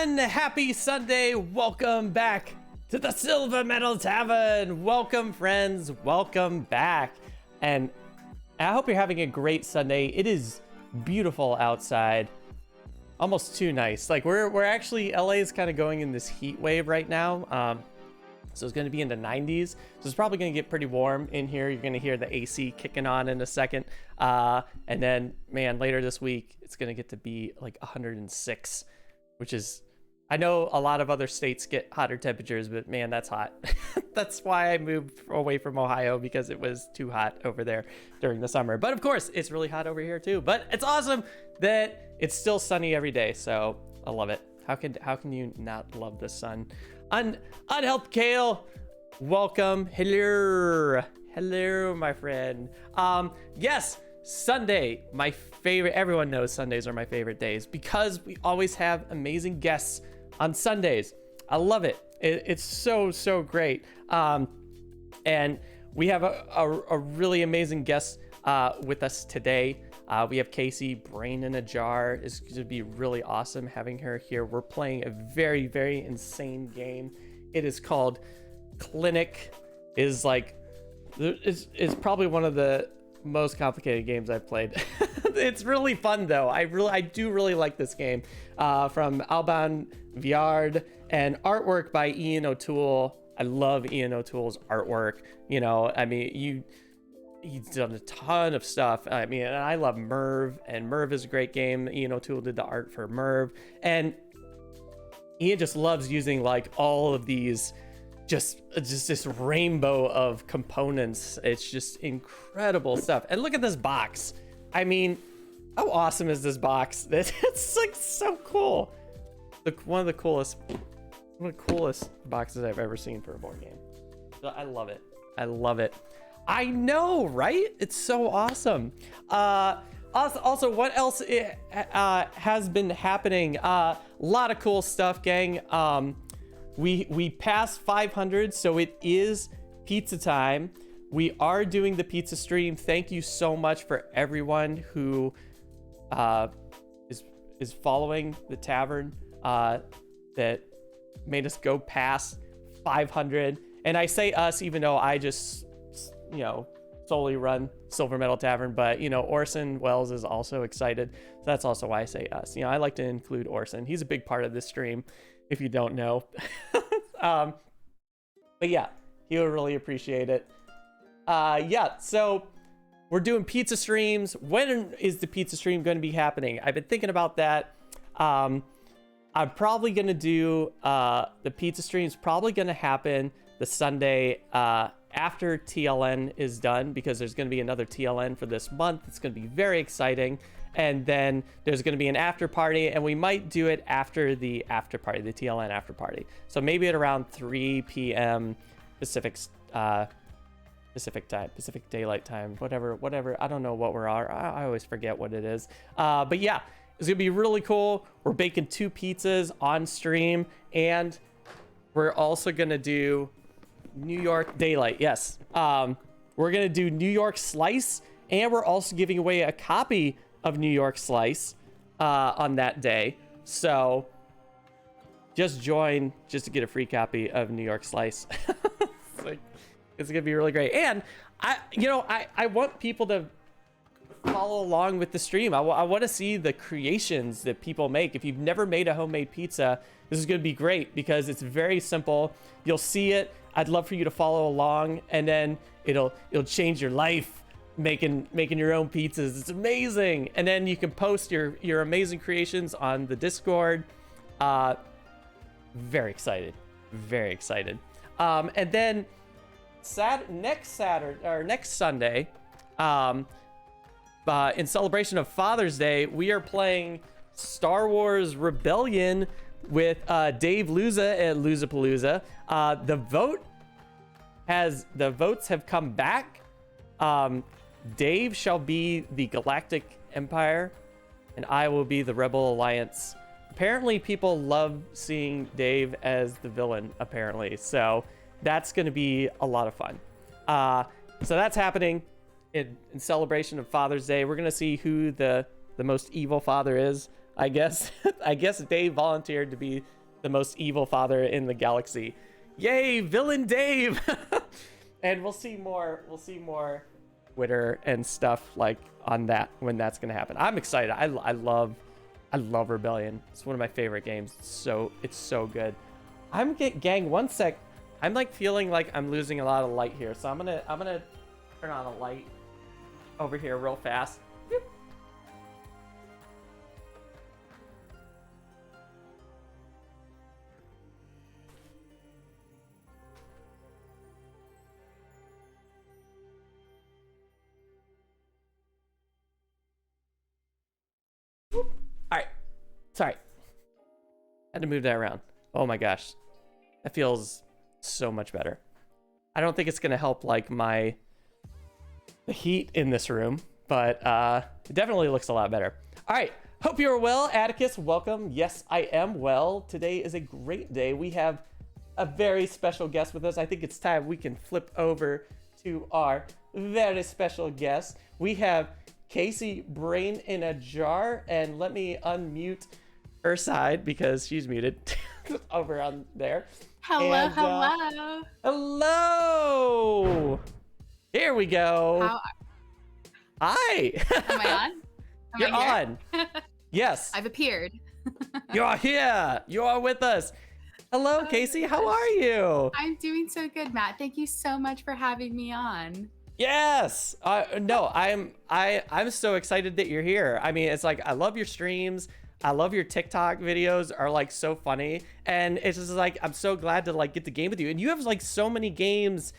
everyone! Happy Sunday! Welcome back to the Silver Medal Tavern! Welcome, friends! Welcome back! And I hope you're having a great Sunday. It is beautiful outside. Almost too nice. Like, we're actually, LA is kind of going in this heat wave right now. So it's going to be in the 90s. So it's probably going to get pretty warm in here. You're going to hear the AC kicking on in a second. And then, man, later this week, it's going to get to be like 106, which is, I know a lot of other states get hotter temperatures, but man, that's hot. That's why I moved away from Ohio, because it was too hot over there during the summer. But of course, it's really hot over here too. But it's awesome that it's still sunny every day. So I love it. How can you not love the sun? Unhelped Kale, welcome. Hello, my friend. Yes, Sunday, my favorite. Everyone knows Sundays are my favorite days because we always have amazing guests on Sundays. I love it. It's so great. And we have a really amazing guest with us today. We have Kasey, Brain in a Jar. It's going to be really awesome having her here. We're playing a very insane game. It is called Clinic. It's probably one of the most complicated games I've played. It's really fun though. I do really like this game. From Alban Viard, and artwork by Ian O'Toole. I love Ian O'Toole's artwork. You know, I mean, he's done a ton of stuff. I mean, and I love Merv, and Merv is a great game. Ian O'Toole did the art for Merv, and Ian just loves using like all of these, just this rainbow of components. It's just incredible stuff. And look at this box. I mean, how awesome is this box? It's like so cool. One of the coolest boxes I've ever seen for a board game. So I love it. I love it. I know, right? It's so awesome. Also, what else has been happening? A lot of cool stuff, gang. We passed 500, so it is pizza time. We are doing the pizza stream. Thank you so much for everyone who is following the tavern that made us go past 500. And I say us, even though I just, you know, solely run Silver Medal Tavern, but you know, Orson Welles is also excited. So that's also why I say us. You know, I like to include Orson. He's a big part of this stream, if you don't know. But yeah, he would really appreciate it. Yeah, so we're doing pizza streams. When is the pizza stream going to be happening? I've been thinking about that. I'm probably going to do the pizza streams probably going to happen the Sunday after TLN is done, because there's going to be another TLN for this month. It's going to be very exciting. And then there's going to be an after party, and we might do it after the after party, the TLN after party. So maybe at around 3 p.m. Pacific time, Pacific Daylight Time, whatever. I don't know what we're on. I always forget what it is. But yeah, it's going to be really cool. We're baking 2 pizzas on stream, and we're also going to do New York Daylight. Yes. We're going to do New York Slice, and we're also giving away a copy of New York Slice on that day. So just join just to get a free copy of New York Slice. It's gonna be really great. And I want people to follow along with the stream. I want to see the creations that people make. If you've never made a homemade pizza, this is gonna be great because it's very simple. You'll see it. I'd love for you to follow along, and then it'll change your life making your own pizzas. It's amazing. And then you can post your amazing creations on the Discord. Very excited. And then next Sunday, in celebration of Father's Day, we are playing Star Wars Rebellion with Dave Luza at Luzapalooza. The votes have come back. Dave shall be the Galactic Empire, and I will be the Rebel Alliance. Apparently, people love seeing Dave as the villain, apparently. So that's going to be a lot of fun. So that's happening in celebration of Father's Day. We're going to see who the most evil father is. I guess I guess Dave volunteered to be the most evil father in the galaxy. Yay, villain Dave! And we'll see more Twitter and stuff like on that when that's gonna happen. I'm excited. I love Rebellion. It's one of my favorite games. It's so good. Gang, one sec. I'm like feeling like I'm losing a lot of light here, so I'm gonna turn on a light over here real fast. Boop. All right, sorry. Had to move that around. Oh my gosh, that feels so much better. I don't think it's gonna help like the heat in this room, but it definitely looks a lot better. All right, hope you're well. Atticus, welcome. Yes, I am well. Today is a great day. We have a very special guest with us. I think it's time we can flip over to our very special guest. We have Kasey, brain in a jar, and let me unmute her side because she's muted over on there. Hello, and, hello. Hello. Here we go. Hi. Am I on? You're on. Yes. I've appeared. You're here. You are with us. Hello, Oh, Kasey. How are you? I'm doing so good, Matt. Thank you so much for having me on. Yes. No, I'm so excited that you're here. I mean, it's like I love your streams. I love your TikTok videos are like so funny, and it's just like I'm so glad to like get the game with you. And you have like so many games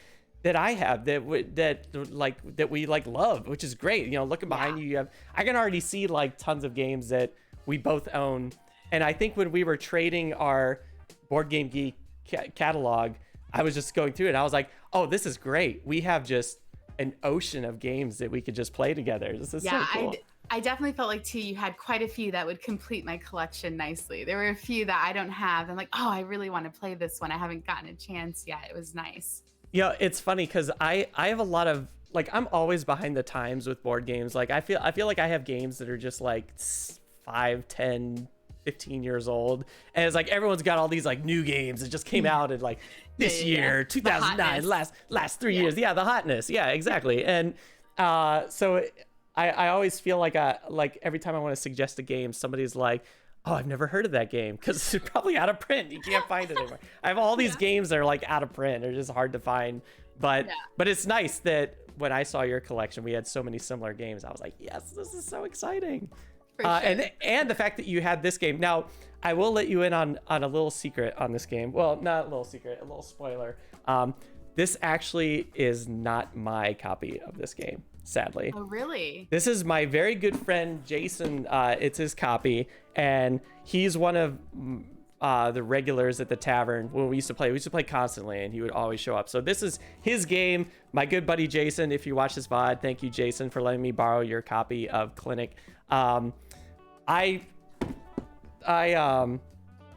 that I have that we like love, which is great. You know, looking behind you, I can already see like tons of games that we both own. And I think when we were trading our Board Game Geek catalog, I was just going through it and I was like, oh, this is great. We have just an ocean of games that we could just play together. This is so cool. I definitely felt like too you had quite a few that would complete my collection nicely. There were a few that I don't have. I'm like, oh, I really want to play this one. I haven't gotten a chance yet. It was nice. Yeah, it's funny because I have a lot of like I'm always behind the times with board games. Like I feel like I have games that are just like 5, 10, 15 years old, and it's like everyone's got all these like new games that just came out in like this year, 2009, last 3 years. Yeah, the hotness. Yeah, exactly. And so I always feel like every time I want to suggest a game, somebody's like, oh, I've never heard of that game because it's probably out of print. You can't find it anymore. I have all these games that are like out of print. They're just hard to find. But it's nice that when I saw your collection, we had so many similar games. I was like, yes, this is so exciting. For sure. And the fact that you had this game. Now, I will let you in on a little secret on this game. Well, not a little secret, a little spoiler. This actually is not my copy of this game, sadly. Oh, really? This is my very good friend, Jason. It's his copy, and he's one of the regulars at the tavern when we used to play. We used to play constantly, and he would always show up. So this is his game. My good buddy, Jason, if you watch this VOD, thank you, Jason, for letting me borrow your copy of Clinic.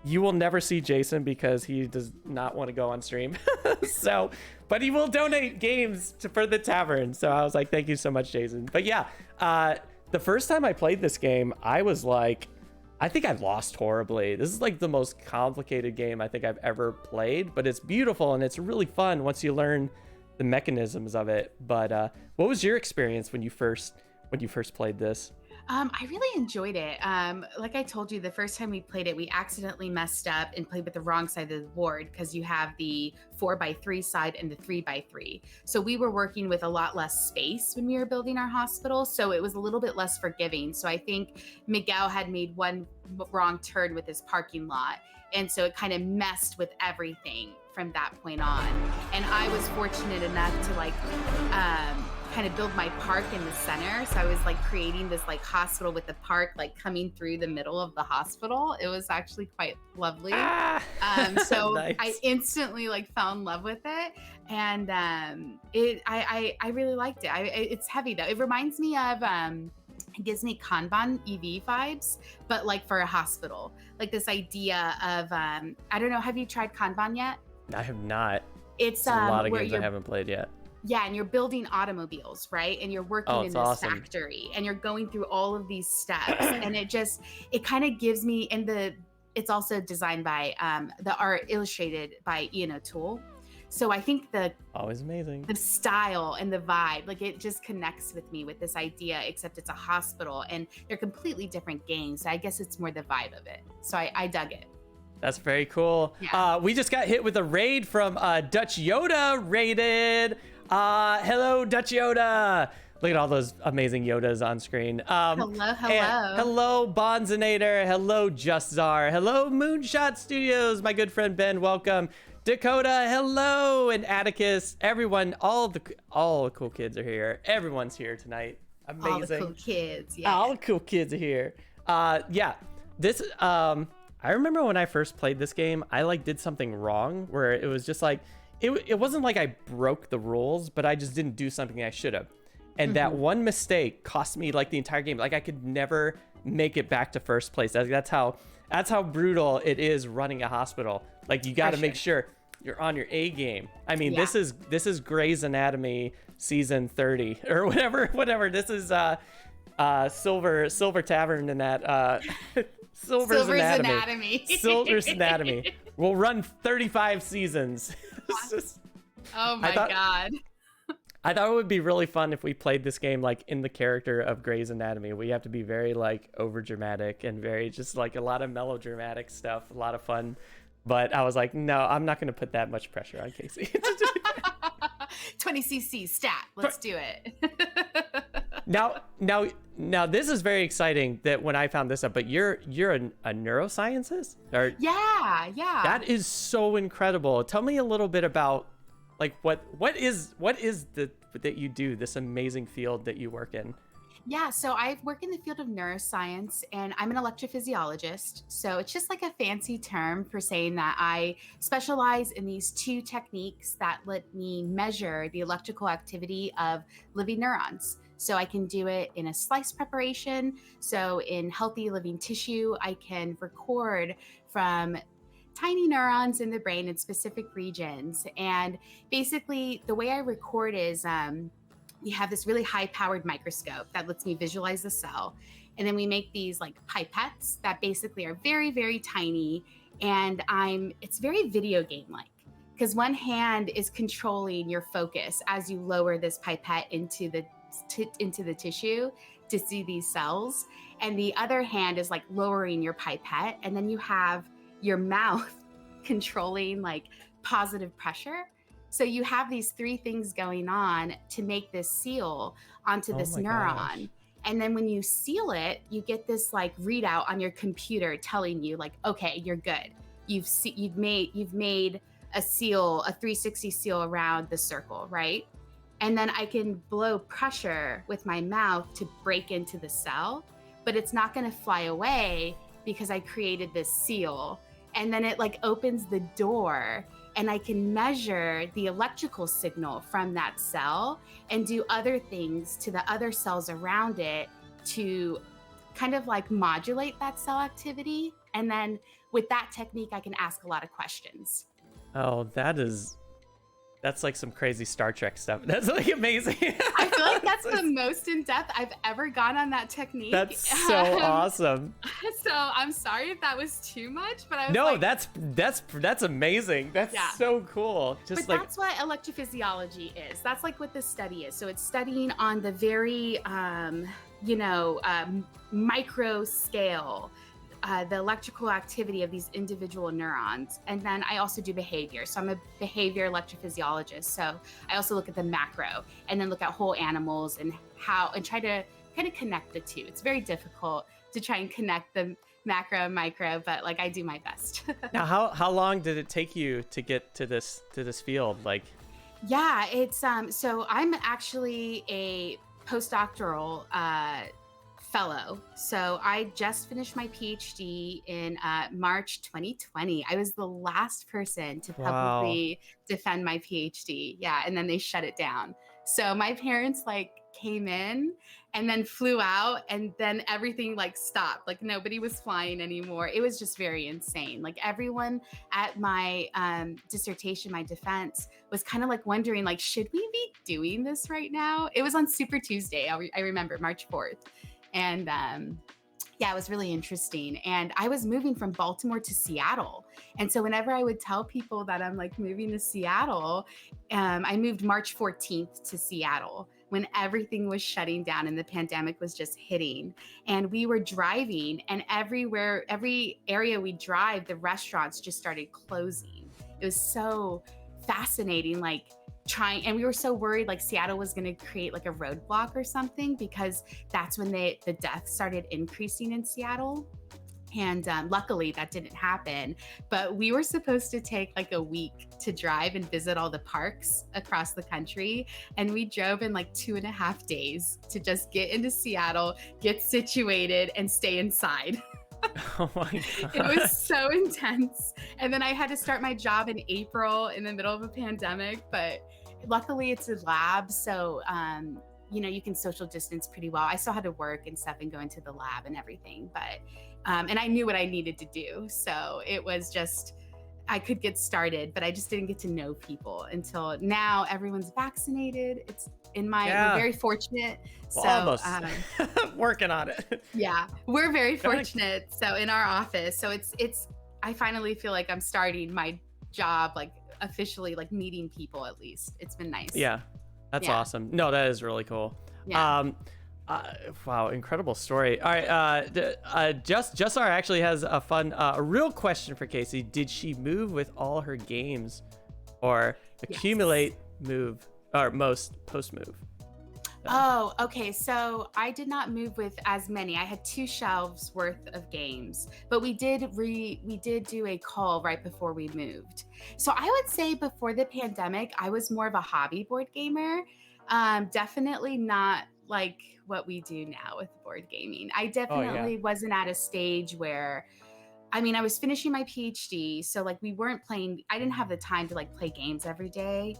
You will never see Jason because he does not want to go on stream. So, but he will donate games for the tavern. So I was like, thank you so much, Jason. But yeah, the first time I played this game, I was like, I think I lost horribly. This is like the most complicated game I think I've ever played, but it's beautiful and it's really fun once you learn the mechanisms of it. But what was your experience when you first played this? I really enjoyed it. Like I told you, the first time we played it, we accidentally messed up and played with the wrong side of the board because you have the 4x3 side and the 3x3. So we were working with a lot less space when we were building our hospital. So it was a little bit less forgiving. So I think Miguel had made one wrong turn with his parking lot. And so it kind of messed with everything from that point on. And I was fortunate enough to kind of build my park in the center. So I was like creating this like hospital with the park like coming through the middle of the hospital. It was actually quite lovely. So nice. I instantly like fell in love with it, and I really liked it. It's heavy though. It reminds me of it gives me Kanban EV vibes, but like for a hospital. Like this idea of I don't know. Have you tried Kanban yet? I have not. It's a lot of games I haven't played yet. Yeah, and you're building automobiles, right? And you're Oh, working in it's this awesome. factory and you're going through all of these steps. And it kind of gives me, it's also designed by, the art illustrated by Ian O'Toole. So I think Always amazing. the style and the vibe, like it just connects with me with this idea, except it's a hospital and they're completely different games. So I guess it's more the vibe of it. So I dug it. That's very cool. Yeah. We just got hit with a raid from Dutch Yoda raided. Hello, Dutch Yoda. Look at all those amazing Yodas on screen. Hello. Hello, Bonzinator. Hello, Just Czar. Hello, Moonshot Studios. My good friend Ben, welcome. Dakota, hello, and Atticus. Everyone, all the cool kids are here. Everyone's here tonight. Amazing. All the cool kids. Yeah. All the cool kids are here. Yeah. This I remember when I first played this game, I like did something wrong where it was just like it wasn't like I broke the rules, but I just didn't do something I should have. And that one mistake cost me like the entire game. Like I could never make it back to first place. That's how brutal it is running a hospital. Like you got to make sure you're on your A game. I mean, this is Grey's Anatomy season 30 or whatever. This is Silver Tavern in that Silver's Anatomy. Silver's Anatomy. We'll run 35 seasons. Oh my God. I thought it would be really fun if we played this game like in the character of Grey's Anatomy. We have to be very like over dramatic and very just like a lot of melodramatic stuff, a lot of fun. But I was like, no, I'm not going to put that much pressure on Kasey. 20cc stat. Let's do it. Now this is very exciting that when I found this up, but you're a neuroscientist? Or Yeah. that is so incredible. Tell me a little bit about like what is that you do, this amazing field that you work in. Yeah, so I work in the field of neuroscience and I'm an electrophysiologist. So it's just like a fancy term for saying that I specialize in these two techniques that let me measure the electrical activity of living neurons. So I can do it in a slice preparation. So in healthy living tissue, I can record from tiny neurons in the brain in specific regions. And basically, the way I record is we have this really high powered microscope that lets me visualize the cell. And then we make these like pipettes that basically are very, very tiny. And it's very video game like because one hand is controlling your focus as you lower this pipette into the tissue to see these cells. And the other hand is like lowering your pipette. And then you have your mouth controlling like positive pressure. So you have these three things going on to make this seal onto this neuron. Gosh. And then when you seal it, you get this like readout on your computer telling you like, okay, you're good. You've made a seal, a 360 seal around the circle, right? And then I can blow pressure with my mouth to break into the cell, but it's not going to fly away because I created this seal. And then it like opens the door and I can measure the electrical signal from that cell and do other things to the other cells around it to kind of like modulate that cell activity. And then with that technique, I can ask a lot of questions. Oh, that's like some crazy Star Trek stuff. That's like amazing. I feel like that's the most in depth I've ever gone on that technique. That's so awesome. So I'm sorry if that was too much, but I was no, like, that's amazing. That's so cool. Just but that's what electrophysiology is. That's like what this study is. So it's studying on the very, micro scale. The electrical activity of these individual neurons. And then I also do behavior. So I'm a behavior electrophysiologist. So I also look at the macro and then look at whole animals and try to kind of connect the two. It's very difficult to try and connect the macro and micro, but like I do my best. Now, how long did it take you to get to this field? Like, yeah, it's so I'm actually a postdoctoral fellow. So I just finished my PhD in March 2020. I was the last person to publicly defend my PhD. Yeah, and then they shut it down. So my parents like came in and then flew out, and then everything like stopped. Like nobody was flying anymore. It was just very insane. Like everyone at my dissertation, my defense, was kind of like wondering, like, should we be doing this right now? It was on Super Tuesday. I remember March 4th. And yeah, it was really interesting. And I was moving from Baltimore to Seattle. And so whenever I would tell people that I'm like moving to Seattle, I moved March 14th to Seattle when everything was shutting down and the pandemic was just hitting. And we were driving, and every area we drive, the restaurants just started closing. It was so fascinating, like and we were so worried like Seattle was going to create like a roadblock or something, because that's when the deaths started increasing in Seattle. And luckily that didn't happen. But we were supposed to take like a week to drive and visit all the parks across the country. And we drove in like 2.5 days to just get into Seattle, get situated, and stay inside. Oh my God. It was so intense. And then I had to start my job in April in the middle of a pandemic, but luckily it's a lab. So, you can social distance pretty well. I still had to work and stuff and go into the lab and everything, but, and I knew what I needed to do. So it was just, I could get started, but I just didn't get to know people until now. Everyone's vaccinated. We're very fortunate. Well, so almost working on it. Yeah, we're very fortunate. So in our office, so I finally feel like I'm starting my job, like officially, like meeting people at least. It's been nice. Yeah, that's awesome. No, that is really cool. Yeah. Wow, incredible story. All right, Just actually has a real question for Kasey. Did she move with all her games, or accumulate move, or most post move? Oh, okay. So I did not move with as many. I had 2 shelves worth of games, but we did do a call right before we moved. So I would say before the pandemic, I was more of a hobby board gamer. Definitely not like what we do now with board gaming. I definitely wasn't at a stage where, I was finishing my PhD. So like I didn't have the time to like play games every day.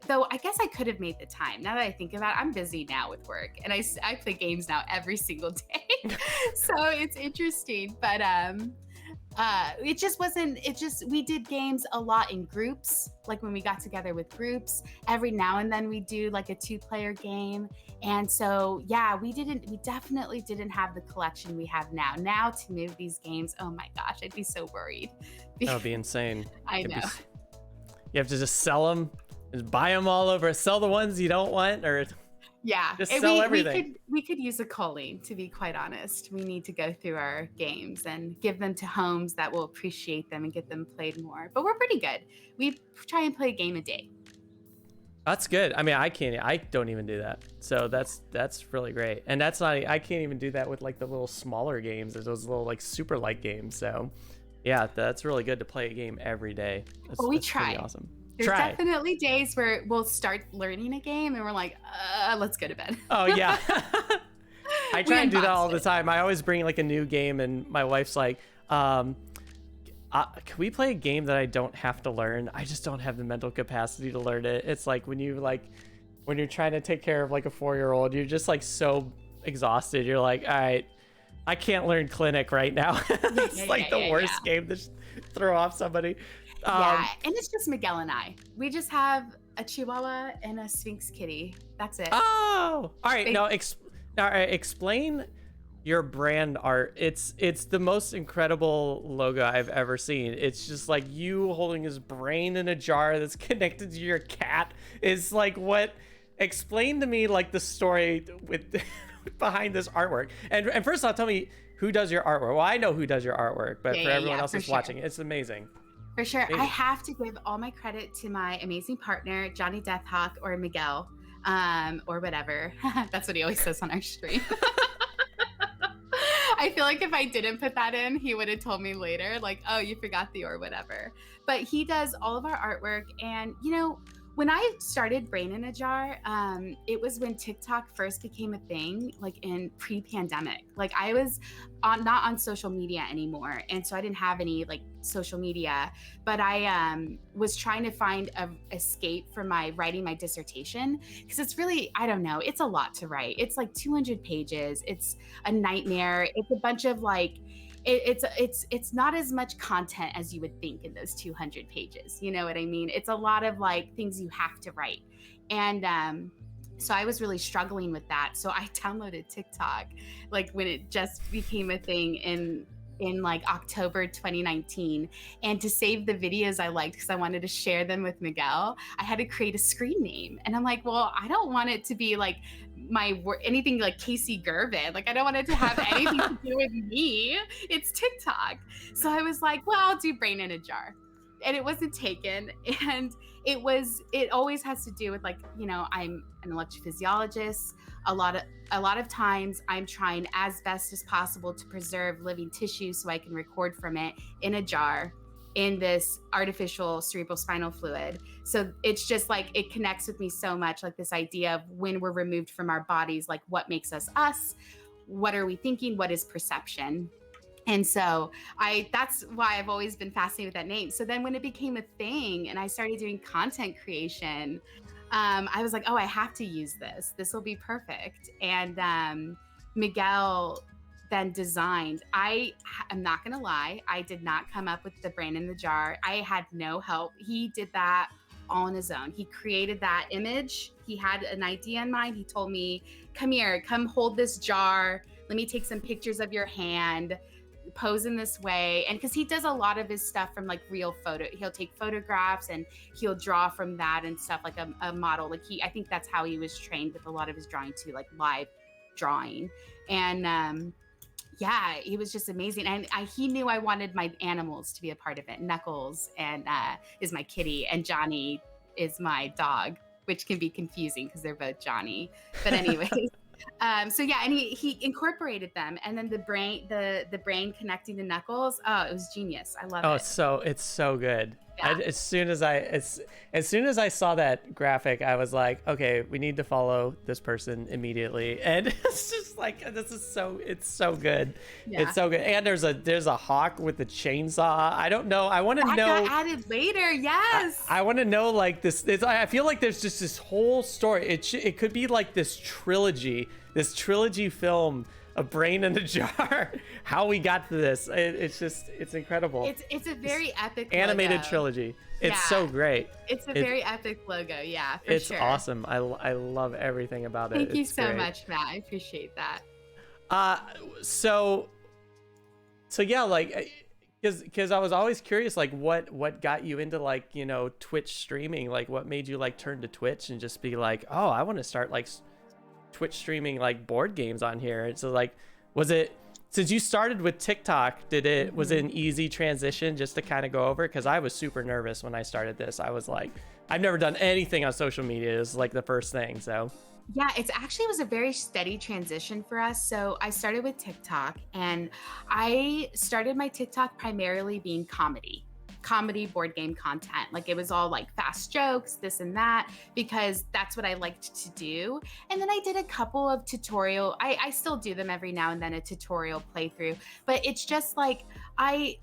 Though I guess I could have made the time. Now that I think about it, I'm busy now with work, and I play games now every single day. So it's interesting, but we did games a lot in groups. Like when we got together with groups, every now and then we do like a 2-player game. And so, yeah, we definitely didn't have the collection we have now. Now to move these games, oh my gosh, I'd be so worried. That would be insane. I know. You have to just sell them. Just buy them all over. Sell the ones you don't want, or just sell everything. We could use a culling, to be quite honest. We need to go through our games and give them to homes that will appreciate them and get them played more. But we're pretty good. We try and play a game a day. That's good. I don't even do that. So that's really great. And I can't even do that with like the little smaller games. There's those little like super light games. So yeah, that's really good to play a game every day. We try. Awesome. There's definitely days where we'll start learning a game and we're like, let's go to bed. Oh, yeah. I try and do that all the time. I always bring like a new game, and my wife's like, can we play a game that I don't have to learn? I just don't have the mental capacity to learn it. It's like when you're trying to take care of like a 4-year-old, you're just like so exhausted. You're like, all right, I can't learn Clinic right now. It's the worst game to throw off somebody. And it's just Miguel and I. We just have a Chihuahua and a Sphinx kitty. That's it. Oh, all right. Now explain your brand art. It's the most incredible logo I've ever seen. It's just like you holding his brain in a jar that's connected to your cat. Is like what? Explain to me like the story with behind this artwork. And first off, tell me who does your artwork. Well, I know who does your artwork, but for everyone else that's watching, it's amazing. For sure. I have to give all my credit to my amazing partner, Johnny Deathhawk, or Miguel, or whatever. That's what he always says on our stream. I feel like if I didn't put that in, he would have told me later, like, oh, you forgot the or whatever. But he does all of our artwork. And, When I started Brain in a Jar, it was when TikTok first became a thing, like in pre-pandemic. Like I was not on social media anymore, and so I didn't have any like social media. But I was trying to find a escape from my writing my dissertation because it's really, I don't know, it's a lot to write. It's like 200 pages. It's a nightmare. It's a bunch of like it's not as much content as you would think in those 200 pages. You know what I mean? It's a lot of like things you have to write. And so I was really struggling with that. So I downloaded TikTok like when it just became a thing in like October 2019. And to save the videos I liked, because I wanted to share them with Miguel, I had to create a screen name. And I'm like, well, I don't want it to be like anything like Kasey Gervin. Like I don't want it to have anything to do with me. It's TikTok. So I was like, well, I'll do Brain in a Jar. And it wasn't taken. And it always has to do with like, you know, I'm an electrophysiologist. A lot of times I'm trying as best as possible to preserve living tissue so I can record from it in a jar in this artificial cerebrospinal fluid. So it's just like, it connects with me so much, like this idea of when we're removed from our bodies, like what makes us us, what are we thinking, what is perception? And so that's why I've always been fascinated with that name. So then when it became a thing and I started doing content creation, I was like, oh, I have to use this. This will be perfect. And Miguel then designed. I'm not going to lie, I did not come up with the Brain in the Jar. I had no help. He did that all on his own. He created that image. He had an idea in mind. He told me, come here, come hold this jar. Let me take some pictures of your hand, pose in this way. And because he does a lot of his stuff from like real photo, he'll take photographs and he'll draw from that and stuff, like a model. Like I think that's how he was trained with a lot of his drawing too, like live drawing. And yeah, he was just amazing. And he knew I wanted my animals to be a part of it. Knuckles is my kitty, and Johnny is my dog, which can be confusing because they're both Johnny. But anyways, so yeah, and he incorporated them, and then the brain connecting to Knuckles. Oh, it was genius. I love it. Oh, it's so good. Yeah. As soon as I saw that graphic, I was like, okay, we need to follow this person immediately. And it's just like, it's so good. Yeah. It's so good. And there's a hawk with a chainsaw. I don't know. I want to know. That got added later. Yes. I want to know like this. I feel like there's just this whole story. It could be like this trilogy film. A Brain in a Jar. How we got to this, it's incredible. It's a very epic animated logo. Trilogy. It's so great. It's a very epic logo. Yeah, for it's sure. awesome. I love everything about it. Thank you it's so great. much, Matt. I appreciate that. So yeah, like, because I was always curious, like what got you into like, you know, Twitch streaming? Like what made you like turn to Twitch and just be like, oh, I want to start like Twitch streaming like board games on here. So like, was it, since you started with TikTok, was it an easy transition just to kind of go over? Because I was super nervous when I started this. I was like, I've never done anything on social media. It was like the first thing. So yeah, it was a very steady transition for us. So I started with TikTok, and I started my TikTok primarily being comedy board game content. Like it was all like fast jokes, this and that, because that's what I liked to do. And then I did a couple of tutorial, I still do them every now and then, a tutorial playthrough, but it's just like,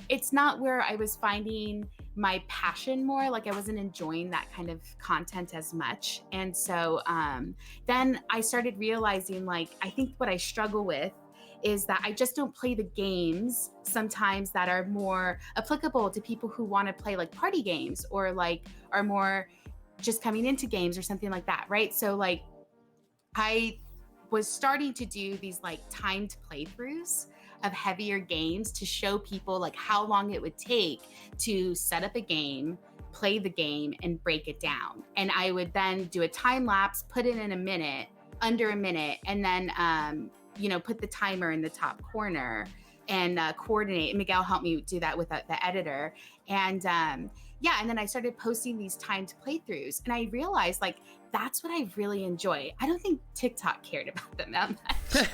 it's not where I was finding my passion more. Like I wasn't enjoying that kind of content as much. And so then I started realizing, like, I think what I struggle with is that I just don't play the games sometimes that are more applicable to people who want to play like party games, or like are more just coming into games or something like that, right? So like I was starting to do these like timed playthroughs of heavier games to show people like how long it would take to set up a game, play the game, and break it down. And I would then do a time lapse, put it in under a minute, and then put the timer in the top corner and coordinate. Miguel helped me do that with the editor. And yeah, and then I started posting these timed playthroughs, and I realized like that's what I really enjoy. I don't think TikTok cared about them that much.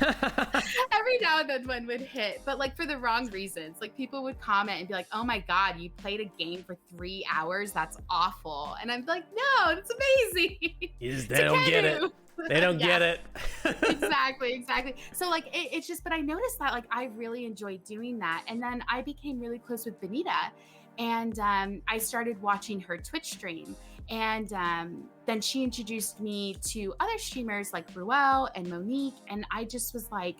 Every now and then one would hit, but like for the wrong reasons. Like people would comment and be like, "Oh my god, you played a game for 3 hours? That's awful." And I'm like, "No, it's amazing." They don't get it. They don't get it. Exactly. So like it's just, but I noticed that like I really enjoyed doing that, and then I became really close with Benita, and I started watching her Twitch stream, and then she introduced me to other streamers like Ruel and Monique, and I just was like,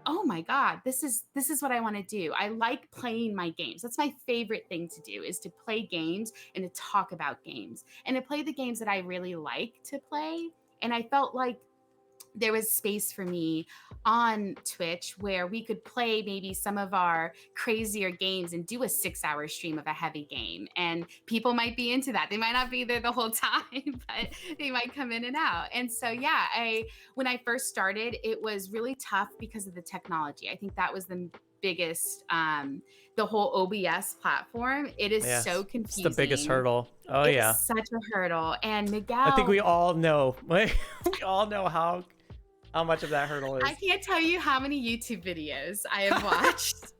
oh my god, this is what I want to do. I like playing my games. That's my favorite thing to do, is to play games and to talk about games and to play the games that I really like to play. And I felt like there was space for me on Twitch where we could play maybe some of our crazier games and do a 6-hour stream of a heavy game. And people might be into that. They might not be there the whole time, but they might come in and out. And so, yeah, when I first started, it was really tough because of the technology. I think that was the biggest, the whole OBS platform. It is so confusing. It's the biggest hurdle. Oh, yeah. It's such a hurdle. And Miguel, I think we all know. We all know how much of that hurdle is. I can't tell you how many YouTube videos I have watched.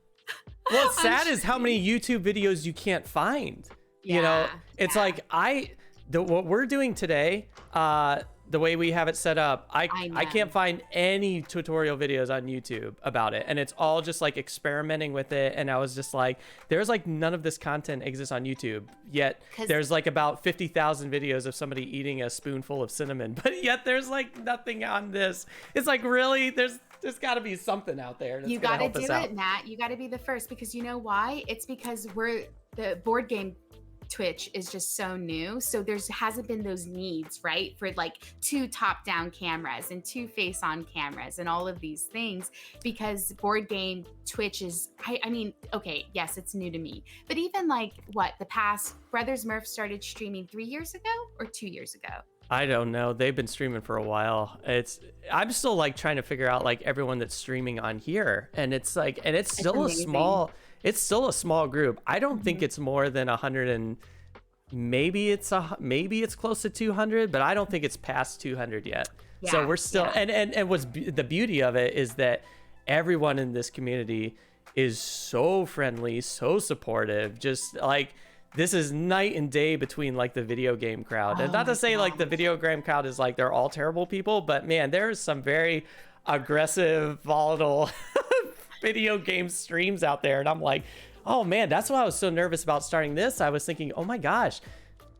What's sad is how many YouTube videos you can't find. You know, it's like what we're doing today, the way we have it set up, I can't find any tutorial videos on YouTube about it. And it's all just like experimenting with it. And I was just like, there's like none of this content exists on YouTube. Yet there's like about 50,000 videos of somebody eating a spoonful of cinnamon. But yet there's like nothing on this. It's like, really, there's got to be something out there. You got to do it, Matt. You got to be the first, because you know why? It's because the board game Twitch is just so new, so hasn't been those needs, right, for like 2 top-down cameras and 2 face-on cameras and all of these things, because board game Twitch is, I mean, okay, yes, it's new to me, but even like the past Brothers Murph started streaming 3 years ago or 2 years ago. I don't know. They've been streaming for a while. I'm still like trying to figure out like everyone that's streaming on here, and it's like, and it's still it's still a small group. I don't think it's more than 100, and maybe it's close to 200, but I don't think it's past 200 yet. Yeah, so we're still, and what's the beauty of it is that everyone in this community is so friendly, so supportive. Just like, this is night and day between like the video game crowd. And not to say like the video game crowd is like, they're all terrible people, but man, there's some very aggressive, volatile video game streams out there. And I'm like, oh man, that's why I was so nervous about starting this. I was thinking, oh my gosh,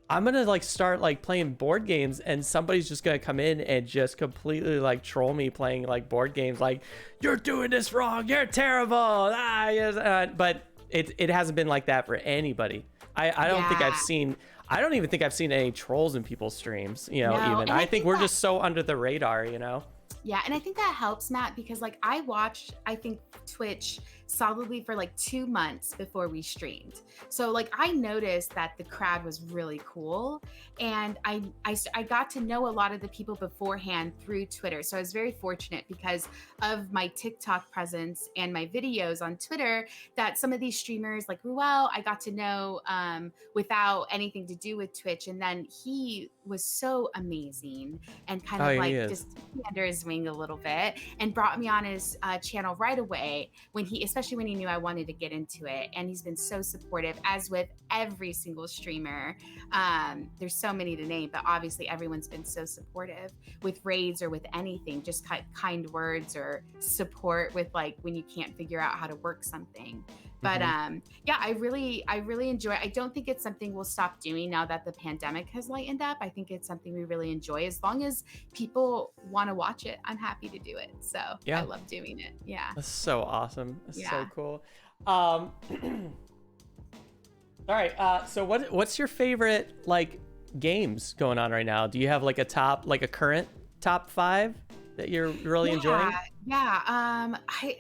I'm gonna like start like playing board games, and somebody's just gonna come in and just completely like troll me playing like board games, like, you're doing this wrong, you're terrible. But it hasn't been like that for anybody. I don't think I don't even think I've seen any trolls in people's streams, you know. No, even I think we're just so under the radar, you know. Yeah, and I think that helps, Matt, because like I think Twitch solidly for like 2 months before we streamed. So like I noticed that the crowd was really cool, and I got to know a lot of the people beforehand through Twitter. So I was very fortunate because of my TikTok presence and my videos on Twitter, that some of these streamers like Ruel, I got to know without anything to do with Twitch. And then he was so amazing and kind of like just under his wing a little bit, and brought me on his channel right away especially when he knew I wanted to get into it. And he's been so supportive, as with every single streamer. There's so many to name, but obviously everyone's been so supportive with raids or with anything, just kind words or support with like when you can't figure out how to work something. But yeah, I really enjoy it. I don't think it's something we'll stop doing now that the pandemic has lightened up. I think it's something we really enjoy. As long as people want to watch it, I'm happy to do it. So I love doing it. Yeah. That's so awesome. That's so cool. All right. So what's your favorite like games going on right now? Do you have like a current top 5 that you're really enjoying? Yeah. I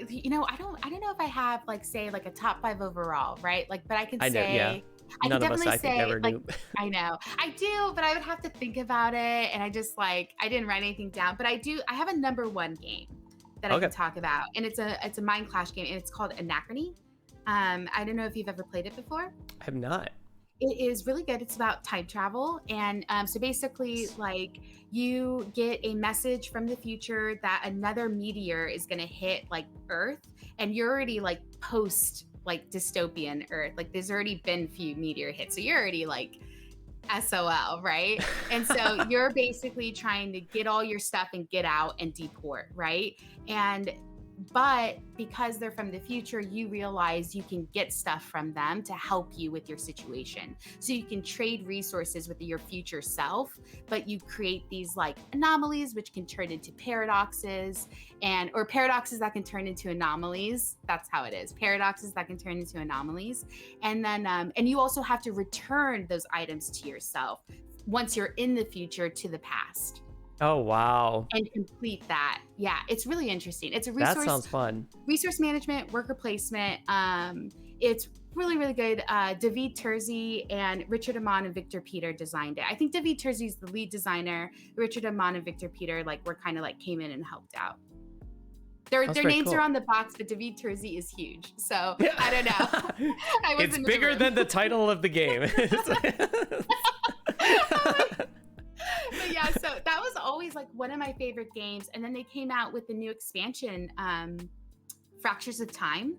don't know if I have like say like a top 5 overall, right? Like, but I can say None of us, I think, ever do. I know I do, but I would have to think about it, and I just like I didn't write anything down. But I have a number 1 game that I can talk about, and it's a Mind Clash game, and it's called Anachrony. I don't know if you've ever played it before. I have not. It is really good. It's about time travel. And so basically, like, you get a message from the future that another meteor is going to hit like Earth, and you're already like post like dystopian Earth. Like, there's already been few meteor hits. So you're already like SOL, right? And so you're basically trying to get all your stuff and get out and deport, right? And but because they're from the future, you realize you can get stuff from them to help you with your situation. So you can trade resources with your future self, but you create these like anomalies which can turn into paradoxes, and or paradoxes that can turn into anomalies. That's how it is. Paradoxes that can turn into anomalies. And then and you also have to return those items to yourself once you're in the future to the past Oh, wow. and complete that. Yeah, it's really interesting. It's a That sounds fun. resource management, worker placement. It's really, really good. David Terzi and Richard Amon and Victor Peter designed it. I think David Terzi is the lead designer. Richard Amon and Victor Peter like were kind of like came in and helped out. Their That's their very names cool. are on the box, but David Terzi is huge. So Yeah. I don't know. I was It's in the bigger room. than the title of the game. But yeah, so that was always like one of my favorite games. And then they came out with the new expansion, Fractures of Time.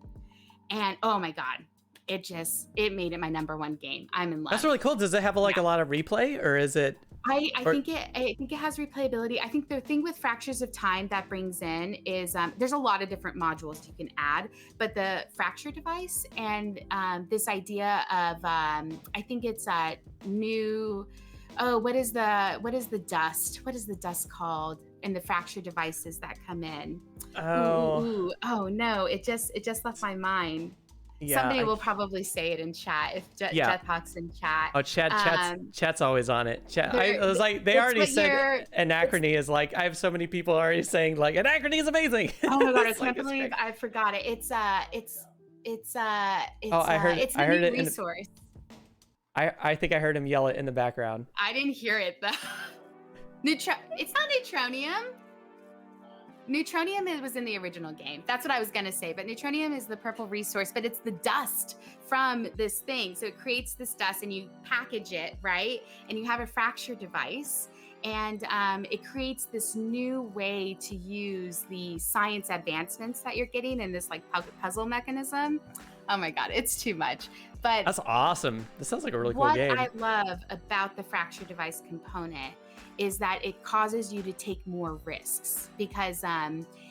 And oh my God, it made it my number one game. I'm in love. That's really cool. Does it have like Yeah. a lot of replay, or is it? I Or- think it has replayability. I think the thing with Fractures of Time that brings in is there's a lot of different modules you can add, but the fracture device and this idea of I think it's a new what is the dust? What is the dust called? And the fracture devices that come in. Oh, Oh no! It just left my mind. yeah. Somebody will probably say it in chat if Yeah. Jeff Hawk's in chat. Oh, chat's always on it. I There- was like, they it's already what said Anachrony is like. I have so many people already saying like Anachrony is amazing. Oh my God! I It's like, can't it's believe great. I forgot it. It's I heard- it's I the heard new it in- resource. I think I heard him yell it in the background. I didn't hear it though. It's not neutronium. Neutronium was in the original game. That's what I was gonna say. But neutronium is the purple resource, but it's the dust from this thing. So it creates this dust, and you package it right, and you have a fracture device, and it creates this new way to use the science advancements that you're getting in this like puzzle mechanism. Oh my God, it's too much. But That's awesome. This sounds like a really cool what game. I love about the fracture device component is that it causes you to take more risks because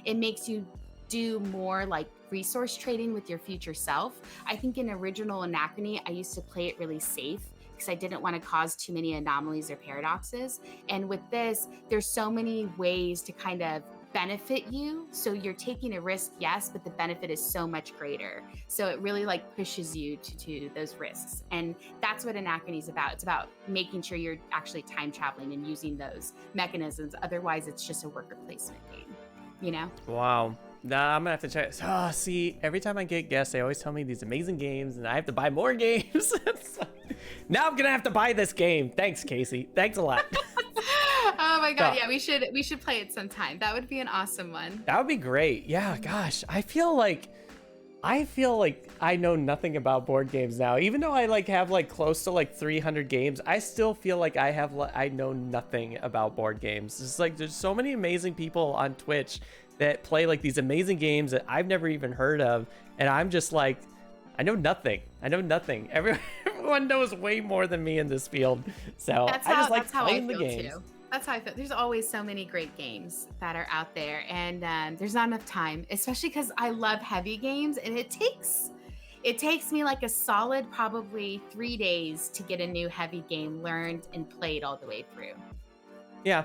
it makes you do more like resource trading with your future self. I think in original Anachrony, I used to play it really safe because I didn't want to cause too many anomalies or paradoxes. And with this, there's so many ways to kind of benefit you. So you're taking a risk, yes, but the benefit is so much greater. So it really like pushes you to those risks. And that's what Anachrony is about. It's about making sure you're actually time traveling and using those mechanisms. Otherwise, it's just a worker placement game, you know? Wow. Nah, I'm gonna have to check. Oh, see, every time I get guests, they always tell me these amazing games, and I have to buy more games. So, now I'm gonna have to buy this game. Thanks, Kasey. Thanks a lot. Oh my God. Yeah. Yeah, we should play it sometime. That would be an awesome one. That would be great. Yeah, gosh, I feel like I know nothing about board games now. Even though I like have like close to like 300 games, I still feel like I know nothing about board games. It's like there's so many amazing people on Twitch that play like these amazing games that I've never even heard of, and I'm just like, I know nothing. Everyone knows way more than me in this field. So I just like playing the games. Too. That's how I feel. There's always so many great games that are out there, and there's not enough time, especially because I love heavy games, and it takes me like a solid probably 3 days to get a new heavy game learned and played all the way through. Yeah,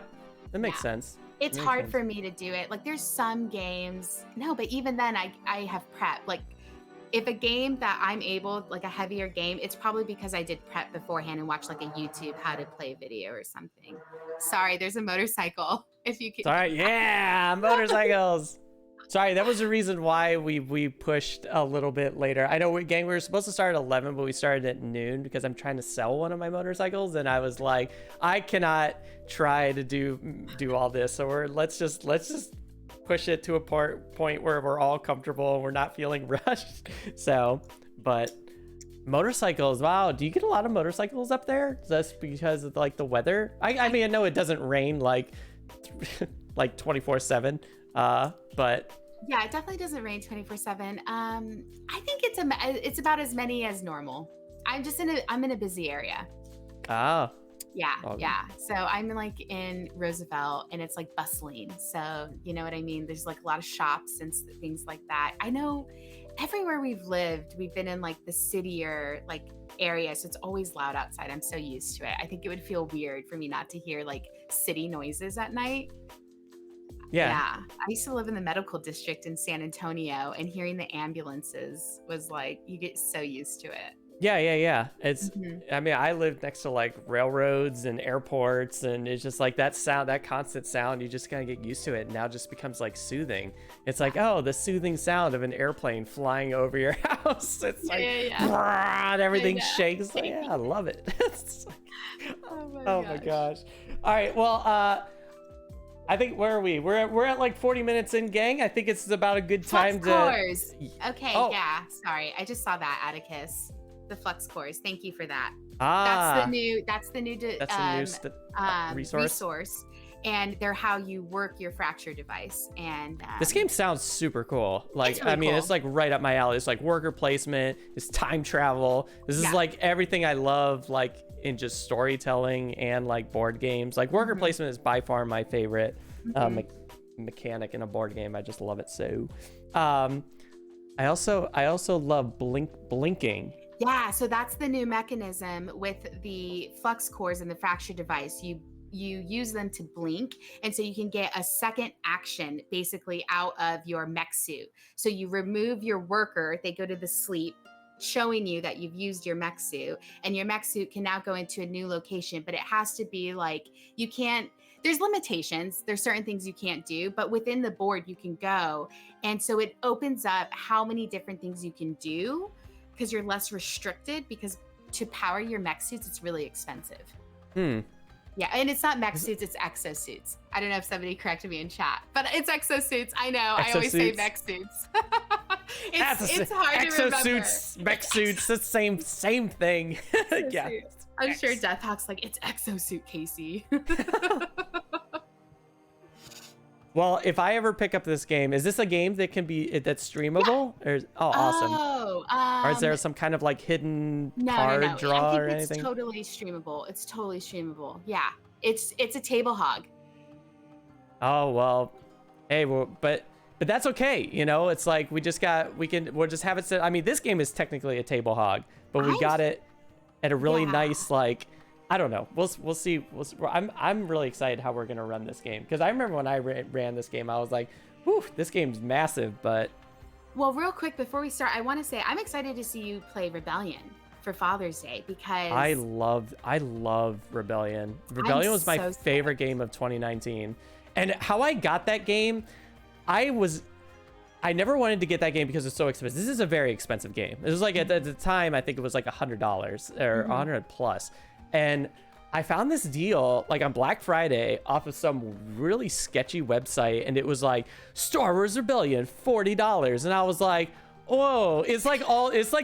that makes Yeah. sense. It's Makes hard sense. for me to do it. Like there's some games, no, but even then I have prep. Like if a game that I'm able, like a heavier game, it's probably because I did prep beforehand and watched like a YouTube how to play video or something. Sorry, there's a motorcycle. If you could. Sorry, yeah, motorcycles. Sorry, that was the reason why we pushed a little bit later. I know we were supposed to start at 11, but we started at noon because I'm trying to sell one of my motorcycles, and I was like, I cannot try to do all this. So let's just push it to a point where we're all comfortable and we're not feeling rushed. So, but Motorcycles. Wow. Do you get a lot of motorcycles up there? Just because of like the weather? I mean, I know it doesn't rain like like 24/7. But Yeah, it definitely doesn't rain 24/7. I think it's about as many as normal. I'm in a busy area. ah, Yeah, oh, yeah. So I'm like in Roosevelt and it's like bustling. So you know what I mean? There's like a lot of shops and things like that. I know everywhere we've lived, we've been in like the citier like area. So it's always loud outside. I'm so used to it. I think it would feel weird for me not to hear like city noises at night. yeah. Yeah. I used to live in the medical district in San Antonio and hearing the ambulances was like, you get so used to it. Yeah. Mhm. I mean, I lived next to like railroads and airports, and it's just like that sound, that constant sound, you just kind of get used to it. And now it just becomes like soothing. It's like, oh, the soothing sound of an airplane flying over your house. It's like, brrrr, and everything shakes. Like, yeah, I love it. It's like, Oh my gosh. gosh. All right, well, I think, where are we? We're at like 40 minutes in, gang. I think it's about a good time Flux to. cores. Okay, Oh. yeah. Sorry. I just saw that, Atticus. The flux cores. Thank you for that. Ah, That's the new resource. resource. And they're how you work your fracture device. And This game sounds super cool. Like, It's really I mean, cool. it's like right up my alley. It's like worker placement, it's time travel. This is Yeah. like everything I love, like in just storytelling and like board games. Like worker Mhm. placement is by far my favorite Mhm. mechanic in a board game. I just love it so. I also love blinking. Yeah, so that's the new mechanism with the flux cores and the fracture device. You use them to blink, and so you can get a second action basically out of your mech suit. So you remove your worker, they go to the sleep, showing you that you've used your mech suit, and your mech suit can now go into a new location, but it has to be like you can't there's limitations. There's certain things you can't do, but within the board you can go. And so it opens up how many different things you can do because you're less restricted because to power your mech suits, it's really expensive. Hmm. Yeah, and it's not mech suits, it's exosuits. I don't know if somebody corrected me in chat, but it's exosuits. I know, I always say Exosuits? mech suits. That's it's hard to remember. exosuits, mech suits, the same thing. Yeah. Exosuits. I'm sure Deathhawk's like, it's exosuit, Kasey. Well, if I ever pick up this game, is this a game that can be that's streamable? Or awesome. Oh, Or is there some kind of like hidden no. card draw I think or it's anything? totally streamable. It's totally streamable. Yeah, it's a table hog. Oh well, hey, well, but that's okay. You know, it's like we'll just have it set. I mean, this game is technically a table hog, but we got it at a really Yeah. nice, like, I don't know. We'll see. I'm really excited how we're gonna run this game, because I remember when I ran this game, I was like, whew, this game's massive. But Well, real quick before we start, I want to say I'm excited to see you play Rebellion for Father's Day because I love Rebellion. Rebellion was my so favorite game of 2019. And how I got that game, I never wanted to get that game because it's so expensive. This is a very expensive game. It was like at the time, I think it was like $100 or 100 plus. And I found this deal like on Black Friday off of some really sketchy website, and it was like Star Wars Rebellion, $40. And I was like, whoa, it's like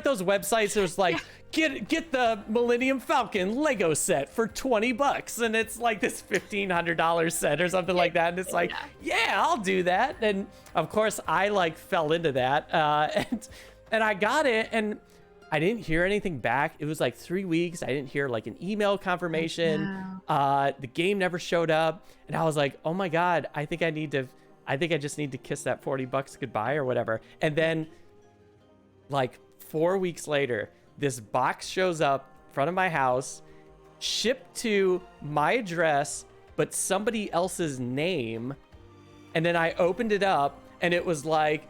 those websites that was like, get the Millennium Falcon Lego set for $20, and it's like this $1,500 set or something like that, and it's like, yeah, I'll do that. And of course I like fell into that, and I got it, and I didn't hear anything back. It was like 3 weeks. I didn't hear like an email confirmation. The game never showed up, and I was like, oh my god, I think I just need to kiss that $40 goodbye or whatever. And then like 4 weeks later, this box shows up in front of my house, shipped to my address, but somebody else's name. And then I opened it up, and it was like,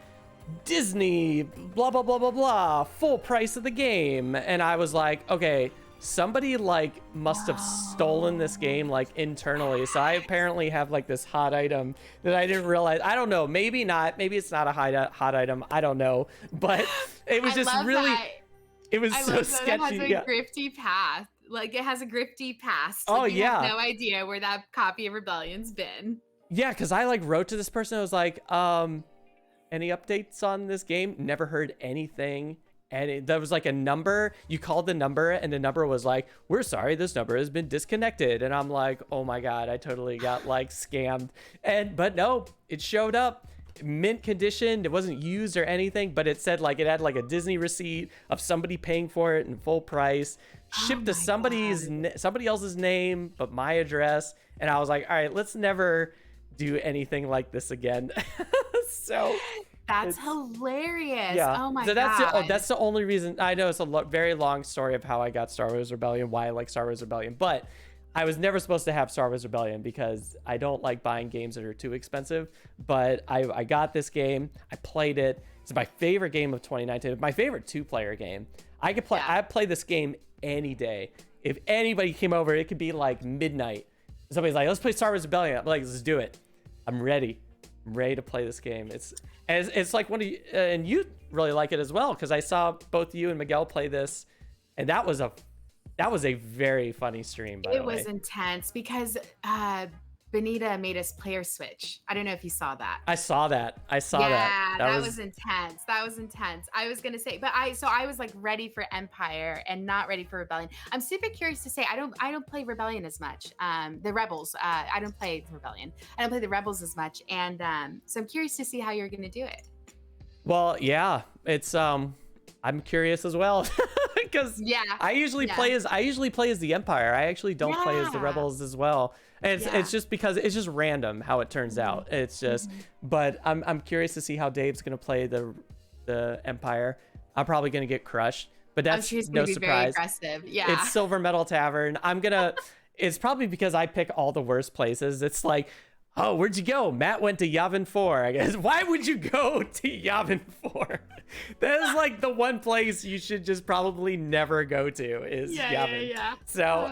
Disney, blah, blah, blah, blah, blah, full price of the game. And I was like, okay, somebody like must have stolen this game like internally. So I apparently have like this hot item that I didn't realize. I don't know, maybe not, maybe it's not a hot item, I don't know, but it was just really that. it was I so love sketchy. that it has a grifty path. Like it has a grifty past. Oh, Like, you yeah. have no idea where that copy of Rebellion's been. Yeah, because I like wrote to this person. I was like, any updates on this game? Never heard anything. and there was like a number. You called the number, and the number was like, "We're sorry, this number has been disconnected." And I'm like, "Oh my god, I totally got like scammed." But no, it showed up, mint condition. It wasn't used or anything, but it said like it had like a Disney receipt of somebody paying for it in full price, shipped to somebody else's name, but my address. And I was like, all right, let's never do anything like this again. So that's hilarious. Yeah. Oh my so god. That's the only reason. I know it's a very long story of how I got Star Wars Rebellion, why I like Star Wars Rebellion, but I was never supposed to have Star Wars Rebellion because I don't like buying games that are too expensive. But I got this game. I played it. It's my favorite game of 2019. My favorite 2-player game. I could play. Yeah. I play this game any day. If anybody came over, it could be like midnight. Somebody's like, "Let's play Star Wars Rebellion." I'm like, "Let's do it." I'm ready. I'm ready to play this game. It's like one of you, and you really like it as well because I saw both you and Miguel play this, and that was a very funny stream. By the way, it was intense because Benita made us player switch. I don't know if you saw that. I saw that. Yeah, that was intense. That was intense. I was gonna say, but I was like ready for Empire and not ready for Rebellion. I'm super curious to say I don't play Rebellion as much. The Rebels. I don't play the Rebellion. I don't play the Rebels as much, and so I'm curious to see how you're gonna do it. Well, yeah, it's I'm curious as well because I usually play as the Empire. I actually don't play as the Rebels as well. And it's just because it's just random how it turns out. It's just, but I'm curious to see how Dave's gonna play the Empire. I'm probably gonna get crushed, but that's no surprise. Very aggressive. Yeah, it's Silver Metal Tavern. It's probably because I pick all the worst places. It's like, oh, where'd you go? Matt went to Yavin 4. I guess. Why would you go to Yavin 4? That is like the one place you should just probably never go to is Yavin. Yeah. So,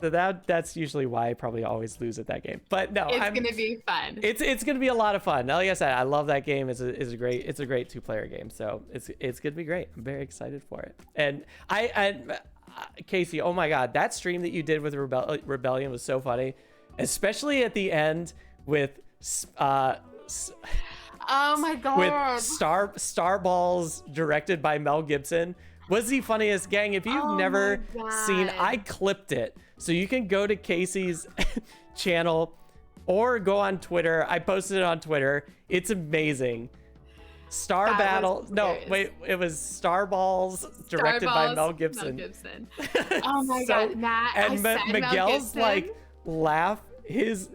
so that's usually why I probably always lose at that game. But no, it's gonna be fun. It's gonna be a lot of fun. Like I said, I love that game. It's a great 2-player game. So it's gonna be great. I'm very excited for it. And Kasey, oh my god, that stream that you did with Rebellion was so funny. Especially at the end with oh my god, with Star Balls directed by Mel Gibson was the funniest. Gang, if you've never seen, I clipped it, so you can go to Kasey's channel or go on Twitter. I posted it on Twitter. It's amazing. It was Star Balls directed by Mel Gibson. Oh my god, Matt. And Miguel's like laugh, his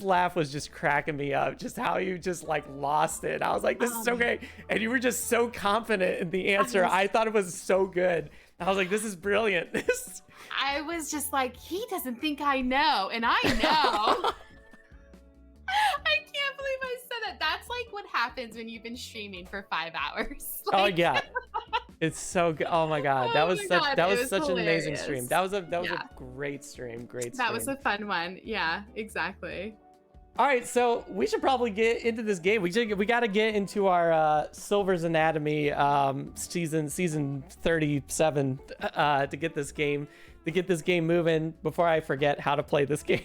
laugh was just cracking me up, just how you just like lost it. I was like, this is so great, and you were just so confident in the answer. I thought it was so good. I was like, this is brilliant. I was just like, he doesn't think I know, and I know. I can't believe I said that. That's like what happens when you've been streaming for 5 hours. Oh yeah, it's so good. Oh my god, that was such an amazing stream. That was a great stream. That was a fun one. Yeah, exactly. All right, so we should probably get into this game. We got to get into our Silver's Anatomy season 37 to get this game moving before I forget how to play this game.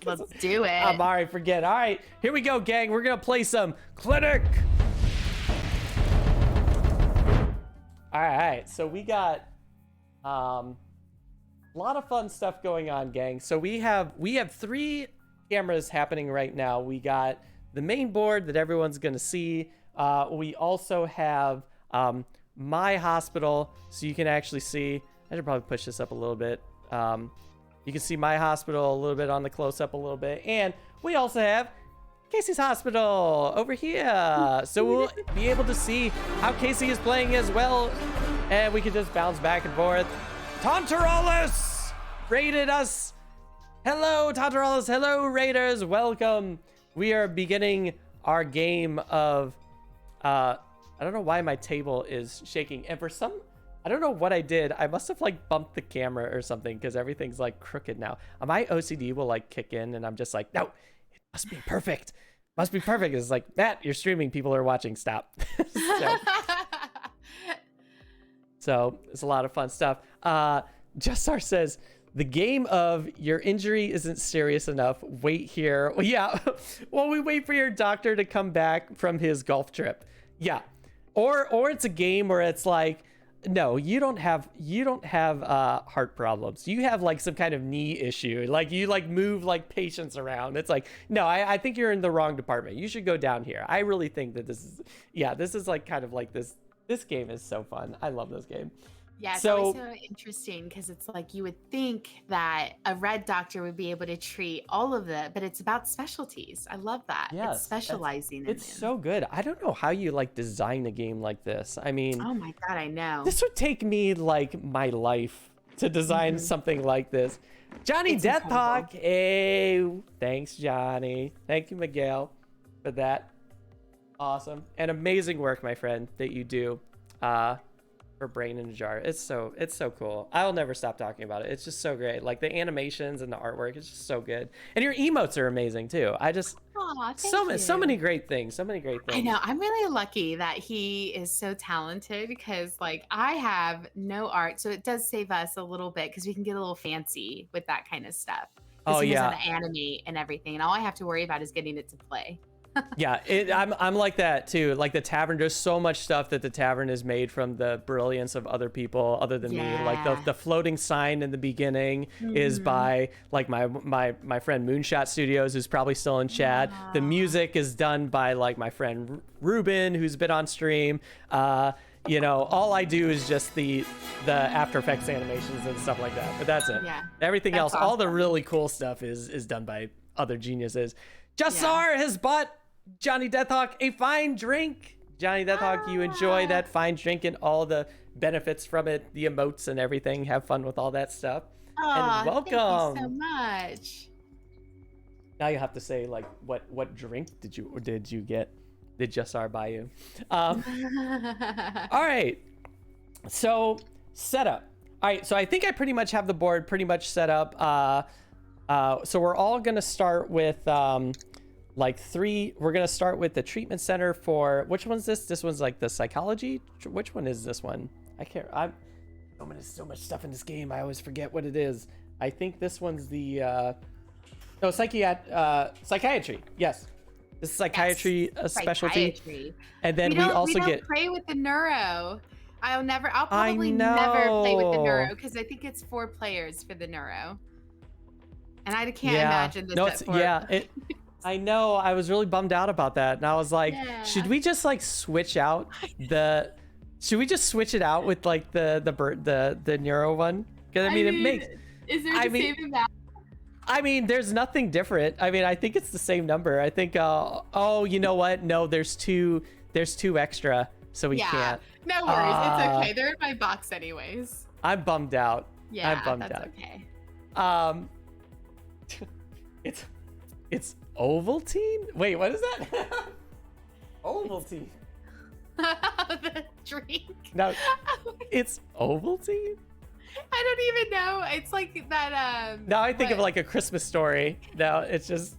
Let's do it. I'm already forget. All right, here we go, gang. We're gonna play some Clinic. All right, so we got a lot of fun stuff going on, gang. So we have 3 cameras happening right now. We got the main board that everyone's gonna see. We also have my hospital, so you can actually see. I should probably push this up a little bit. You can see my hospital a little bit on the close-up a little bit, and we also have Kasey's hospital over here, so we'll be able to see how Kasey is playing as well, and we can just bounce back and forth. Tontoralis raided us. Hello, Tontoralis. Hello, Raiders. Welcome. We are beginning our game of I don't know why my table is shaking, and I don't know what I did. I must have like bumped the camera or something because everything's like crooked now. My OCD will like kick in and I'm just like, no, it must be perfect. Must be perfect. It's like, Matt, you're streaming. People are watching. Stop. So it's a lot of fun stuff. Justar says, the game of your injury isn't serious enough. Wait here. Well, yeah. Well, we wait for your doctor to come back from his golf trip. Yeah. Or it's a game where it's like, no, you don't have heart problems. You have like some kind of knee issue. Like you like move like patients around. It's like, no, I think you're in the wrong department. You should go down here. I really think that this is like kind of like this game is so fun. I love this game. Yeah, it's So always so interesting because it's like you would think that a red doctor would be able to treat all of it, but it's about specialties. I love that. yes, It's specializing in it's them. so good. I don't know how you like design a game like this. I mean, Oh my God, I know. this would take me like my life to design something like this. Johnny It's Death incredible. Talk. Hey, thanks, Johnny. Thank you, Miguel, for that. Awesome and amazing work, my friend, that you do for Brain in a Jar. It's so cool. I'll never stop talking about it. It's just so great. Like the animations and the artwork is just so good. And your emotes are amazing too. I just Aw, so thank many you. great things. So many great things. I know. I'm really lucky that he is so talented because, like, I have no art, so it does save us a little bit because we can get a little fancy with that kind of stuff. Oh Because he knows how yeah. to animate and everything, and all I have to worry about is getting it to play. Yeah, I'm like that too. Like the tavern, there's so much stuff that the tavern is made from the brilliance of other people other than me. Like Yeah. the floating sign in the beginning is Mhm. by like my friend Moonshot Studios, who's probably still in chat. The Wow. music is done by like my friend Ruben, who's been on stream. You know, all I do is just the After Effects animations and stuff like that. But that's it. Yeah. Everything That's else, all the awesome. really cool stuff is done by other geniuses. Jassar has bought Johnny Deathhawk a fine drink. Johnny Deathhawk, you enjoy that fine drink and all the benefits from it, the emotes and everything. Have fun with all that stuff. And Oh, thank you so welcome. much. Now you have to say like what drink did you get? Did Jassar buy you? All right. So setup. All right. So I think I pretty much have the board pretty much set up. So we're all gonna start with like three. We're gonna start with the treatment center for which one's this? This one's like the psychology. Which one is this one? I can't. There's so much stuff in this game. I always forget what it is. I think this one's the no psychiatry. Yes, this is psychiatry specialty. Psychiatry. And then we we also don't get. play with the neuro. I'll I probably never play with the neuro know. because I think it's 4 players for the neuro. And I can't Yeah. imagine this No, at it's 4. yeah. I know. I was really bummed out about that, and I was like, should Yeah. we just like switch out the? Should we just switch it out with like the neuro one? Because I mean, it makes. Is there I to mean- save that? I mean, there's nothing different. I mean, I think it's the same number. I think. Oh, you know what? No, there's two. There's 2 extra, so we Yeah. can't. No worries. Ah. It's okay. They're in my box anyways. I'm bummed out. Yeah, bummed that's out. okay. It's Ovaltine. Wait, what is that? Ovaltine. The drink. No, it's Ovaltine. I don't even know. It's like that. Now I think of what- like a Christmas story. Now it's just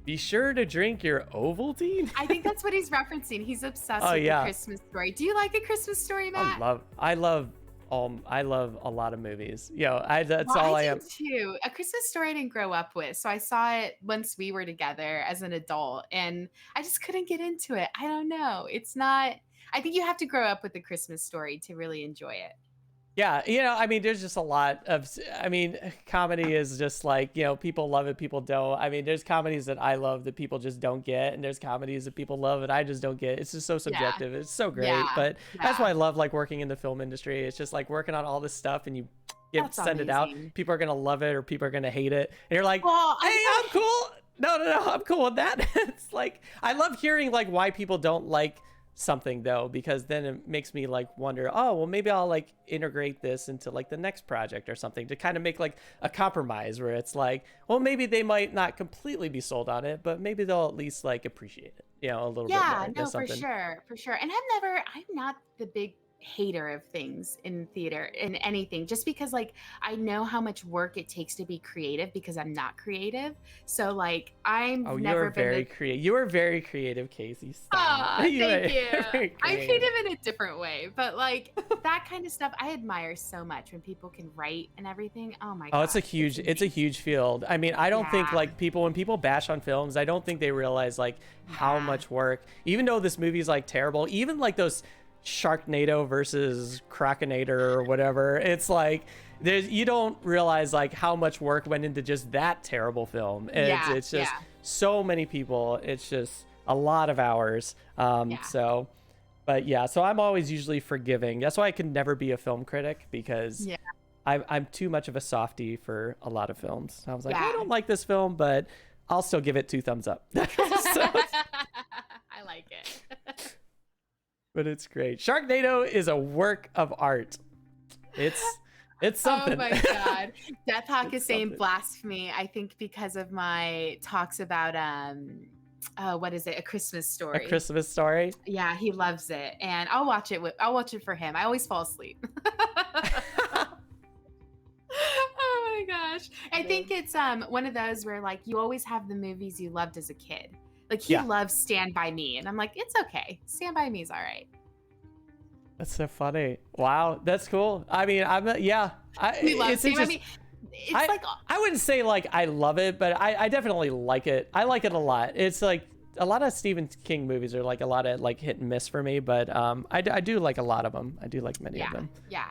be sure to drink your Ovaltine. I think that's what he's referencing. He's obsessed Oh, with yeah. the Christmas story. Do you like A Christmas Story, Matt? I love a lot of movies. That's Well, all I I do am. too. A Christmas Story I didn't grow up with, so I saw it once we were together as an adult, and I just couldn't get into it. I don't know. It's not. I think you have to grow up with A Christmas Story to really enjoy it. Yeah, I mean, there's just a lot of. I mean, comedy is just like people love it, people don't. I mean, there's comedies that I love that people just don't get, and there's comedies that people love that I just don't get. It's just so subjective. It's so great, Yeah, but that's yeah. why I love like working in the film industry. It's just like working on all this stuff, and you That's send it out. amazing. People are gonna love it, or people are gonna hate it, and you're like, Well, hey, I'm cool. No, I'm cool with that. It's like I love hearing like why people don't like something though, because then it makes me like wonder, oh well, maybe I'll like integrate this into like the next project or something to kind of make like a compromise where it's like, well, maybe they might not completely be sold on it, but maybe they'll at least like appreciate it, a little bit Yeah, more or no, for something. sure, for sure. And I'm not the big hater of things in theater, in anything, just because like I know how much work it takes to be creative because I'm not creative. So like I've Oh, never been very creative. You are very creative, Kasey. Stop. Thank are you. very I'm creative. creative in a different way, but like that kind of stuff I admire so much when people can write and everything. Oh my Oh, gosh. it's a huge field. I mean, I don't think Yeah. like when people bash on films, I don't think they realize like how Yeah. much work, even though this movie is like terrible, even like those Sharknado versus Crocinator or whatever, it's like you don't realize like how much work went into just that terrible film. And Yeah. it's just Yeah. so many people. It's just a lot of hours. Yeah. So, but yeah, so I'm always usually forgiving. That's why I can never be a film critic, because Yeah. I'm too much of a softie for a lot of films. I was like, Yeah. I don't like this film, but I'll still give it 2 thumbs up. So, I like it. but it's great. Sharknado is a work of art. It's something. Oh my god. Death Hawk is saying something. blasphemy, I think because of my talks about what is it? A Christmas Story. A Christmas Story. Yeah, he loves it. And I'll watch it for him. I always fall asleep. Oh my gosh. I think it's one of those where like you always have the movies you loved as a kid. Like he loves Stand By Me, and I'm like, it's okay. Stand By Me is all right. That's so funny. Wow, that's cool. I mean, We love Stand By Me. It's like I wouldn't say like I love it, but I definitely like it. I like it a lot. It's like a lot of Stephen King movies are like a lot of like hit and miss for me, but I do like a lot of them. I do like many of them. Yeah.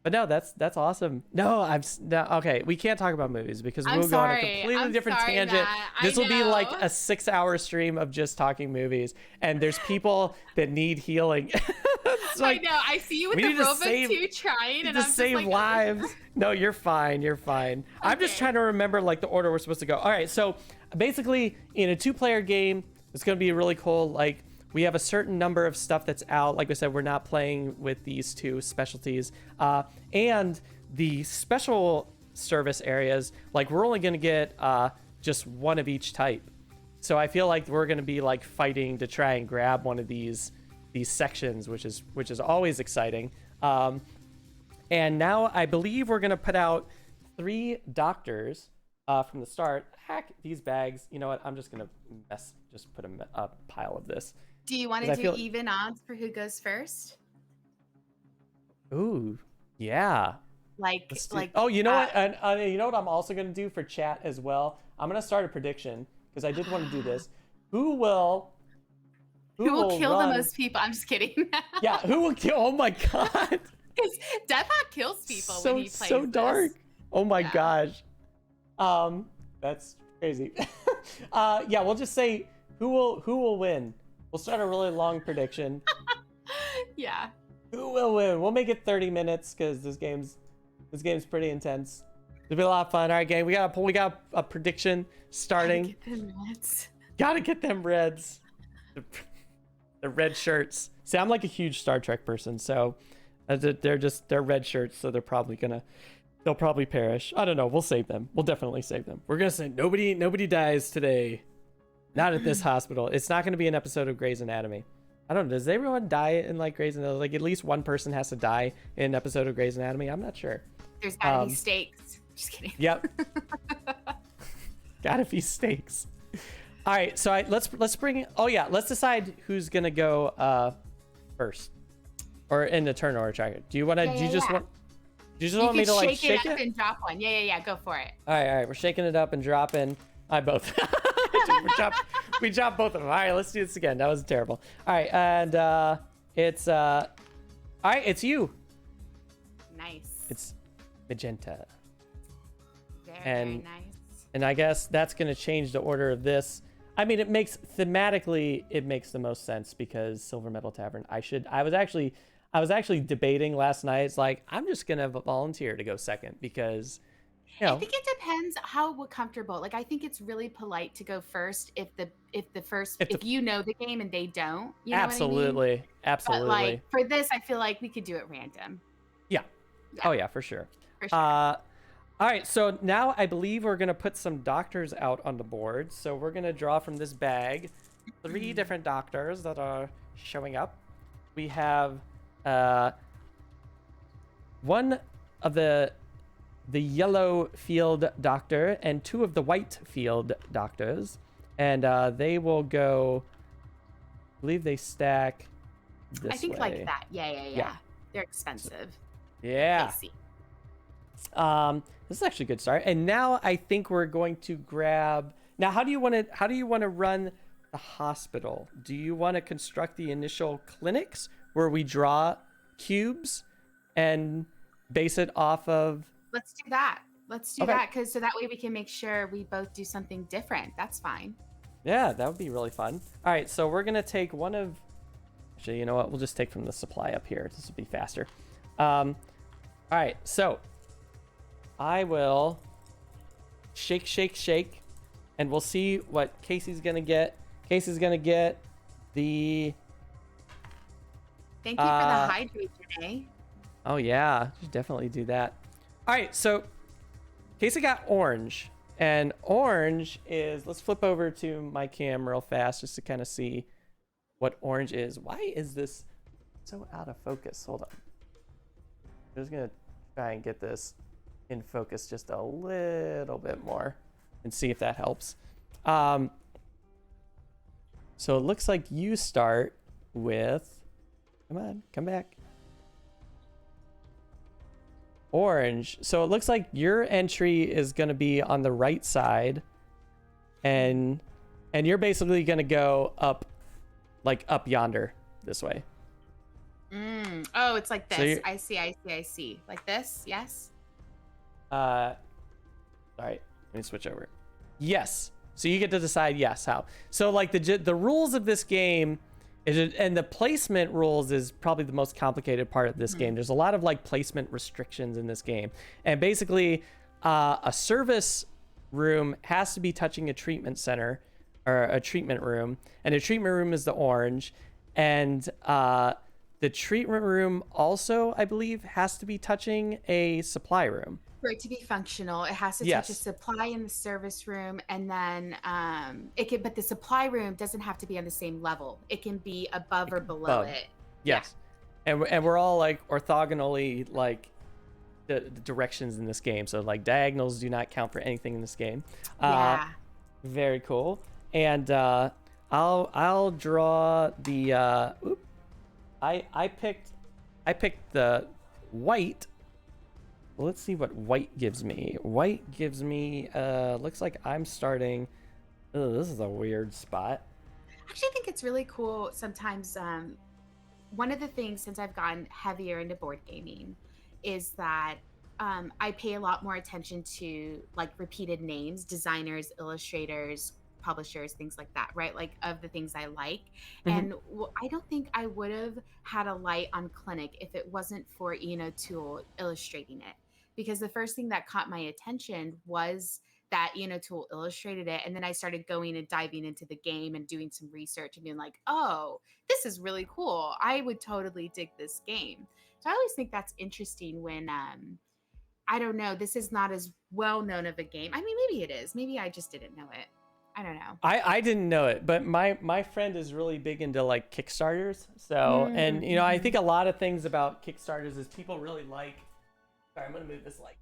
But no, that's awesome. No, okay. We can't talk about movies because we'll go on a completely different tangent. This will be like a 6-hour stream of just talking movies, and there's people that need healing. Like, I know. I see you with the robot too trying, and I'm just save like, lives. No, you're fine. You're fine. Okay. I'm just trying to remember like the order we're supposed to go. All right, so basically in a 2-player game, it's gonna be really cool. Like, we have a certain number of stuff that's out. Like I said, we're not playing with these 2 specialties. And the special service areas, like we're only going to get just one of each type. So I feel like we're going to be like fighting to try and grab one of these sections, which is always exciting. And now I believe we're going to put out 3 doctors from the start. Heck, these bags. You know what? I'm just going to just put a pile of this. Do you want to do even odds for who goes first? Ooh, yeah. Oh, you know what? And you know what I'm also going to do for chat as well? I'm going to start a prediction because I did want to do this. Who will kill the most people? I'm just kidding. Yeah, who will kill? Oh my god. Because Death Hawk kills people when he plays so dark. This. Oh my gosh. That's crazy. Yeah, we'll just say who will win. We'll start a really long prediction. Yeah. Who will win? We'll make it 30 minutes because this game's pretty intense. It'll be a lot of fun. All right, gang. We got a prediction starting. Gotta get them reds. The red shirts. See, I'm like a huge Star Trek person, so they're red shirts, so they'll probably perish. I don't know. We'll save them. We'll definitely save them. We're gonna say nobody dies today. Not at this hospital. It's not going to be an episode of Grey's Anatomy. I don't know. Does everyone die in like Grey's Anatomy? Like at least one person has to die in an episode of Grey's Anatomy. I'm not sure. There's gotta be stakes. Just kidding. Yep. Gotta be stakes. All right. So let's bring. Oh yeah. Let's decide who's gonna go first, or in the turn order tracker. Do you want to? Do you just want? Do you just want me to like shake it up and drop one? Yeah. Go for it. All right. We're shaking it up and dropping. I both. we dropped both of them. All right, let's do this again. That was terrible. All right, and it's all right. It's you. Nice. It's magenta. Very nice. And I guess that's gonna change the order of this. I mean, thematically it makes the most sense because Silver Metal Tavern. I was actually debating last night. It's like I'm just gonna volunteer to go second because. I think it depends how comfortable. Like I think it's really polite to go first if you know the game and they don't. You know absolutely, what I mean? Absolutely. But like for this, I feel like we could do it random. Yeah. Oh yeah, for sure. For sure. All right, so now I believe we're gonna put some doctors out on the board. So we're gonna draw from this bag 3 different doctors that are showing up. We have one of the yellow field doctor and 2 of the white field doctors, and they will go. I believe they stack this I think way. like that. Yeah. Yeah. They're expensive. Yeah. Kasey. This is actually a good start. And now I think we're going to grab. Now, how do you want to run the hospital? Do you want to construct the initial clinics where we draw cubes and base it off of? Let's do that. Let's do Okay. that, because so that way we can make sure we both do something different. That's fine. Yeah, that would be really fun. All right, so we're gonna take one of. Actually, you know what? We'll just take from the supply up here. This will be faster. All right, so I will shake, and we'll see what Kasey's gonna get. Kasey's gonna get the. Thank you for the hydration, eh? Oh yeah, should definitely do that. All right, so Kasey got orange, and orange is. Let's flip over to my cam real fast just to kind of see what orange is. Why is this so out of focus? Hold on. I'm just gonna try and get this in focus just a little bit more and see if that helps. So it looks like you start with. Come on, come back. Orange. So it looks like your entry is going to be on the right side, and you're basically going to go up, like up yonder this way. Oh, it's like So this. I see. Like this, yes? All right, let me switch over. Yes. So you get to decide yes how. So like the rules of this game is, and the placement rules is probably the most complicated part of this game. There's a lot of like placement restrictions in this game, and basically a service room has to be touching a treatment center or a treatment room, and a treatment room is the orange, and the treatment room also, I believe, has to be touching a supply room. For it to be functional, it has to touch a supply in the service room, and then but the supply room doesn't have to be on the same level. It can be above or below it. Yes. Yeah. And we're all like orthogonally like the directions in this game. So like diagonals do not count for anything in this game. Yeah. Very cool. And I'll draw the I picked the white. Let's see what white gives me. White gives me, looks like I'm starting. Oh, this is a weird spot. I actually think it's really cool sometimes. One of the things since I've gotten heavier into board gaming is that I pay a lot more attention to like repeated names, designers, illustrators, publishers, things like that, right? Like of the things I like. And I don't think I would have had a light on Clinic if it wasn't for Ian O'Toole illustrating it. Because the first thing that caught my attention was that Ian O'Toole illustrated it. And then I started going and diving into the game and doing some research and being like, oh, this is really cool. I would totally dig this game. So I always think that's interesting when, I don't know, this is not as well known of a game. I mean, maybe it is. Maybe I just didn't know it. I don't know. I didn't know it, but my friend is really big into like Kickstarters. So, and you know, I think a lot of things about Kickstarters is people really like. Sorry, I'm gonna move this like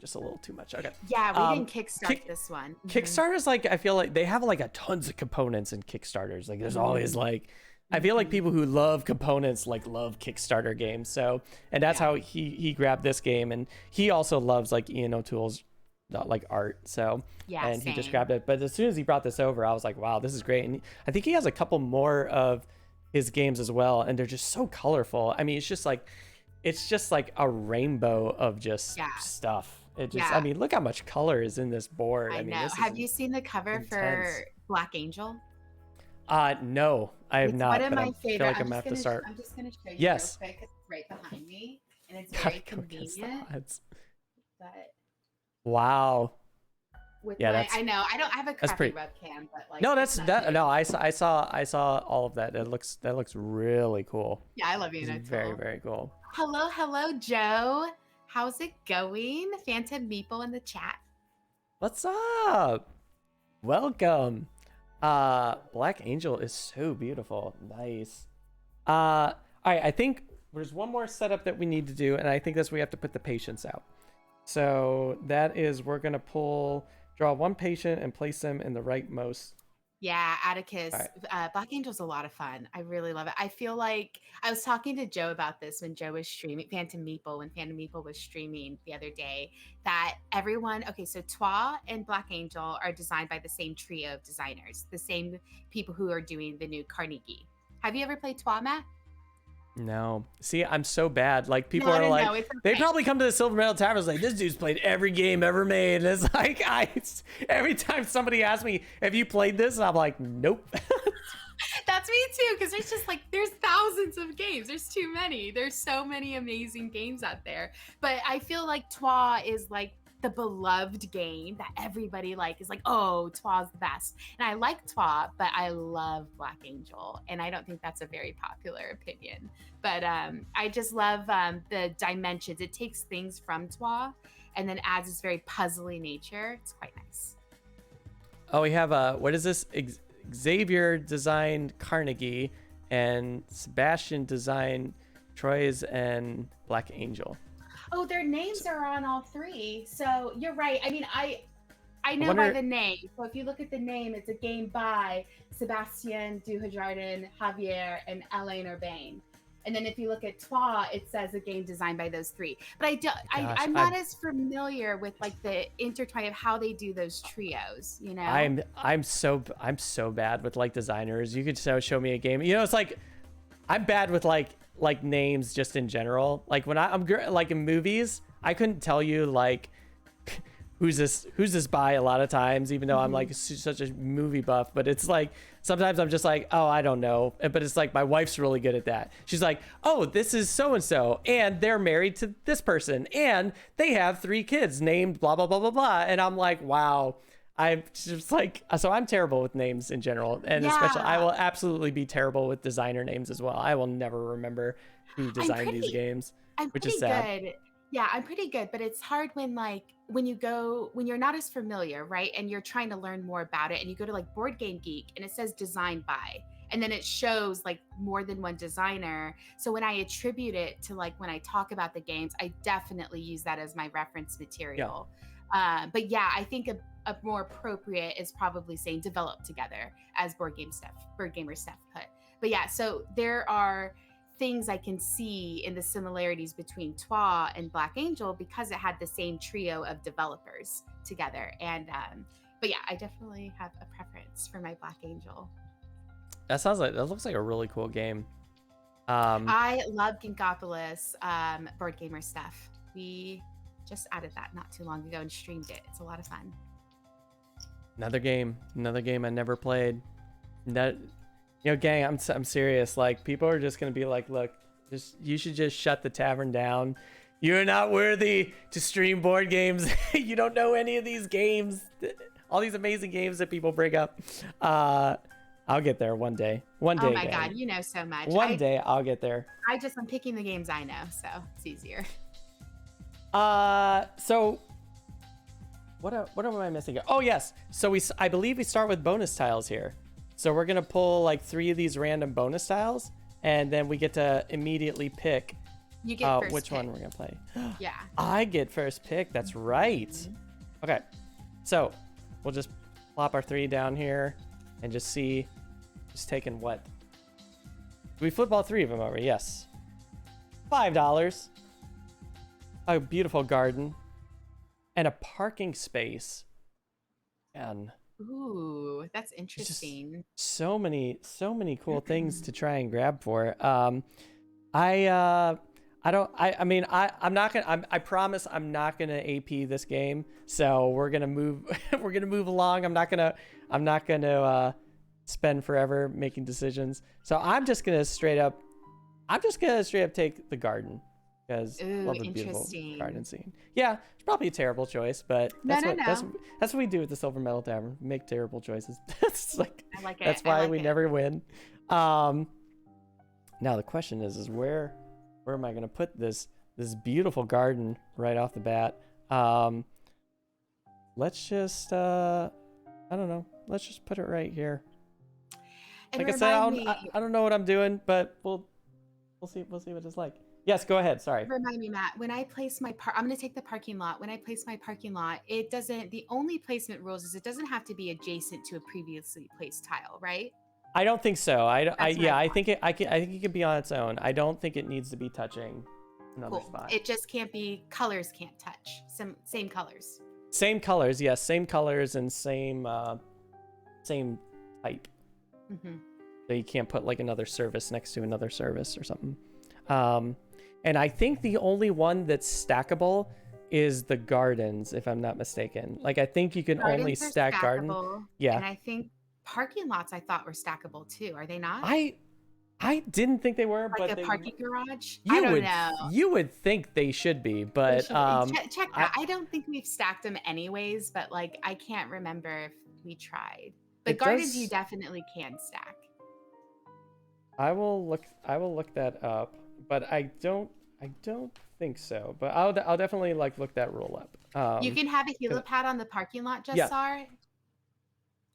just a little too much. Okay. Yeah, we didn't kickstart this one. Kickstarters, like I feel like they have like a tons of components in Kickstarters. Like there's always like. I feel like people who love components like love Kickstarter games. So, and that's how he grabbed this game, and he also loves like Ian O'Toole's like art. So, and he just grabbed it. But as soon as he brought this over, I was like, wow, this is great. And I think he has a couple more of his games as well, and they're just so colorful. I mean, it's just like a rainbow of just stuff. It just, I mean, look how much color is in this board. I mean, know. Have you seen the cover for Black Angel? No, I have not. One of my favorite. I feel like I'm gonna have to start. I'm just gonna show you real quick. It's right behind me, and it's very convenient. But wow. I know I don't have a crappy webcam, but like no, I saw all of that. That looks really cool. Yeah, I love you. Very, very cool. Hello, Joe. How's it going? Phantom Meeple in the chat. What's up? Welcome. Black Angel is so beautiful. Nice. All right, I think there's one more setup that we need to do, and I think that's we have to put the patients out. So that is we're gonna draw one patient and place them in the rightmost. Yeah, Atticus. All Black Angel's a lot of fun. I really love it. I feel like I was talking to Joe about this when Joe was streaming Phantom Meeple, when Phantom Meeple was streaming the other day, that everyone, okay, so Twa and Black Angel are designed by the same trio of designers, the same people who are doing the new Carnegie. Have you ever played Twa, Matt? No. See, I'm so bad. Like, people No, are like, it's okay. they probably come to the Silver Medal Tavern like, this dude's played every game ever made. And it's like, every time somebody asks me, have you played this? And I'm like, nope. That's me too, because there's thousands of games. There's too many. There's so many amazing games out there. But I feel like Twa is like the beloved game that everybody is like, oh, Twa's the best. And I like Twa, but I love Black Angel. And I don't think that's a very popular opinion. But I just love the dimensions. It takes things from Twa and then adds this very puzzly nature. It's quite nice. Oh, we have what is this? Xavier designed Carnegie, and Sebastian designed Troyes and Black Angel. Oh, their names are on all three. So you're right. I mean, I know by the name. So if you look at the name, it's a game by Sebastian Dujardin, Javier, and Alain Urbain. And then if you look at Twa, it says a game designed by those three. But I'm not as familiar with like the intertwine of how they do those trios, you know? I'm so bad with like designers. You could show me a game. You know, it's like I'm bad with like names just in general. Like when I'm like in movies, I couldn't tell you like who's this by a lot of times, even though I'm like such a movie buff. But it's like sometimes I'm just like, oh, I don't know. But it's like my wife's really good at that. She's like, oh, this is so and so, and they're married to this person, and they have 3 kids named blah blah blah blah blah. And I'm like, wow. I'm just like, so I'm terrible with names in general, and especially I will absolutely be terrible with designer names as well. I will never remember who designed these games, which is sad. Good. Yeah, I'm pretty good, but it's hard when when you're not as familiar, right? And you're trying to learn more about it, and you go to like Board Game Geek and it says designed by, and then it shows like more than one designer. So when I attribute it to like when I talk about the games, I definitely use that as my reference material. Yeah. But yeah, I think a more appropriate is probably saying developed together, as Board Gamer Steph put. But yeah, so there are things I can see in the similarities between Twa and Black Angel because it had the same trio of developers together. And but yeah, I definitely have a preference for my Black Angel. That looks like a really cool game. I love Ginkopolis, Board Gamer Steph. We just added that not too long ago and streamed it. It's a lot of fun. Another game I never played. Gang, I'm serious. Like, people are just gonna be like, look, you should just shut the tavern down. You're not worthy to stream board games. You don't know any of these games, all these amazing games that people bring up. I'll get there one day. Oh my God, you know so much. One day I'll get there. I'm picking the games I know, so it's easier. So what am I missing here? Oh yes. So I believe we start with bonus tiles here. So we're gonna pull like 3 of these random bonus tiles, and then we get to immediately pick you get first which pick. one we're gonna play. Yeah. I get first pick. That's right. Okay. So we'll just plop our 3 down here and just see. Just taking what? We flip all 3 of them over. Yes. $5. A beautiful garden and a parking space. And ooh, that's interesting. So many cool things to try and grab for. I promise I'm not gonna AP this game. So we're gonna move along. I'm not gonna spend forever making decisions. So I'm just gonna straight up take the garden. Because love the beautiful garden scene. Yeah, it's probably a terrible choice, but that's what we do at the Silver Medal Tavern. We make terrible choices. That's I like it. That's why we never win. Now the question is where am I gonna put this beautiful garden right off the bat? Let's just I don't know. Let's just put it right here. And Like I said, remind me, I don't know what I'm doing, but we'll see what it's like. Yes, go ahead. Sorry. remind me, Matt, when I place my I'm going to take the parking lot. When I place my parking lot, it doesn't, the only placement rules is it doesn't have to be adjacent to a previously placed tile, right? I don't think so. That's what I Yeah, I thought. think I think it can be on its own. I don't think it needs to be touching another Cool. spot. It just can't be, colors can't touch. Same colors. Same colors, yes, same colors and same type. Mm-hmm. So you can't put like another service next to another service or something. And I think the only one that's stackable is the gardens, if I'm not mistaken. Like I think you can only Gardens are stack garden. stackable, Yeah. and I think parking lots I thought were stackable too. Are they not? I didn't think they were, Like but a they parking garage? I you don't would know. you would think they should be, They but should- check that. I don't think we've stacked them anyways, but like I can't remember if we tried. But It gardens does- you definitely can stack. I will look that up, but I don't think so. But I'll definitely like look that rule up. You can have a helipad on the parking lot, Yeah. Jessar.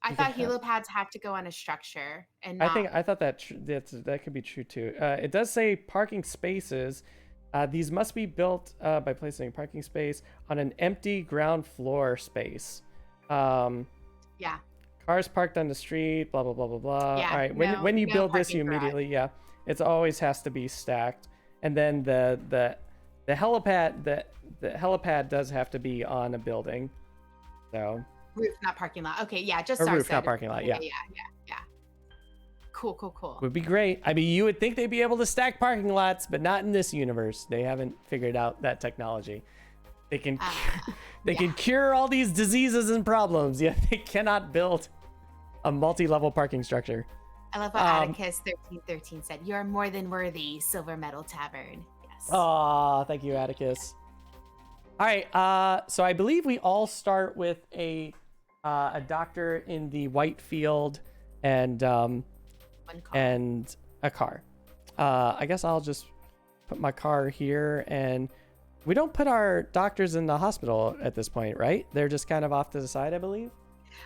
I You thought can have- helipads have to go on a structure and not. I thought that could be true too. It does say parking spaces. These must be built by placing a parking space on an empty ground floor space. Yeah. Cars parked on the street, blah blah blah blah blah. Yeah, All right, no- when you no build this, you parking garage. immediately it's always has to be stacked. And then the helipad the helipad does have to be on a building. So Roof, not parking lot. Okay, yeah, just a Star roof, not said- parking lot. Yeah, Yeah, yeah. Cool. would be great. I mean, you would think they'd be able to stack parking lots, but not in this universe. They haven't figured out that technology. They can can cure all these diseases and problems, yet they cannot build a multi-level parking structure. I love what Atticus 1313 said. You're more than worthy, Silver Metal Tavern. Yes. Aw, thank you, Atticus. All right, so I believe we all start with a doctor in the white field and One call. and a car. I guess I'll just put my car here, and we don't put our doctors in the hospital at this point, right? They're just kind of off to the side, I believe.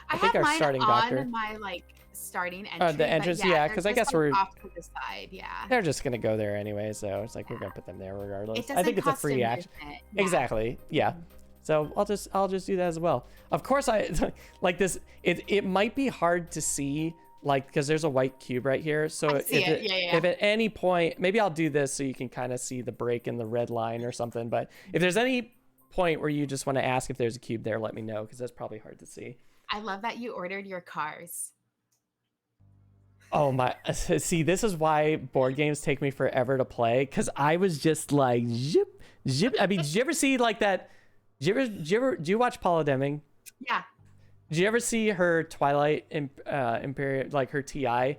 I think have our mine starting on doctor- my starting entry. The but entrance, yeah, yeah, they're 'cause I just, guess we're- off to the side. Yeah. They're just gonna go there anyway, so it's like we're gonna put them there regardless. It doesn't I think it's a cost free them action. movement. Yeah. Exactly. Yeah. So I'll just do that as well. Of course, I like this. It might be hard to see, like, because there's a white cube right here. So I see it. Yeah. if at any point, maybe I'll do this so you can kind of see the break in the red line or something. But if there's any point where you just want to ask if there's a cube there, let me know, because that's probably hard to see. I love that you ordered your cars. Oh my! See, this is why board games take me forever to play, because I was just like zip, zip. I mean, did you ever see like that? Do you watch Paula Deming? Yeah. Did you ever see her Twilight Imperial, like her TI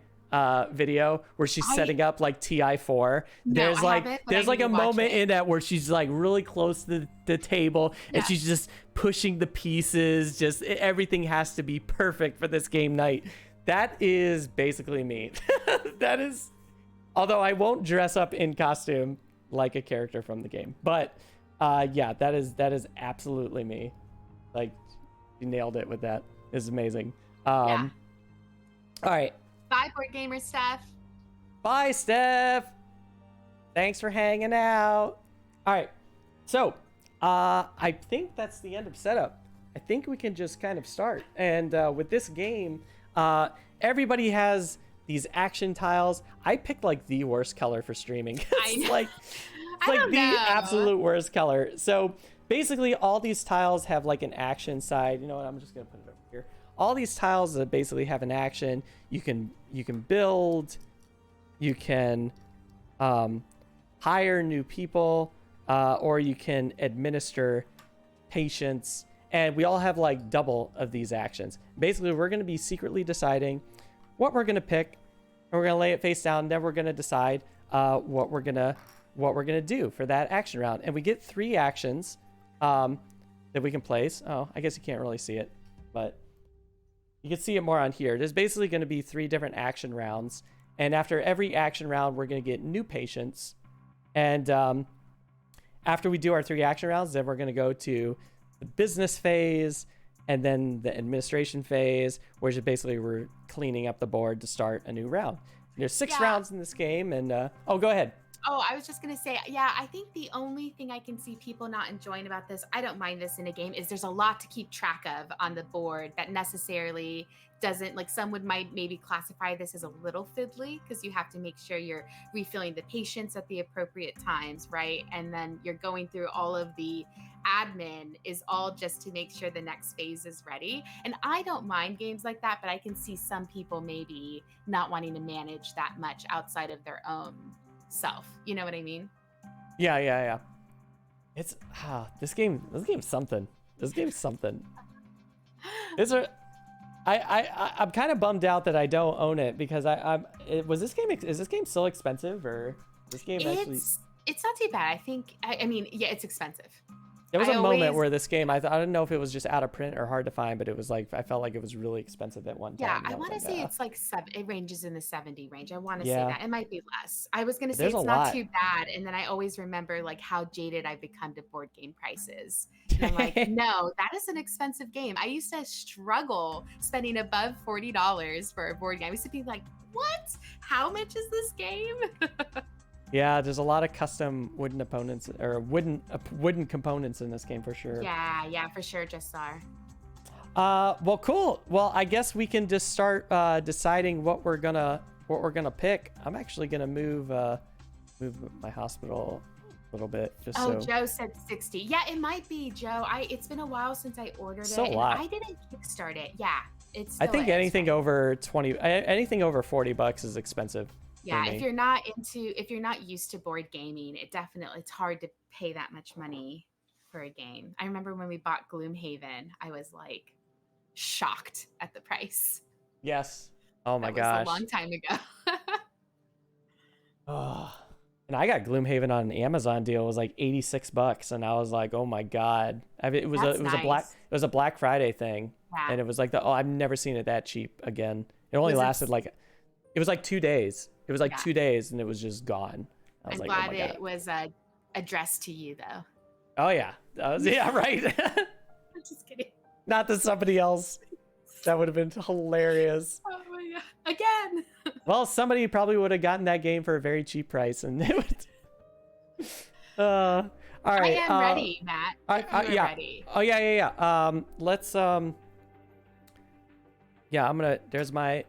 video where she's setting up like TI4? No, There's I like haven't, but there's I like need a to watch moment it. in that where she's like really close to the table and Yeah. she's just pushing the pieces. Just everything has to be perfect for this game night. That is basically me. That is, although I won't dress up in costume like a character from the game, but yeah, that is absolutely me. Like, you nailed it with that. It's amazing. Yeah. All right. Bye, board gamer stuff. Bye, Steph. Thanks for hanging out. All right. So, I think that's the end of setup. I think we can just kind of start. And with this game, everybody has these action tiles. I picked like the worst color for streaming. I It's know. like I don't the know. absolute worst color. So basically all these tiles have like an action side. You know what? I'm just gonna put it over here. All these tiles that basically have an action. You can build, you can hire new people, or you can administer patients, and we all have like double of these actions. Basically, we're going to be secretly deciding what we're going to pick, and we're going to lay it face down, and then we're going to decide what we're going to do for that action round. And we get 3 actions that we can place. Oh, I guess you can't really see it, but you can see it more on here. There's basically going to be 3 different action rounds, and after every action round, we're going to get new patients. And after we do our 3 action rounds, then we're going to go to the business phase, and then the administration phase, which is basically we're cleaning up the board to start a new round. There's 6 rounds in this game, and oh, go ahead. Oh, I was just going to say, yeah, I think the only thing I can see people not enjoying about this, I don't mind this in a game, is there's a lot to keep track of on the board that necessarily doesn't, like some might maybe classify this as a little fiddly because you have to make sure you're refilling the patients at the appropriate times, right? And then you're going through all of the admin is all just to make sure the next phase is ready. And I don't mind games like that, but I can see some people maybe not wanting to manage that much outside of their own self. You know what I mean? Yeah. It's this game's something. This game's something. I'm kind of bummed out that I don't own it because is this game still expensive, or this game actually? It's not too bad. I think. I mean, yeah, it's expensive. There was a moment where this game, I don't know if it was just out of print or hard to find, but it was like, I felt like it was really expensive at one time. Yeah, I want to say it's like it ranges in the 70 range. I want to say that. It might be less. I was going to say it's not too bad. And then I always remember like how jaded I've become to board game prices. And I'm like, no, that is an expensive game. I used to struggle spending above $40 for a board game. I used to be like, what? How much is this game? Yeah, there's a lot of custom wooden opponents or wooden components in this game for sure. Yeah, for sure, just are. Well, cool. Well, I guess we can just start deciding what we're gonna pick. I'm actually gonna move my hospital a little bit. Joe said 60. Yeah, it might be Joe. It's been a while since I ordered it. And I didn't kickstart it. Yeah, I think anything over 20, anything over $40 is expensive. Yeah, if you're not used to board gaming, it's hard to pay that much money for a game. I remember when we bought Gloomhaven, I was like shocked at the price. Yes. Oh my gosh. That was a long time ago. Oh, and I got Gloomhaven on an Amazon deal. It was like $86, and I was like, oh my god. I mean, it was a Black Friday thing, and it was like I've never seen it that cheap again. It only lasted it was like 2 days. It was like 2 days, and it was just gone. I'm glad it was addressed to you, though. Oh, yeah. Right. I'm just kidding. Not to somebody else. That would have been hilarious. Oh, my God. Again. Well, somebody probably would have gotten that game for a very cheap price, and it would... all right. I am ready, Matt. Ready. Oh, yeah. Let's... Yeah, I'm gonna... There's my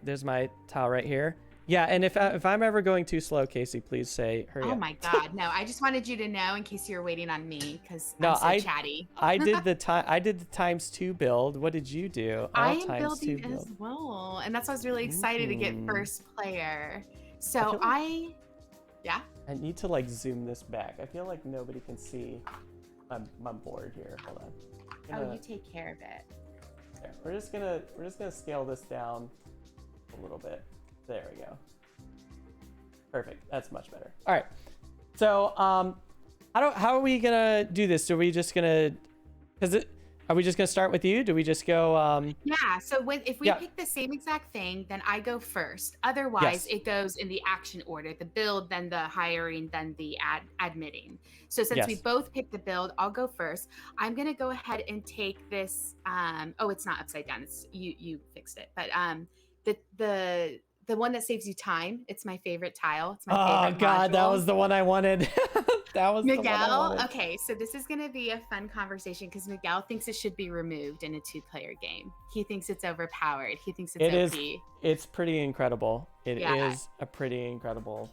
towel right here. Yeah, and if I'm ever going too slow, Kasey, please say hurry up. Oh my God, no! I just wanted you to know in case you were waiting on me because I'm so chatty. I did the '2 build. What did you do? I am building as well, and that's why I was really excited to get first player. So I need to like zoom this back. I feel like nobody can see my board here. Hold on. You take care of it. There. We're just gonna scale this down a little bit. There we go. Perfect. That's much better. All right. So, how are we gonna do this? Are we just gonna start with you? Do we just go? Yeah. So if we pick the same exact thing, then I go first. Otherwise, it goes in the action order: the build, then the hiring, then the admitting. So since we both picked the build, I'll go first. I'm gonna go ahead and take this. It's not upside down. It's you fixed it, but the one that saves you time. It's my favorite tile. It's my favorite. Oh God, that was the one I wanted. That was Miguel. The one I wanted. Okay, so this is going to be a fun conversation because Miguel thinks it should be removed in a 2-player game. He thinks it's overpowered. He thinks it's OP. It's pretty incredible. It is a pretty incredible.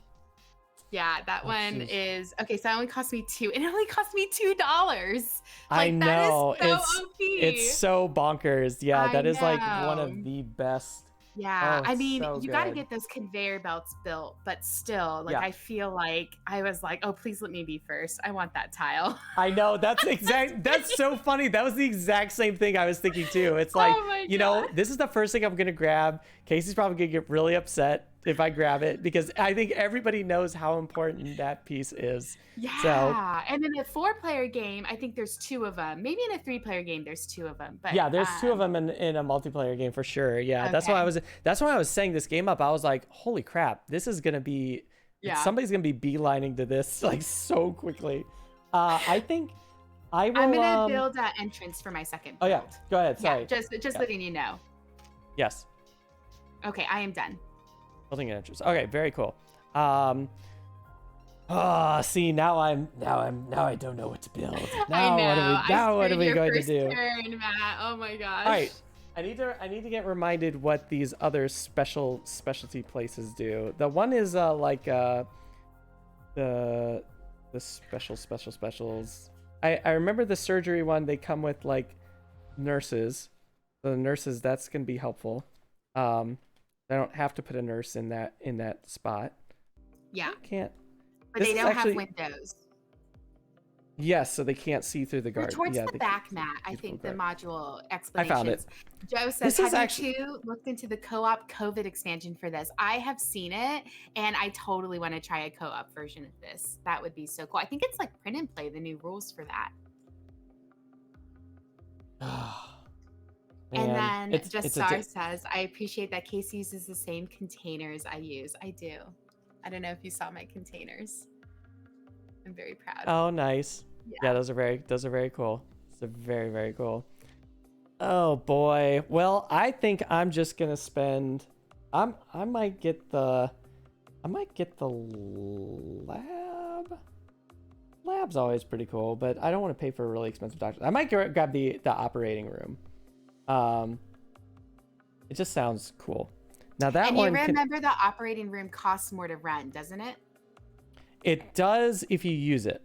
Yeah, that one is okay. So it only cost me $2. It only cost me $2. I know. That is so OP. It's so bonkers. Yeah, that is like one of the best. Yeah, I mean, you got to get those conveyor belts built, but still, I feel like I was like, oh, please let me be first. I want that tile. I know. That's so funny. That was the exact same thing I was thinking too. It's like, this is the first thing I'm going to grab. Kasey's probably going to get really upset if I grab it because I think everybody knows how important that piece is. Yeah. And in a 4-player game, I think there's 2 of them. Maybe in a 3-player game, there's 2 of them. But yeah, there's 2 of them in a multiplayer game for sure. Yeah, okay. That's why I was setting this game up. I was like, holy crap, this is gonna be somebody's gonna be beelining to this like so quickly. I think I will. I'm gonna build an entrance for my second Oh build. yeah, go ahead. Sorry. Yeah, just letting you know. Yes. Okay, I am done. Building an entrance. Okay, very cool. Oh, see, now I don't know what to build. I Now know. what are we going to First do? turn, Matt. Oh my gosh. All right. I need to get reminded what these other specialty places do. The one is the specials. I remember the surgery one. They come with like nurses. The nurses, that's gonna be helpful. I don't have to put a nurse in that spot. Yeah. I can't. But they don't have windows. Yes, so they can't see through the guard. We're towards yeah, the back, Matt. I think the module explanations. I found it. Joe says, have you two looked into the co-op COVID expansion for this? I have seen it, and I totally want to try a co-op version of this. That would be so cool. I think it's like print and play, the new rules for that. And then Jassar says, I appreciate that Kasey uses the same containers I use. I do. I don't know if you saw my containers. I'm very proud. Oh, nice. Yeah, those are very cool. Those are very, very cool. Oh boy. Well, I think I'm just gonna spend. I might get the lab. Lab's always pretty cool, but I don't want to pay for a really expensive doctor. I might grab the operating room. It just sounds cool. Now that and one. And you remember the operating room costs more to run, doesn't it? It does if you use it.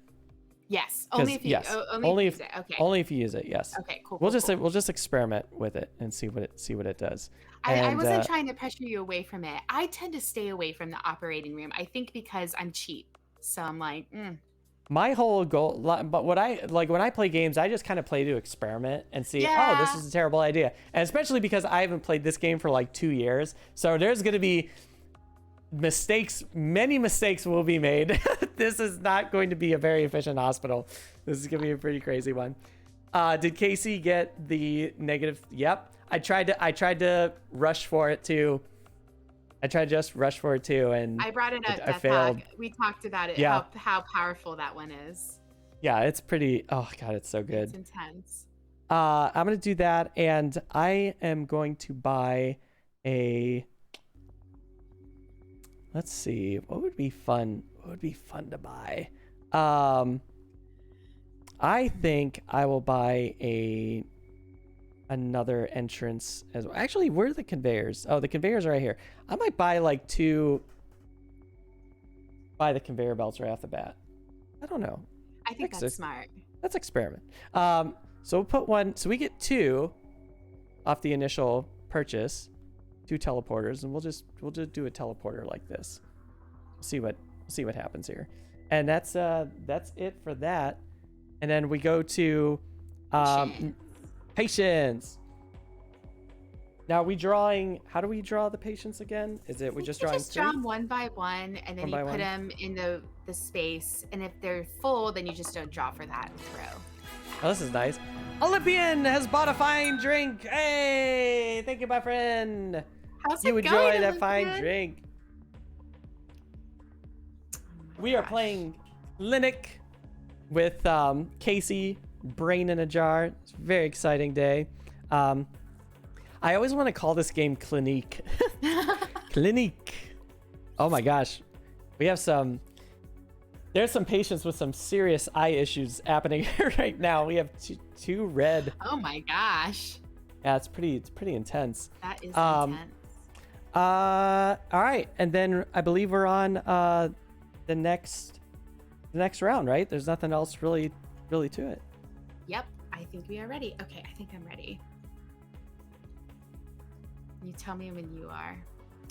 Yes, only if you use it. Okay. Only if you use it. Yes. Okay. Cool. We'll just experiment with it and see what it does. I wasn't trying to pressure you away from it. I tend to stay away from the operating room. I think because I'm cheap, so I'm like. My whole goal, but what I like when I play games, I just kind of play to experiment and see. Oh, this is a terrible idea, and especially because I haven't played this game for like 2 years, so there's gonna be mistakes. Many mistakes will be made. This is not going to be a very efficient hospital. This is gonna be a pretty crazy one. Did Kasey get the negative? Yep. I tried to rush for it too. And I brought it up. I failed. We talked about it. Yeah. How powerful that one is. Yeah, it's pretty. Oh god, it's so good. It's intense. I'm gonna do that, and I am going to buy a. Let's see, what would be fun? What would be fun to buy? I think I will buy another entrance as well. Actually, where are the conveyors? Oh, the conveyors are right here. I might buy like the conveyor belts right off the bat. I don't know. I think that's smart. Let's experiment. So we'll put one. So we get 2 off the initial purchase. 2 teleporters, and we'll just do a teleporter like this. See what happens here, and that's it for that. And then we go to patients. Now are we drawing? How do we draw the patients again? Is it we just drawing? Just draw them one by one, and then you put them in the space. And if they're full, then you just don't draw for that row. Oh, this is nice. Olympian has bought a fine drink. Hey, thank you, my friend. How's you it enjoy going, that fine drink. We are playing Clinic with Kasey, Brain in a Jar. It's a very exciting day. I always want to call this game Clinique. Clinique. Oh my gosh. We have there's some patients with some serious eye issues happening right now. We have two red. Oh my gosh. Yeah, it's pretty intense. That is intense. All right, and then I believe we're on the next round, right? There's nothing else really to it. Yep, I think we are ready. Okay, I think I'm ready. You tell me when you are.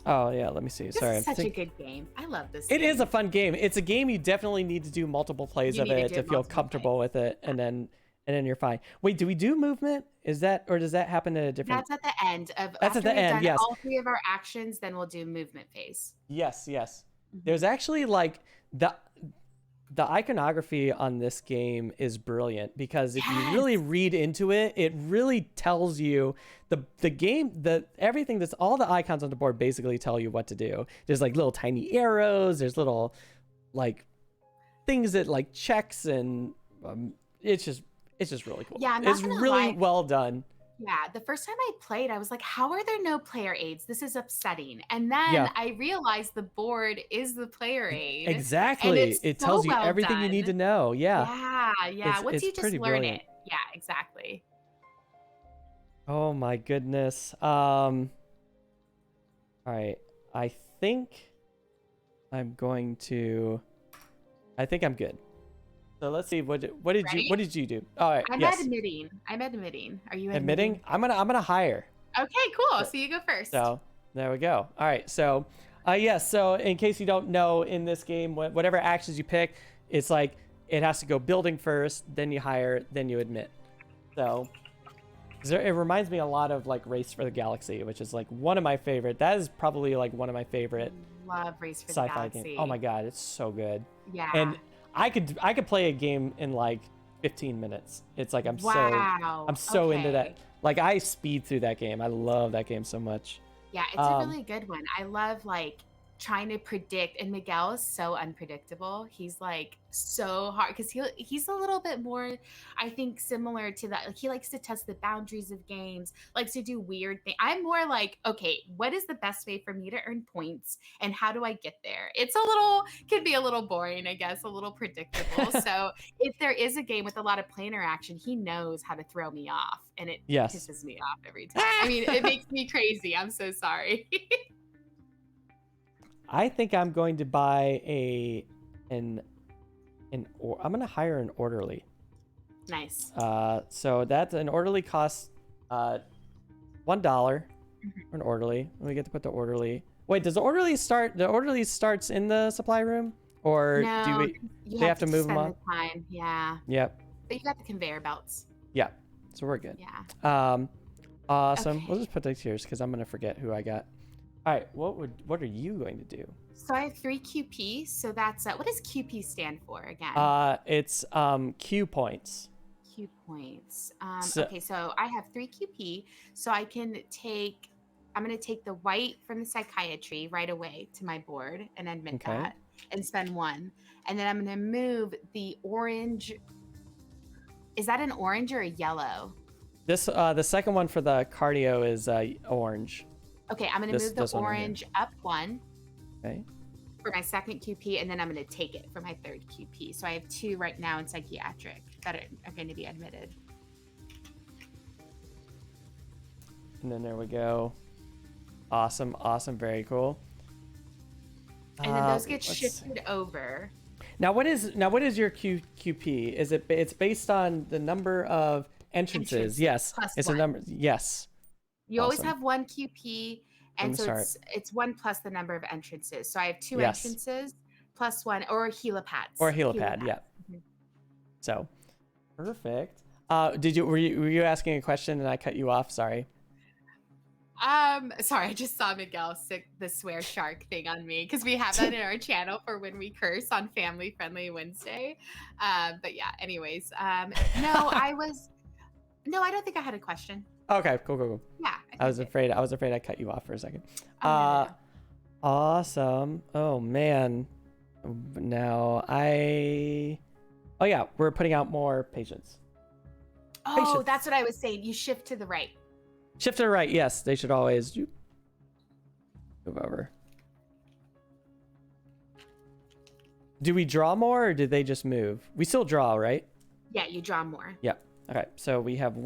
Oh yeah, let me see. Sorry, this is such a good game. I love this. It is a fun game. It's a game you definitely need to do multiple plays of it to feel comfortable with it, and then you're fine. Wait, do we do movement? Is that, or does that happen at a different? That's at the end of. That's at the end. Yes. All 3 of our actions, then we'll do movement phase. Yes. There's actually like the iconography on this game is brilliant, because if you really read into it, it really tells you the game, everything that's all the icons on the board basically tell you what to do. There's like little tiny arrows. There's little like things that like checks, and it's It's just really cool. Yeah, I'm not It's gonna really lie. well done. Yeah, the first time I played, I was like, how are there no player aids? This is upsetting. And then Yeah, I realized the board is the player aid, and exactly. it's It so tells you well everything you need to done. know. Yeah, Yeah, yeah. Once it's you just pretty learn it. brilliant. Yeah, exactly. Oh my goodness. All right. I think I'm going to. I think I'm good. So let's see. What Ready? did you do? All right. I'm Yes. admitting. I'm admitting. Are you Admitting. admitting? I'm gonna hire. Okay, cool. So, So you go first. so there we go. All right. So, yes. So in case you don't know, in this game, whatever actions you pick, it's like it has to go building first, then you hire, then you admit. So it reminds me a lot of like Race for the Galaxy, which is like one of my favorite. That is probably like one of my favorite Love Race for the sci-fi games. Galaxy. Oh my god, it's so good. Yeah. And I could play a game in like 15 minutes. It's like I'm Wow. so into that. Okay. Like I speed through that game. I love that game so much. Yeah, it's a Um, really good one. I love like trying to predict, and Miguel is so unpredictable. He's like so hard because he's a little bit more, I think, similar to that. Like he likes to test the boundaries of games, likes to do weird things. I'm more like, okay, what is the best way for me to earn points, and how do I get there? It's a little could be a little boring, I guess, a little predictable. So if there is a game with a lot of play interaction, he knows how to throw me off, and it yes. pisses me off every time. I mean, it makes me crazy. I'm so sorry. I think I'm going to buy I'm gonna hire an orderly. Nice. So that's an orderly costs $1 for an orderly. We get to put the orderly. Wait, does the orderly start? The orderly starts in the supply room, or No, do we? you They have to move them spend on. the time. Yeah, Yep. but you got the conveyor belts. Yep. So we're good. Yeah. Awesome. Okay. We'll just put these here because I'm gonna forget who I got. All right. What are you going to do? So I have 3 QP. So that's what does QP stand for again? It's Q points. Q points. So, Okay, so I have 3 QP. So I can take. I'm going to take the white from the psychiatry right away to my board and admit Okay. that, and spend 1. And then I'm going to move the orange. Is that an orange or a yellow? this the second one for the cardio is orange. Okay, I'm going to move the this one right here. orange up 1. Okay. For my 2nd QP, and then I'm going to take it for my 3rd QP. So I have 2 right now in psychiatric that are going to be admitted. And then there we go. Awesome. Very cool. And then those get let's shifted see. over. Now what is your QP? Is it's based on the number of entrances? Yes. Plus It's 1. a number. Yes. You always Awesome. have 1 QP, and so it's 1 plus the number of entrances. So I have 2 Yes. entrances plus 1, or helipads. Or a helipad, yeah. Mhm. So, perfect. Were you asking a question and I cut you off? Sorry. Sorry, I just saw Miguel stick the swear shark thing on me because we have that in our channel for when we curse on Family Friendly Wednesday. But yeah, anyways, no, I don't think I had a question. Okay, cool. Yeah, I was afraid I cut you off for a second. Oh, no. Awesome. Oh man. Now Oh yeah, we're putting out more patients. Oh, Patience. that's what I was saying. You shift to the right. Shift to the right. Yes, they should always move over. Do we draw more or did they just move? We still draw, right? Yeah, you draw more. Yep. Okay, so we have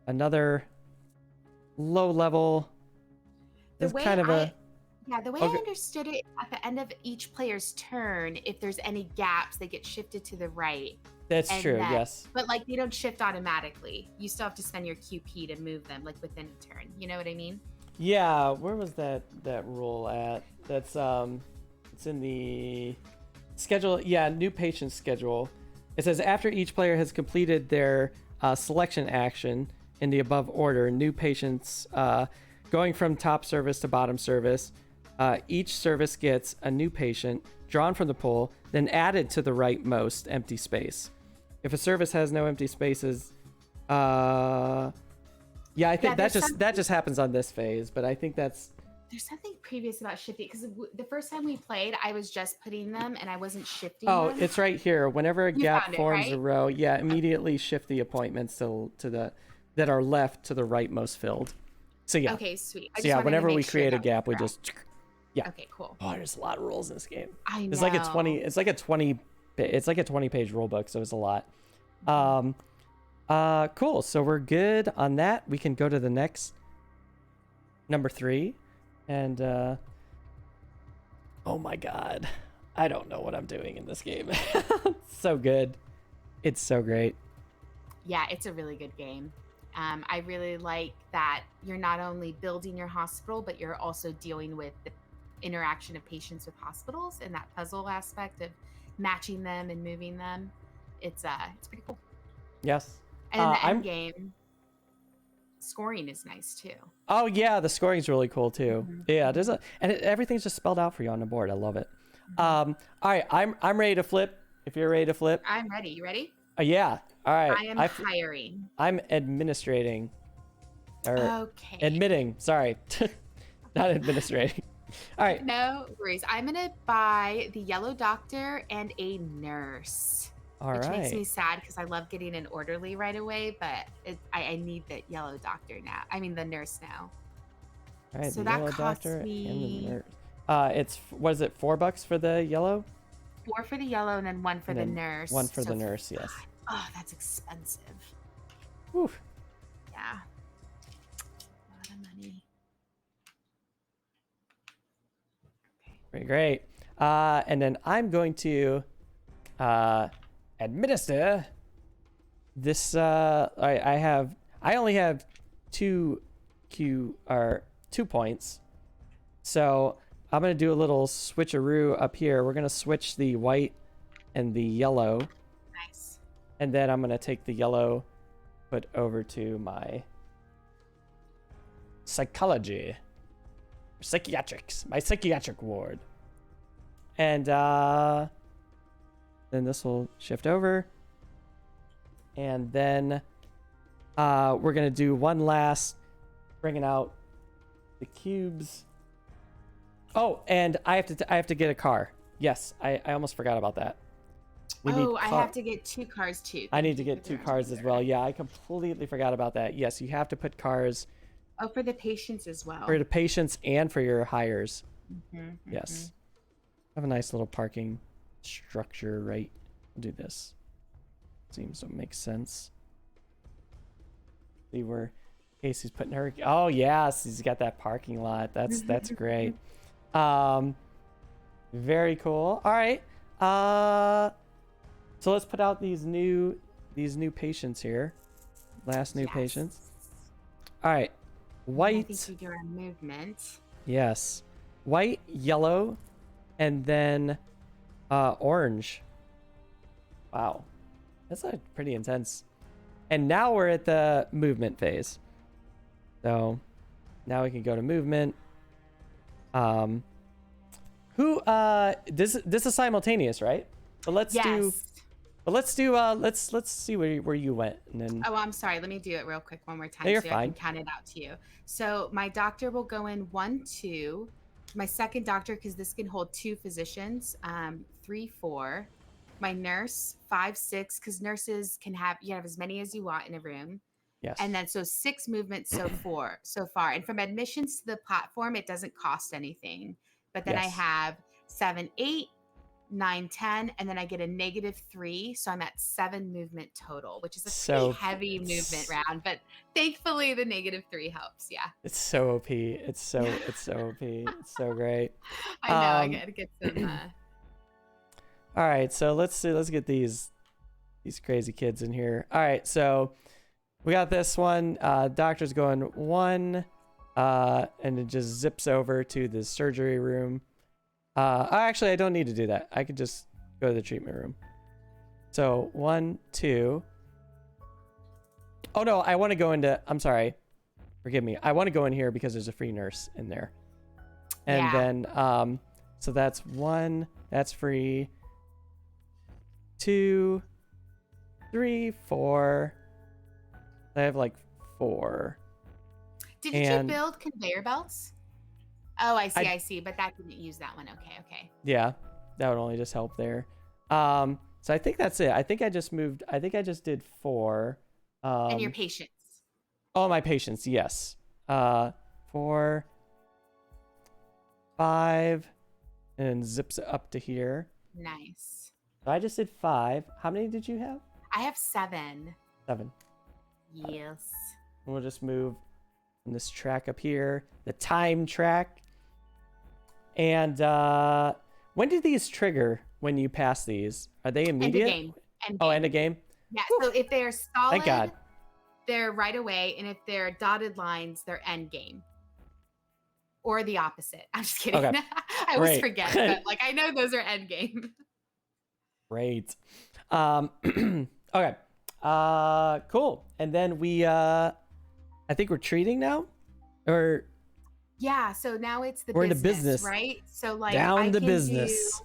another low level. The way the way I Okay. understood it, at the end of each player's turn, if there's any gaps, they get shifted to the right. That's And true, then- yes. But like they don't shift automatically. You still have to spend your QP to move them, like within a turn. You know what I mean? Yeah, where was that rule at? That's it's in the schedule. Yeah, new patient schedule. It says after each player has completed their selection action in the above order, new patients going from top service to bottom service. Each service gets a new patient drawn from the pool, then added to the rightmost empty space. If a service has no empty spaces, I think that there's just happens on this phase, but I think that's There's something previous about shifting because the first time we played, I was just putting them and I wasn't shifting Oh, them. it's right here. Whenever a You gap found it, forms a right? row, yeah, immediately shift the appointments to the that are left to the rightmost filled. So yeah. Okay, sweet. I So just yeah, wanted to whenever we make sure create a that was gap, we correct. just yeah. Okay, cool. Oh, there's a lot of rules in this game. I It's like a know. 20 it's like a 20-page rule book, so it's a lot. Cool. So we're good on that. We can go to the next number 3 and oh my god. I don't know what I'm doing in this game. So good. It's so great. Yeah, it's a really good game. I really like that you're not only building your hospital, but you're also dealing with the interaction of patients with hospitals and that puzzle aspect of matching them and moving them. It's pretty cool. Yes. And then the end game scoring is nice too. Oh yeah, the scoring's really cool too. Mm-hmm. Yeah, there's everything's just spelled out for you on the board. I love it. All right, I'm ready to flip. If you're ready to flip, I'm ready. You ready? Yeah. All right. I am hiring. I'm administrating. Or Okay. admitting. Sorry, not administrating. All right. No worries. I'm gonna buy the yellow doctor and a nurse. All which right. makes me sad because I love getting an orderly right away, but I need the yellow doctor now. I mean the nurse now. All right. So The that yellow costs doctor me and the nurse. It's what is it? $4 for the yellow. 4 for the yellow and then 1 for the nurse. 1 for the nurse. Yes. Oh, that's expensive. Whew. Yeah. A lot of money. Pretty great. And then I'm going to administer this. I only have 2 points, so I'm gonna do a little switcheroo up here. We're gonna switch the white and the yellow. Nice. And then I'm gonna take the yellow, put over to my psychology, psychiatrics, my psychiatric ward. And then this will shift over. And then we're gonna do one last, bringing out the cubes. Oh, and I have to get a car. Yes, I almost forgot about that. I have to get 2 cars too. I need to get 2 cars as well. Yeah, I completely forgot about that. Yes, you have to put cars. Oh, for the patients as well. For the patients and for your hires. Mm-hmm, yes. I have a nice little parking structure, right? I'll do this. Seems to make sense. See where Kasey's putting her. Oh yes, he's got that parking lot. That's great. Very cool. All right. So let's put out these new patients here. Last new patients. All right. White. I think you do our movement. Yes. White, yellow, and then orange. Wow. That's pretty intense. And now we're at the movement phase. So now we can go to movement. This is simultaneous, right? But let's see where you went, and then. Oh, I'm sorry. Let me do it real quick one more time No, you're so fine. I can count it out to you. So my doctor will go in 1, 2. My second doctor, because this can hold 2 physicians, 3, 4. My nurse, 5, 6, because nurses you can have as many as you want in a room. Yes. And then so 6 movements so far. And from admissions to the platform, it doesn't cost anything. But then I have 7, 8, 9, 10, and then I get a -3, so I'm at 7 movement total, which is a pretty heavy movement round. But thankfully, the -3 helps. Yeah. It's so OP. It's so OP. It's so great. I know. I gotta get some. All right, so let's get these crazy kids in here. All right, so we got this one. Doctor's going 1, and it just zips over to the surgery room. Actually, I don't need to do that. I could just go to the treatment room. So 1, 2. Oh no, I want to go into. I'm sorry, forgive me. I want to go in here because there's a free nurse in there. And then, so that's 1. That's free. 2, 3, 4. I have like 4. Didn't you build conveyor belts? Oh, I see. But that didn't use that one. Okay. Yeah, that would only just help there. So I think that's it. I think I just did 4. And your patience. Oh, my patience, yes. 4, 5, and zips it up to here. Nice. So I just did 5. How many did you have? I have 7. 7. Yes. And we'll just move this track up here, the time track. And when do these trigger when you pass these? Are they immediate? End of game. Oh, end of game? Yeah, so if they're solid, Thank God. they're right away, and if they're dotted lines, they're end game. Or the opposite. I'm just kidding. Okay. I always forget, but like I know those are end game. Great. Okay. Cool. And then we I think we're treating now? Or yeah, so now it's the we're business, in the business, right? So like down to business.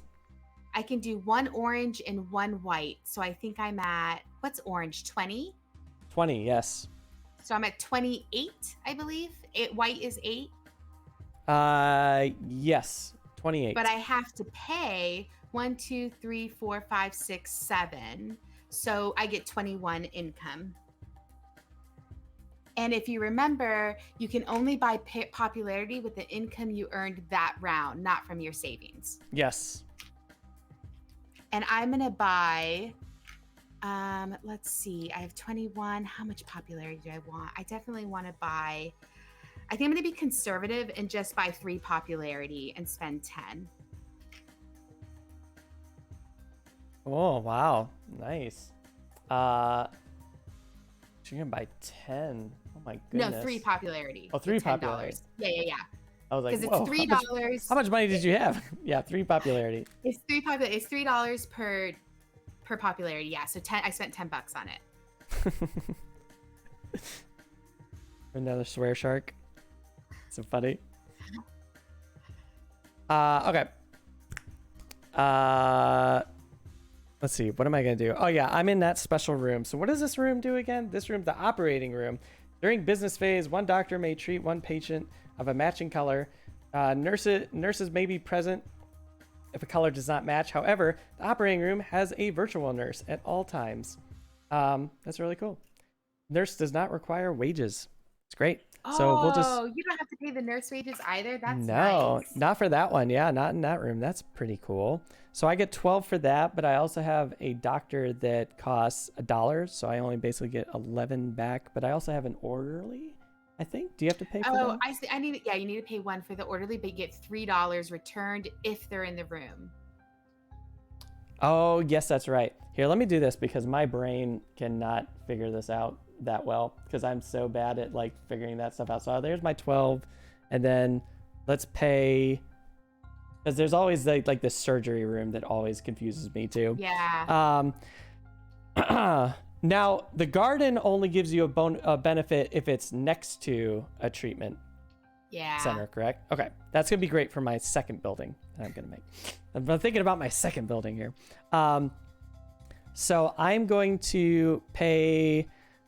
I can do 1 orange and 1 white. So I think I'm at, what's orange, 20? 20, yes. So I'm at 28, I believe. White is 8. Yes, 28. But I have to pay 1, 2, 3, 4, 5, 6, 7. So I get 21 income. And if you remember, you can only buy popularity with the income you earned that round, not from your savings. Yes. And I'm going to buy, let's see, I have 21. How much popularity do I want? I definitely want to buy, I think I'm going to be conservative and just buy 3 popularity and spend 10. Oh, wow. Nice. You're going to buy 10. Oh, my goodness. No, 3 popularity. Oh, 3 popularity. Yeah. I was like, because whoa, it's $3. How much money did you have? Yeah, 3 popularity. It's $3 per popularity. Yeah, so 10. I spent $10 on it. Another swear shark. So funny. Okay. Let's see. What am I gonna do? Oh yeah, I'm in that special room. So what does this room do again? This room's the operating room. During business phase, 1 doctor may treat 1 patient of a matching color. Nurses may be present if a color does not match. However, the operating room has a virtual nurse at all times. That's really cool. Nurse does not require wages. It's great. So we'll just. Oh, you don't have to pay the nurse wages either. That's no, nice. not for that one. Yeah, not in that room. That's pretty cool. So I get 12 for that, but I also have a doctor that costs $1, so I only basically get 11 back. But I also have an orderly, I think. Do you have to pay for that? Oh, I see. You need to pay 1 for the orderly, but you get $3 returned if they're in the room. Oh, yes, that's right. Here, let me do this because my brain cannot figure this out that well because I'm so bad at like figuring that stuff out. So there's my 12, and then let's pay, because there's always like the surgery room that always confuses me too. Yeah. Now the garden only gives you a benefit if it's next to a treatment center, correct? Okay, that's gonna be great for my second building that I'm gonna make. I'm thinking about my second building here. So I'm going to pay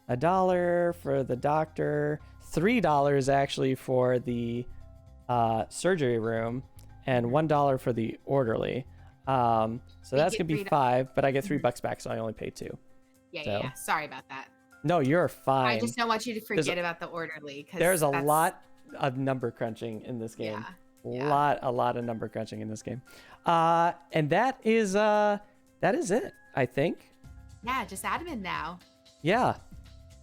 $1 for the doctor, $3 actually for the surgery room, and $1 for the orderly. So that's gonna be $5, but I get $3 back, so I only pay $2. Yeah. Sorry about that. No, you're fine. I just don't want you to forget about the orderly. There's a lot of number crunching in this game. Yeah. A lot of number crunching in this game. And that is it, I think. Yeah, just admin now. Yeah.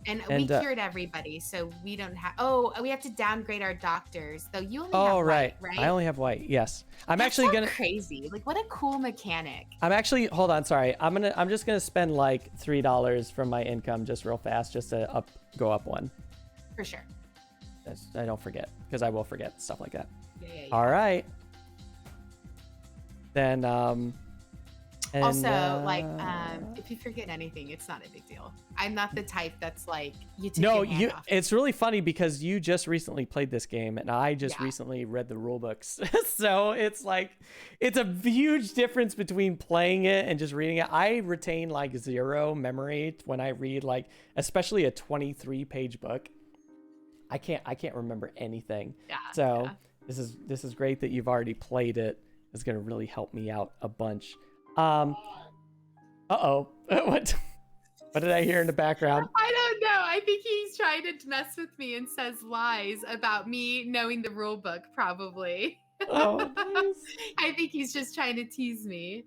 And we cured everybody, so we don't have. Oh, we have to downgrade our doctors, though. You only have white, right? I only have white. Yes, That's actually gonna. Crazy! Like, what a cool mechanic. I'm actually. Hold on, sorry. I'm just gonna spend like $3 from my income just real fast, just to go up 1. For sure. I don't forget, because I will forget stuff like that. Yeah. All right. Then if you forget anything, it's not a big deal. I'm not the type that's like you took no, your hand off. It's really funny because you just recently played this game and I just recently read the rule books. So it's like it's a huge difference between playing it and just reading it. I retain like 0 memory when I read, like, especially a 23-page book. I can't remember anything. Yeah. So This is great that you've already played it. It's gonna really help me out a bunch. Uh-oh. What did I hear in the background? I don't know. I think he's trying to mess with me and says lies about me knowing the rule book, probably. Oh, nice. I think he's just trying to tease me.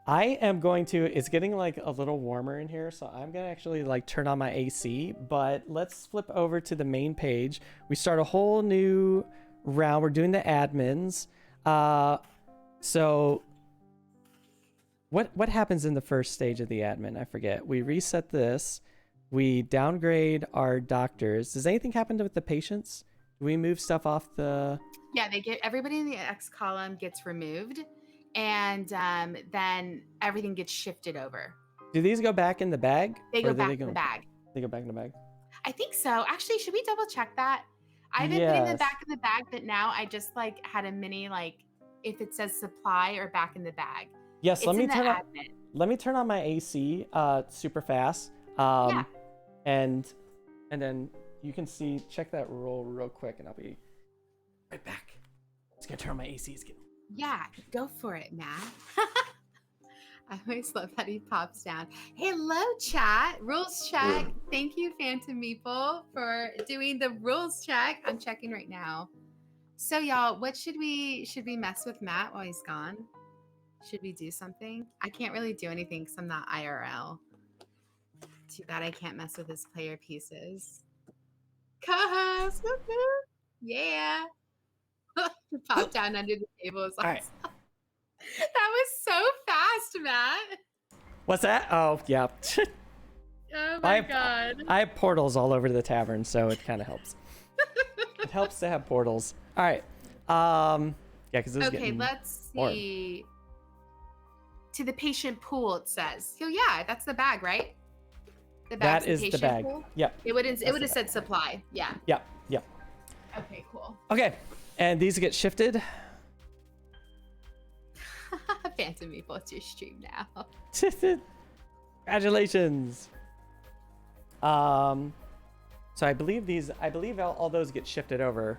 I am going to, it's getting like a little warmer in here, so I'm gonna actually like turn on my AC, but let's flip over to the main page. We start a whole new round. We're doing the admins. So what happens in the first stage of the admin? I forget. We reset this. We downgrade our doctors. Does anything happen with the patients? Do we move stuff off the... Yeah, everybody in the X column gets removed, and then everything gets shifted over. Do these go back in the bag? They go back in the bag. They go back in the bag? I think so. Actually, should we double check that? I've been putting them back in the bag, but now I just like had a mini like if it says supply or back in the bag. Yes, let me turn on my AC super fast. Yeah. And then you can check that roll real quick and I'll be right back. Just gonna turn on my AC again. Yeah, go for it, Matt. I always love that he pops down. Hello, chat. Rules check. Thank you, Phantom Meeple, for doing the rules check. I'm checking right now. So, y'all, what should we mess with Matt while he's gone? Should we do something? I can't really do anything because I'm not IRL. Too bad I can't mess with his player pieces. Co-host, yeah. Pop down under the table is awesome. All right. That was so fast, Matt. What's that? Oh, yeah. Oh my god. I have portals all over the tavern, so it kind of helps. It helps to have portals. All right. Yeah, because this is getting let's more. see. To the patient pool, it says. So yeah, that's the bag, right? The that is the bag. Pool? Yep. It would have said supply. Yeah. Yep. Okay, cool. Okay, and these get shifted. Phantom Meeple, it's your stream now. Congratulations. So I believe all those get shifted over.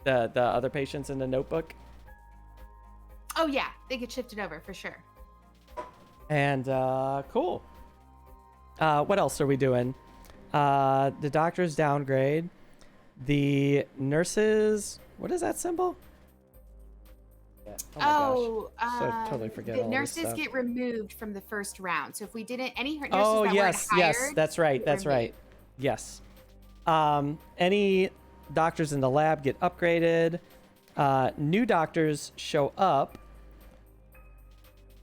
The other patients in the notebook. Oh yeah, they get shifted over for sure. And cool. What else are we doing? The doctors downgrade. The nurses. What is that symbol? Yeah. Oh my gosh. So I totally forget the all nurses this stuff. get removed from the first round. So if we didn't any nurses yes, weren't hired, yes, that's right, yes. Any doctors in the lab get upgraded. New doctors show up.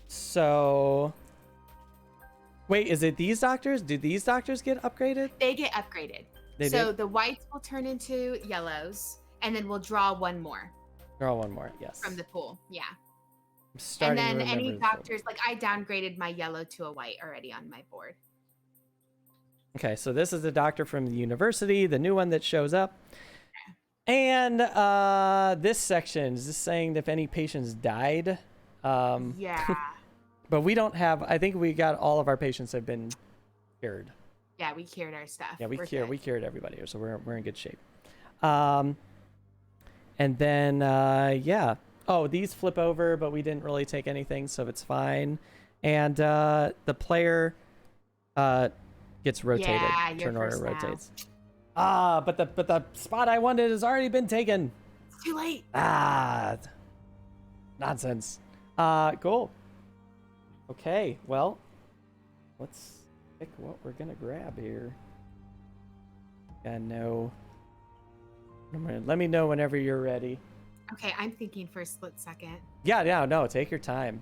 So wait, is it these doctors? Do these doctors get upgraded? They get upgraded. The whites will turn into yellows, and then we'll draw one more. Draw one more, yes. From the pool, yeah. And then any doctors, like I downgraded my yellow to a white already on my board. Okay, so this is the doctor from the university, the new one that shows up. And this section is just saying that if any patients died. Yeah. But we don't have, I think we got all of our patients have been cured. Yeah, we cured our stuff. Yeah, we cured everybody here, so we're in good shape. And then yeah. Oh, these flip over, but we didn't really take anything, so it's fine. And the player gets rotated. Yeah, turn order rotates. But the spot I wanted has already been taken. It's too late. Nonsense. Cool. Okay, well, let's pick what we're gonna grab here. Let me know whenever you're ready. Okay, I'm thinking for a split second. Yeah, no, take your time.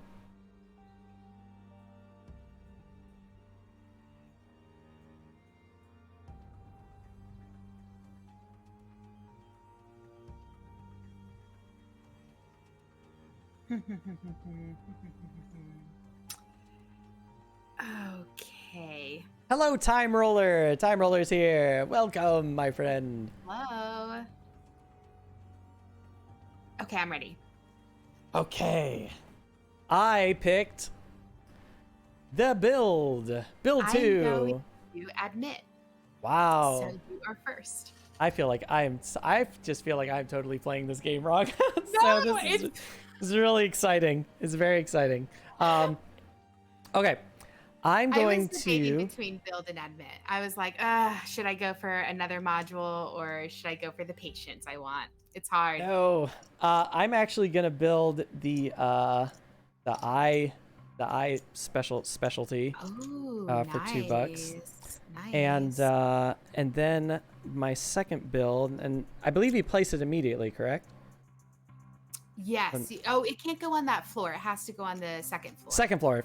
Okay. Hello, Time Roller. Time Roller's here. Welcome, my friend. Hello. Okay, I'm ready. Okay. I picked the build. Build 2. I'm going to admit. Wow. So you are first. I feel like I just feel like I'm totally playing this game wrong. No, So this is really exciting. It's very exciting. Okay. I'm I going was debating to between build and admit. I was like, should I go for another module or should I go for the patience I want? It's hard. no. I'm actually gonna build the eye specialty Oh, for $2. nice. Nice. And then my second build, and I believe you place it immediately, correct? Yes. Oh, it can't go on that floor. It has to go on the second floor.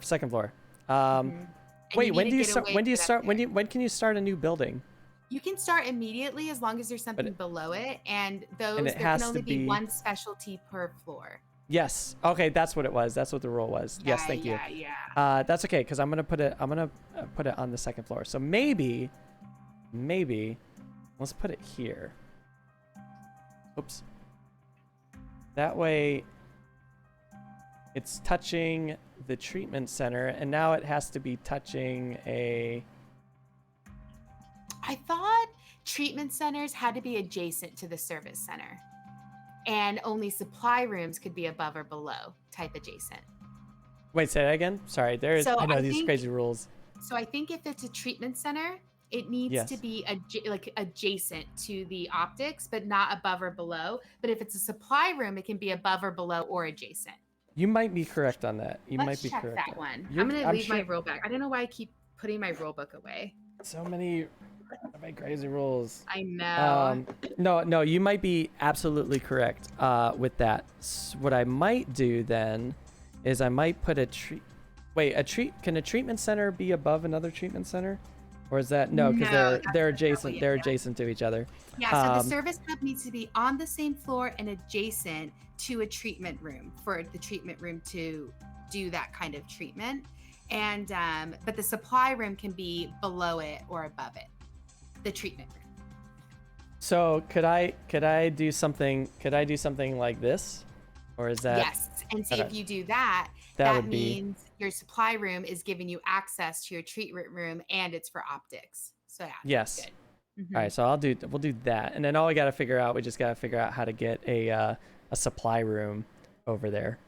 Second floor. Mhm. And Wait, when need do to you get start? away When do you to get up start? there. When can you start a new building? You can start immediately as long as there's something below it, and And those it there has can to only be be one specialty per floor. Yes. Okay, that's what it was. That's what the rule was. Yes, thank you. Yeah. That's okay because I'm gonna put it on the second floor. So maybe let's put it here. Oops. That way it's touching the treatment center, and now it has to be touching a. I thought treatment centers had to be adjacent to the service center, and only supply rooms could be above or below type adjacent. Wait, say that again. Sorry, So I know I these think crazy rules. So I think if it's a treatment center, it needs to Yes. be adjacent to the optics, but not above or below. But if it's a supply room, it can be above or below or adjacent. You might be correct on that. You Let's might be check correct. that one. You're- I'm gonna I'm leave my sure- rule back. I don't know why I keep putting my rule book away. So many crazy rules. I know. No, you might be absolutely correct with that. What I might do then is I might put can a treatment center be above another treatment center? Or is that no, because they're adjacent, adjacent to each other. Yeah, so the service hub needs to be on the same floor and adjacent to a treatment room for the treatment room to do that kind of treatment. And but the supply room can be below it or above it, the treatment room. So could I do something like this? Or is that Yes, and see if you do that, that that would means your supply room is giving you access to your treatment room and it's for optics. So yeah. Yes. Good. All right, so we'll do that. And then we just got to figure out how to get a supply room over there.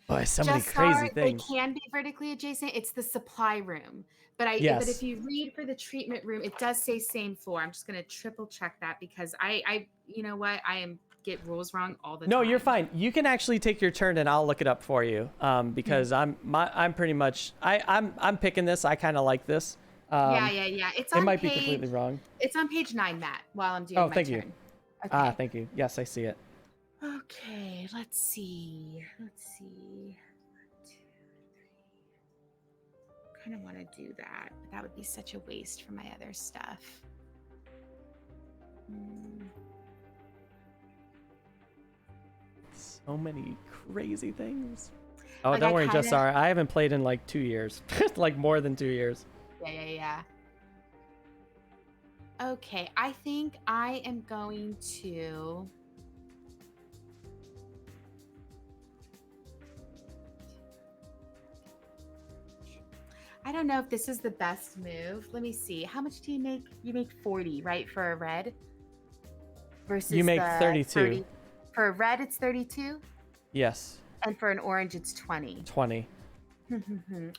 Boy, so many crazy things. They can be vertically adjacent. It's the supply room. But if you read for the treatment room, it does say same floor. I'm just gonna triple check that because I you know what? Get rules wrong all the time. No, you're fine. You can actually take your turn and I'll look it up for you. Because I'm pretty much I'm picking this. I kind of like this. Yeah. It's on it might be completely wrong. It's on page 9, Matt, while I'm doing my thank turn. you. Okay. Thank you. Yes, I see it. Okay, let's see. 1, 2, 3. Kind of want to do that, but that would be such a waste for my other stuff. So many crazy things. Oh, don't worry, Jess. Sorry, I haven't played in like 2 years, like more than 2 years. Yeah. Okay, I think I am going to. I don't know if this is the best move. Let me see. How much do you make? You make 40, right, for a red? Versus you make 32. 30. For a red, it's 32? Yes. And for an orange, it's 20. 20.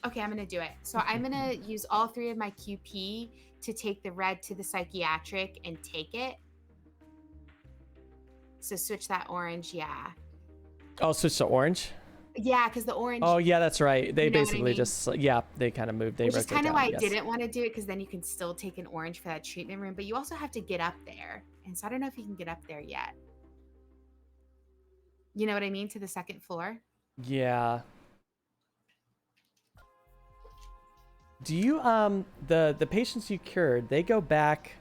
Okay, I'm going to do it. So I'm going to use all 3 of my QP to take the red to the psychiatric and take it. So switch that orange, yeah. Oh, switch to orange? Yeah, because the orange. Oh, yeah, that's right. They basically just, they kind of moved. They which is kind of why I didn't want to do it, because then you can still take an orange for that treatment room, but you also have to get up there. And so I don't know if you can get up there yet. You know what I mean? To the second floor? Yeah. Do you, the patients you cured, they go back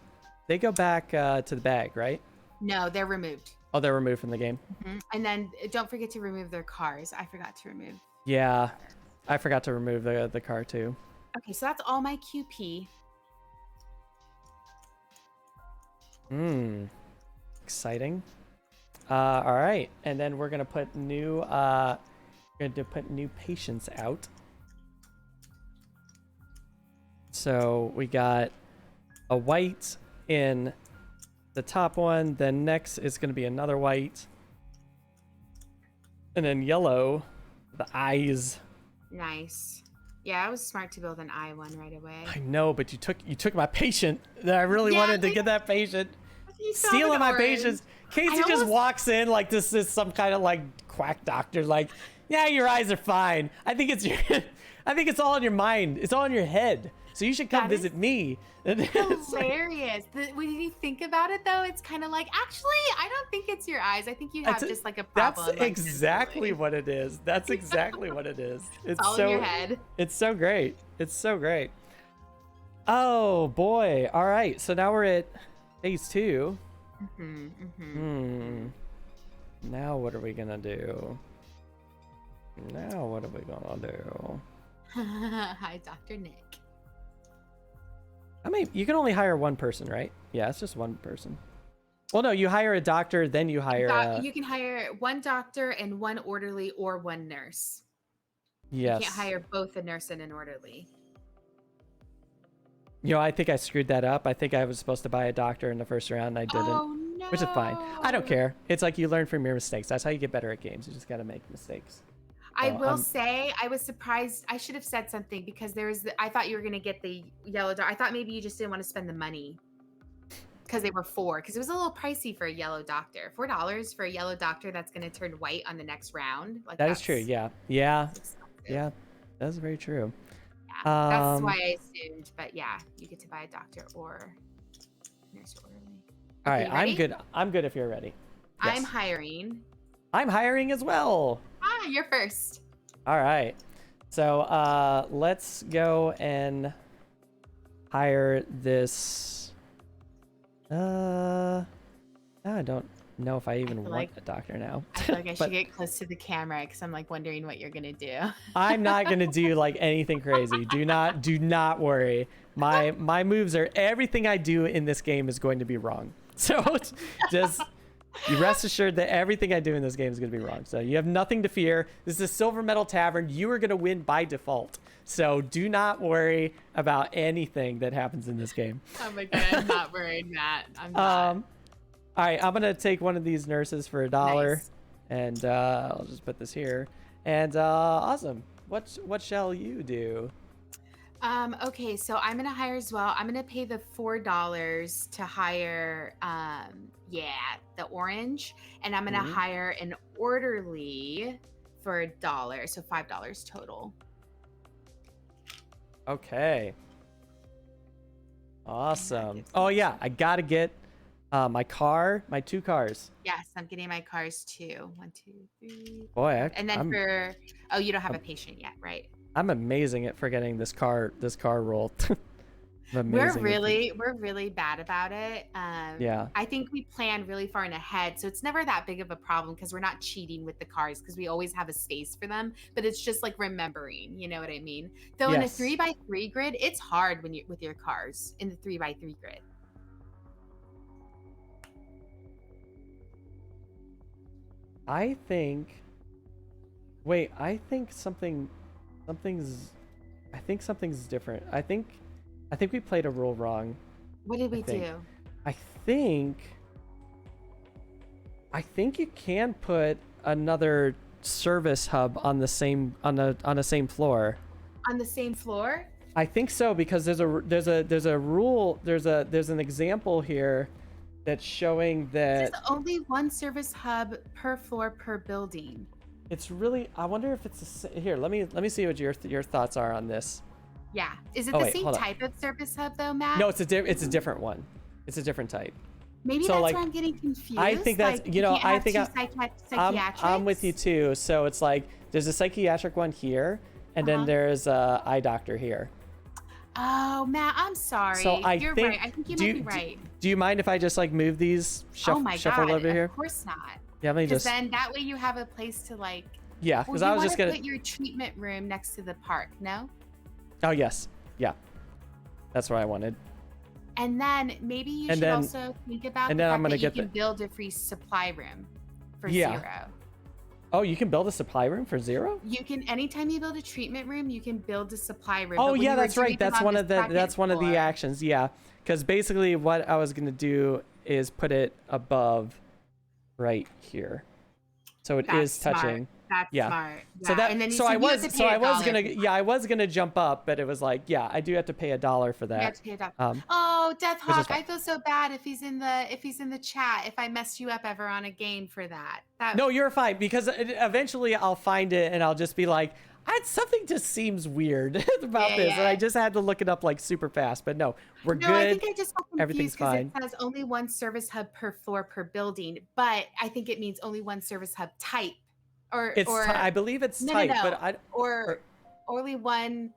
to the bag, right? No, they're removed. Oh, they're removed from the game. And then don't forget to remove their cars. I forgot to remove. Yeah, I forgot to remove the car too. Okay, so that's all my QP. Exciting. All right, and then we're gonna put new patients out. So we got a white in the top one. Then next is going to be another white. And then yellow, the eyes. Nice. Yeah, I was smart to build an eye one right away. I know, but you took my patient. That I really wanted to get that patient. Stealing my patients. Kasey just walks in like this is some kind of like quack doctor. Like, yeah, your eyes are fine. I think it's all in your mind. It's all in your head. So you should come visit me. Hilarious. When you think about it, though, it's kind of like, actually, I don't think it's your eyes. I think you have just like a problem. That's exactly what it is. That's exactly what it is. It's all in your head. It's so great. It's so great. Oh boy. All right. So now we're at phase 2. Now what are we gonna do? Hi, Dr. Nick. I mean, you can only hire one person, right? Yeah, it's just one person. Well, no, you hire a doctor, then you hire you can hire one doctor and one orderly or one nurse. Yes. You can't hire both a nurse and an orderly. You know, I think I screwed that up. I think I was supposed to buy a doctor in the first round, and I didn't. Oh, no. Which is fine. I don't care. It's like you learn from your mistakes. That's how you get better at games. You just got to make mistakes. I will say I was surprised. I should have said something because I thought you were going to get the yellow doctor. I thought maybe you just didn't want to spend the money because they were because it was a little pricey for a yellow doctor. $4 for a yellow doctor that's going to turn white on the next round. Like, that is true. Yeah. That's very true. Yeah, that's why I assumed. But yeah, you get to buy a doctor or nurse or orderly. All right, I'm good. I'm good if you're ready. Yes. I'm hiring. I'm hiring as well. You're first. All right. So let's go and hire this. I don't know if I even want a doctor now. I feel like I should get close to the camera because I'm like wondering what you're gonna do. I'm not gonna do like anything crazy. Do not worry. My moves are everything I do in this game is going to be wrong. So just you rest assured that everything I do in this game is going to be wrong. So you have nothing to fear. This is a silver medal tavern. You are going to win by default. So do not worry about anything that happens in this game. Oh my god, I'm not worried, Matt. I'm not. All right, I'm going to take one of these nurses for $1. Nice. And I'll just put this here. And awesome. What shall you do? Okay, so I'm gonna hire as well. I'm gonna pay the $4 to hire the orange, and I'm gonna hire an orderly for $1, so $5 total. Okay. Awesome. Oh yeah, I gotta get my 2 cars. Yes, I'm getting my cars too. 1, 2, 3. Boy, and then you don't have a patient yet, right? I'm amazing at forgetting this car roll. We're really bad about it. Yeah. I think we plan really far in ahead, so it's never that big of a problem because we're not cheating with the cars because we always have a space for them. But it's just like remembering, you know what I mean? Though in a 3x3 grid, it's hard when with your cars in the 3x3 grid. I think something's different. I think we played a rule wrong. What did we do? I think you can put another service hub on the same same floor. On the same floor? I think so because there's a rule, there's an example here that's showing that there's only one service hub per floor per building. It's really, I wonder if it's here. Let me see what your thoughts are on this. Yeah, is it the same type of service hub though, Matt? No, it's a different one. It's a different type. Maybe that's why I'm getting confused. I think that's I'm with you too. So it's like there's a psychiatric one here, and then there's a eye doctor here. Oh, Matt, I'm sorry. So You're right. I think you might be right. Do you mind if I just like move these shuffle over here? Of course not. Yeah, let me just. Then that way you have a place to like. Yeah, because I was just gonna put your treatment room next to the park. No. Oh yes, yeah, that's what I wanted. And then maybe you should also think about the fact that you can build a free supply room for $0. Oh, you can build a supply room for $0? You can, anytime you build a treatment room, you can build a supply room. Oh yeah, that's right. That's one of the actions. Yeah, because basically what I was gonna do is put it above right here. So it is touching. That's smart. Yeah. So that and then so I was $1 gonna jump up, but it was like, yeah, I do have to pay $1 for that. You have to pay $1. Oh, Death which is Hawk, fine. I feel so bad if he's in the chat, if I messed you up ever on a game for that. No, you're fine, because eventually I'll find it and I'll just be like, something just seems weird about this, and I just had to look it up like super fast. But no, we're good. I think I just got confused Everything's fine. It says only one service hub per floor per building, but I think it means only one service hub type. I believe it's type, but only one.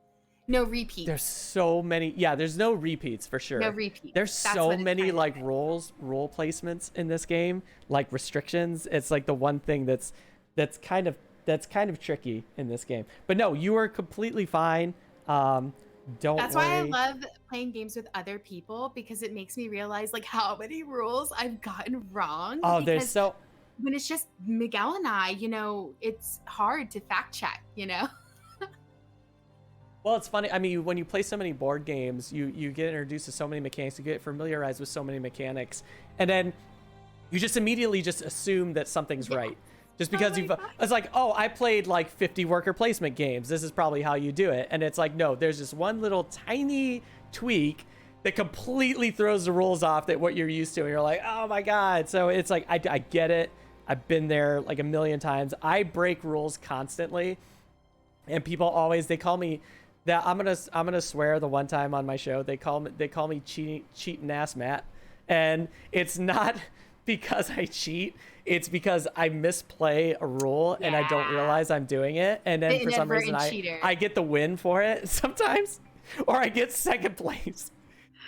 No repeats. There's so many. Yeah, there's no repeats for sure. No repeats. There's so many like role placements in this game, like restrictions. It's like the one thing that's kind of tricky in this game. But no, you are completely fine. Don't That's worry. why I love playing games with other people, because it makes me realize like how many rules I've gotten wrong. Oh, there's so. When it's just Miguel and I, it's hard to fact check, Well, it's funny. I mean, when you play so many board games, you get introduced to so many mechanics, you get familiarized with so many mechanics, and then you just immediately just assume that something's right. Just because it's like, oh, I played like 50 worker placement games. This is probably how you do it. And it's like, no, there's just one little tiny tweak that completely throws the rules off that what you're used to. And you're like, oh my God. So it's like, I get it. I've been there like a million times. I break rules constantly. And people always, they call me that. I'm gonna swear the one time on my show, they call me cheating ass Matt. And it's not because I cheat. It's because I misplay a rule and I don't realize I'm doing it. And then for some reason I get the win for it sometimes, or I get second place.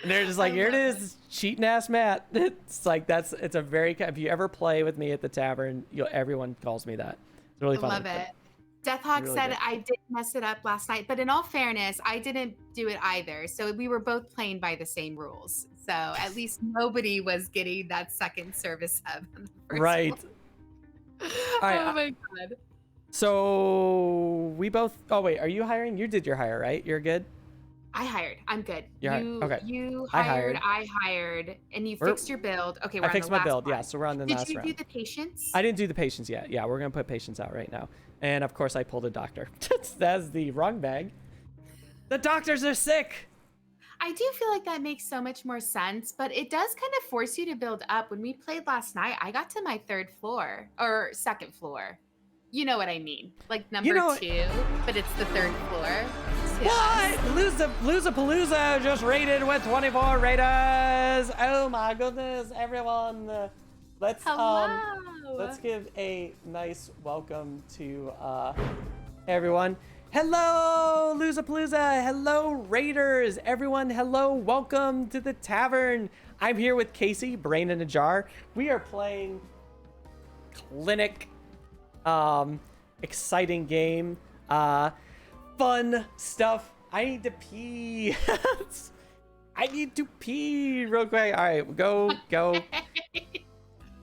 And they're just like, here it is, cheating ass Matt. It's like, it's a very, if you ever play with me at the tavern, everyone calls me that. It's really fun. I love it. Deathhawk really said, good. I did mess it up last night, but in all fairness, I didn't do it either. So we were both playing by the same rules. So at least nobody was getting that second service hub. Right. All right. Oh my God. So we both, oh wait, are you hiring? You did your hire, right? You're good? I hired. I'm good. Okay. You hired. I hired. And you fixed your build. Okay, we're on the last one. I fixed my build, yeah. So we're on the last round. Did you do the patients? I didn't do the patients yet. Yeah, we're going to put patients out right now. And of course, I pulled a doctor. That's the wrong bag. The doctors are sick. I do feel like that makes so much more sense, but it does kind of force you to build up. When we played last night, I got to my third floor or second floor. You know what I mean? Like number 2, but it's the third floor. What? Losapalooza just raided with 24 raiders. Oh my goodness, everyone. Let's give a nice welcome to everyone. Hello, Losapalooza. Hello, raiders. Everyone, hello. Welcome to the tavern. I'm here with Kasey, Brain in a Jar. We are playing Clinic. Exciting game. Fun stuff. I need to pee. I need to pee real quick. All right, go.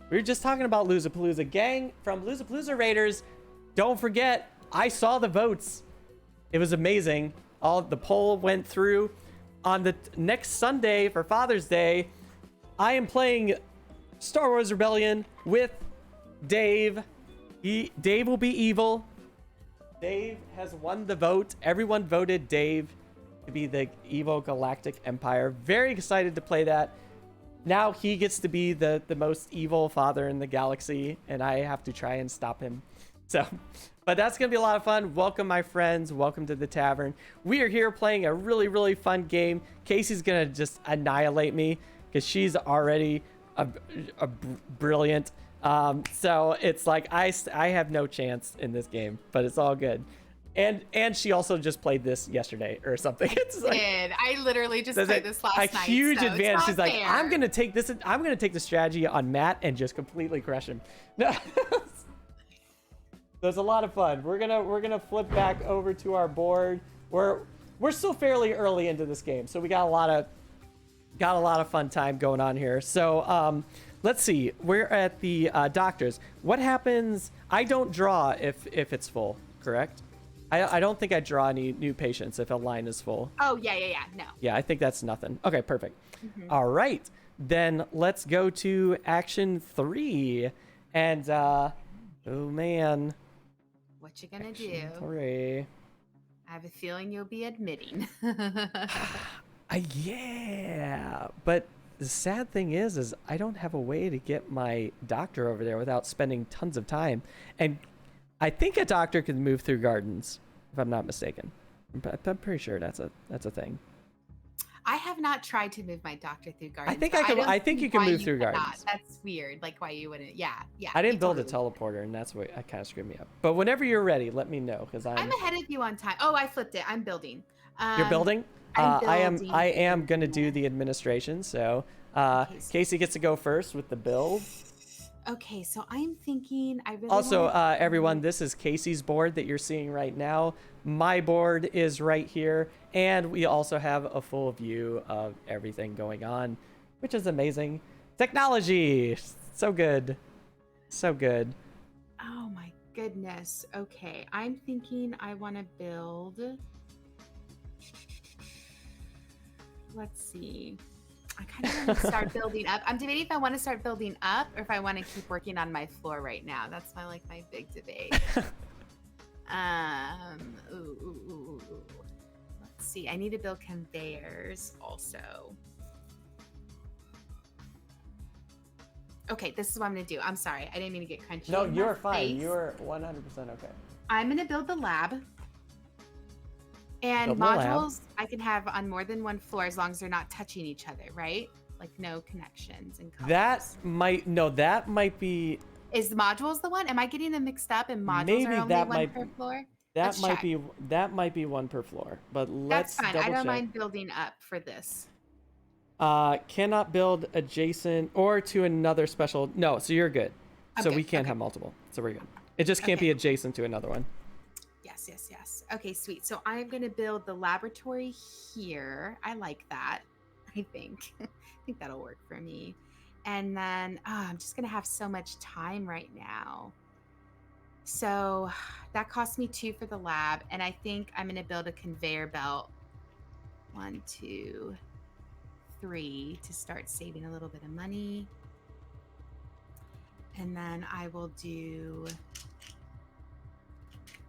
We were just talking about Losapalooza. Gang from Losapalooza Raiders, don't forget, I saw the votes. It was amazing. The poll went through. On the next Sunday for Father's Day, I am playing Star Wars Rebellion with Dave. Dave will be evil. Dave has won the vote. Everyone voted Dave to be the evil Galactic Empire. Very excited to play that. Now he gets to be the most evil father in the galaxy, and I have to try and stop him. So, but that's going to be a lot of fun. Welcome, my friends. Welcome to the tavern. We are here playing a really, really fun game. Kasey's going to just annihilate me because she's already a brilliant. So it's like I have no chance in this game, but it's all good. And she also just played this yesterday or something. I literally just played this last night. A huge advantage. She's like, fair. I'm gonna take the strategy on Matt and just completely crush him. No. So it's a lot of fun. We're gonna flip back over to our board. We're still fairly early into this game, so we got a lot of fun time going on here. So let's see. We're at the doctors. What happens? I don't draw if it's full, correct? I don't think I draw any new patients if a line is full. Oh, yeah. No. Yeah, I think that's nothing. Okay, perfect. Mm-hmm. All right. then let's go to action 3. And oh man, What you gonna do? action 3. I have a feeling you'll be admitting. Yeah, but the sad thing is I don't have a way to get my doctor over there without spending tons of time. And I think a doctor can move through gardens, if I'm not mistaken. But I'm pretty sure that's a thing. I have not tried to move my doctor through gardens. I think I can. I think you can move through cannot. gardens. That's weird. Like why you wouldn't? Yeah. I didn't build a totally teleporter, and that's what kind of screwed me up. But whenever you're ready, let me know because I'm ahead of you on time. Oh, I flipped it. I'm building. You're building. I'm building. I am gonna do the administration. So Kasey gets to go first with the build. Okay, so I'm thinking I really Also, want everyone, this is Kasey's board that you're seeing right now. My board is right here, and we also have a full view of everything going on, which is amazing. Technology, so good, so good. Oh my goodness. Okay, I'm thinking I want to build. Let's see. I kind of want to start building up. I'm debating if I want to start building up or if I want to keep working on my floor right now. That's my big debate. Ooh. Let's see. I need to build conveyors also. Okay, this is what I'm gonna do. I'm sorry. I didn't mean to get crunchy. No, in you're my fine. face. You're 100% okay. I'm gonna build the lab. And Build the lab. modules I can have on more than one floor as long as they're not touching each other, right? Like no connections and colors. That might be. Is the modules the one? Am I getting them mixed up and modules Maybe are only that one might per floor? That Let's might check. be one per floor. But That's let's fine. I double don't check. mind building up for this. Cannot build adjacent or to another special. No, so you're good. So Okay, we can't okay. have multiple. So we're good. It just can't be Okay. adjacent to another one. Yes. Okay, sweet. So I'm going to build the laboratory here. I like that. I think. I think that'll work for me. And then I'm just going to have so much time right now. So that cost me 2 for the lab. And I think I'm going to build a conveyor belt. 1, 2, 3 to start saving a little bit of money. And then I will do